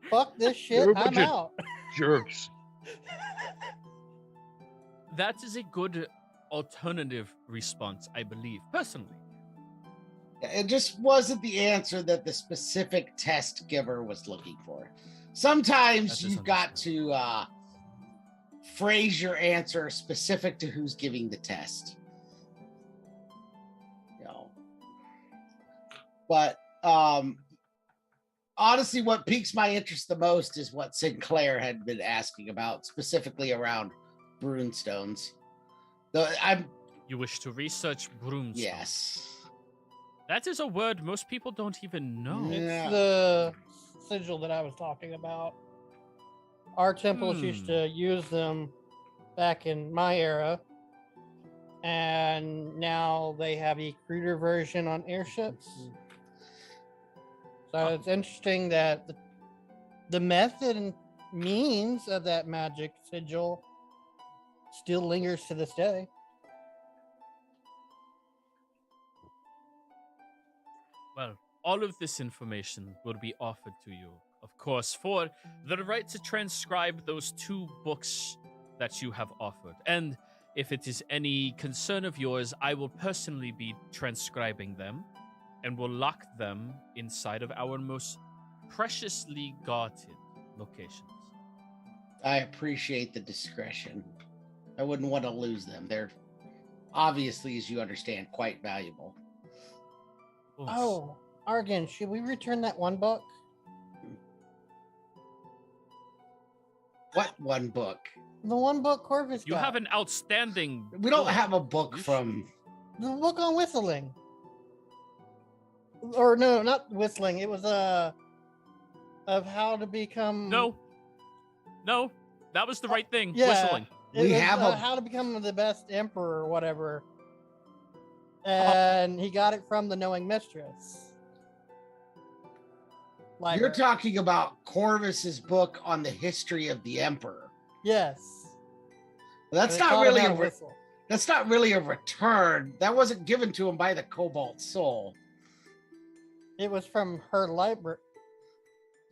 fuck this shit, You're a I'm bunch of out. Jerks. That is a good alternative response, I believe, personally. It just wasn't the answer that the specific test giver was looking for. Sometimes you've got to phrase your answer specific to who's giving the test. You know. But honestly, what piques my interest the most is what Sinclair had been asking about, specifically around Brunestones. You wish to research Broomstone? Yes. That is a word most people don't even know. It's the sigil that I was talking about. Our temples used to use them back in my era, and now they have a cruder version on airships. So it's interesting that the method and means of that magic sigil still lingers to this day. Well, all of this information will be offered to you, of course, for the right to transcribe those 2 books that you have offered. And if it is any concern of yours, I will personally be transcribing them and will lock them inside of our most preciously guarded locations. I appreciate the discretion. I wouldn't want to lose them. They're obviously, as you understand, quite valuable. Oh, Argan, should we return that one book? What one book? The one book Corvus You got. have an outstanding... We don't have a book from... The book on whistling. Or no, not whistling. It was of how to become... No, that was the right thing. Yeah. Whistling. It was, how to become the best emperor or whatever. And he got it from the Knowing Mistress. You're talking about Corvus's book on the history of the Emperor. Yes. That's not really that's not really a return. That wasn't given to him by the Cobalt Soul. It was from her library.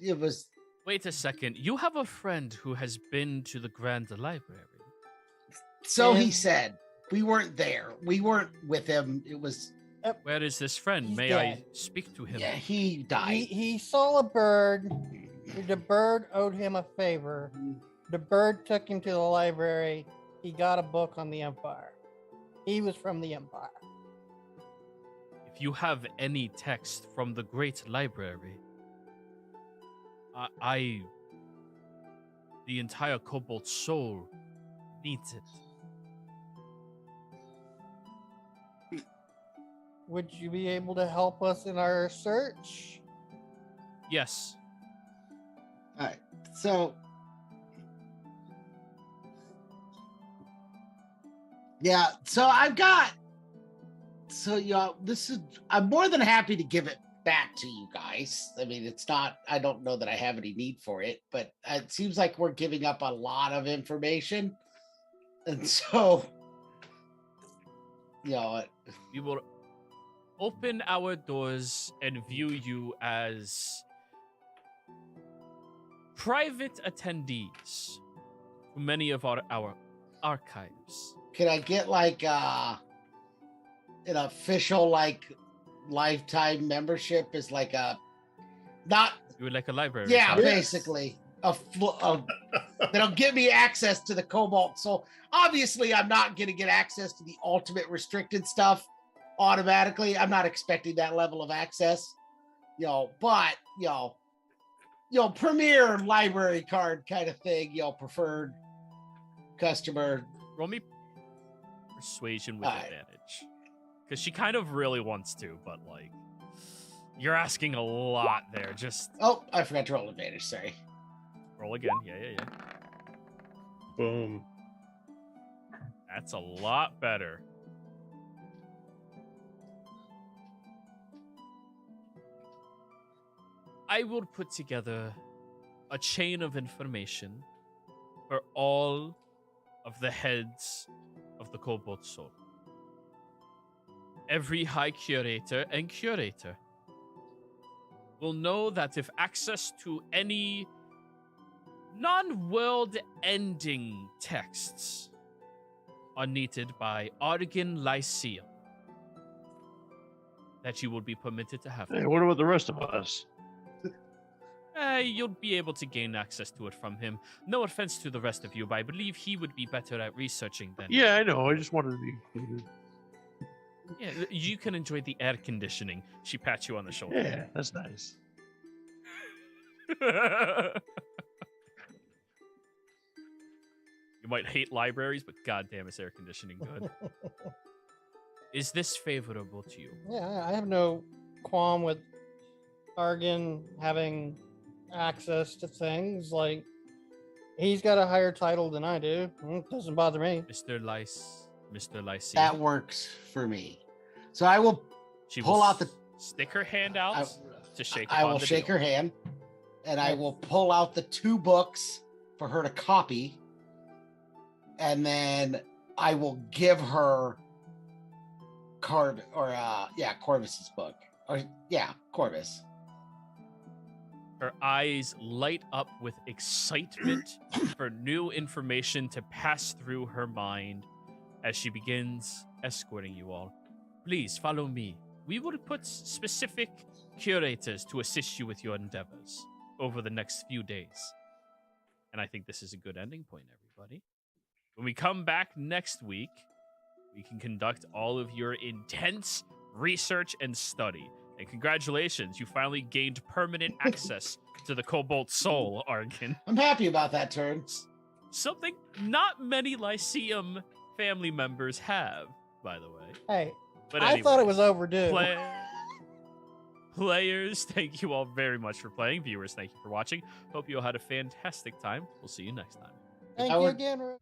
It was Wait a second. You have a friend who has been to the Grand Library. So he And- said. We weren't there. We weren't with him. It was, Where is this friend? He's May I dead. speak to him? yeah, he died. He saw a bird. The bird owed him a favor. The bird took him to the library. He got a book on the Empire. He was from the Empire. If you have any text from the Great Library, the entire Cobalt Soul needs it. Would you be able to help us in our search? Yes. All right. So, yeah. So I've got. So y'all, I'm more than happy to give it back to you guys. I mean, it's not. I don't know that I have any need for it, but it seems like we're giving up a lot of information, and so, We will open our doors and view you as private attendees to many of our archives. Can I get like an official lifetime membership? Is like a not You would like a library? yeah, card? basically that'll give me access to the Cobalt Soul. Obviously, I'm not going to get access to the ultimate restricted stuff automatically. I'm not expecting that level of access, but premier library card kind of thing, preferred customer. Roll me persuasion with Alright. advantage. Because she kind of really wants to, but you're asking a lot there. Just Oh, I forgot to roll advantage. Sorry. roll again. Yeah. Boom. That's a lot better. I will put together a chain of information for all of the heads of the Cobalt Soul. Every High Curator and Curator will know that if access to any non-world ending texts are needed by Argon Lyceum, that you will be permitted to have them. Hey, what about the rest of us? You'll be able to gain access to it from him. No offense to the rest of you, but I believe he would be better at researching than Yeah, I know. I just wanted to be included. Yeah, you can enjoy the air conditioning. She pats you on the shoulder. Yeah, that's nice. You might hate libraries, but goddamn, is air conditioning good. Is this favorable to you? Yeah, I have no qualm with Argon having access to things. Like, he's got a higher title than I do. It doesn't bother me. Mr. Lyceum. That works for me. So I will She pull will out the. stick her hand out to shake. I upon will the shake deal. her hand, and I will pull out the 2 books for her to copy, and then I will give her Corvus's book, Corvus. Her eyes light up with excitement for new information to pass through her mind as she begins escorting you all. Please follow me. We will put specific curators to assist you with your endeavors over the next few days. And I think this is a good ending point, everybody. When we come back next week, we can conduct all of your intense research and study. And congratulations, you finally gained permanent access to the Cobalt Soul, Argon. I'm happy about that turn. Something not many Lyceum family members have, by the way. Hey, But I thought it anyway, was overdue. Players, thank you all very much for playing. Viewers, thank you for watching. Hope you all had a fantastic time. We'll see you next time. Thank I you would- again.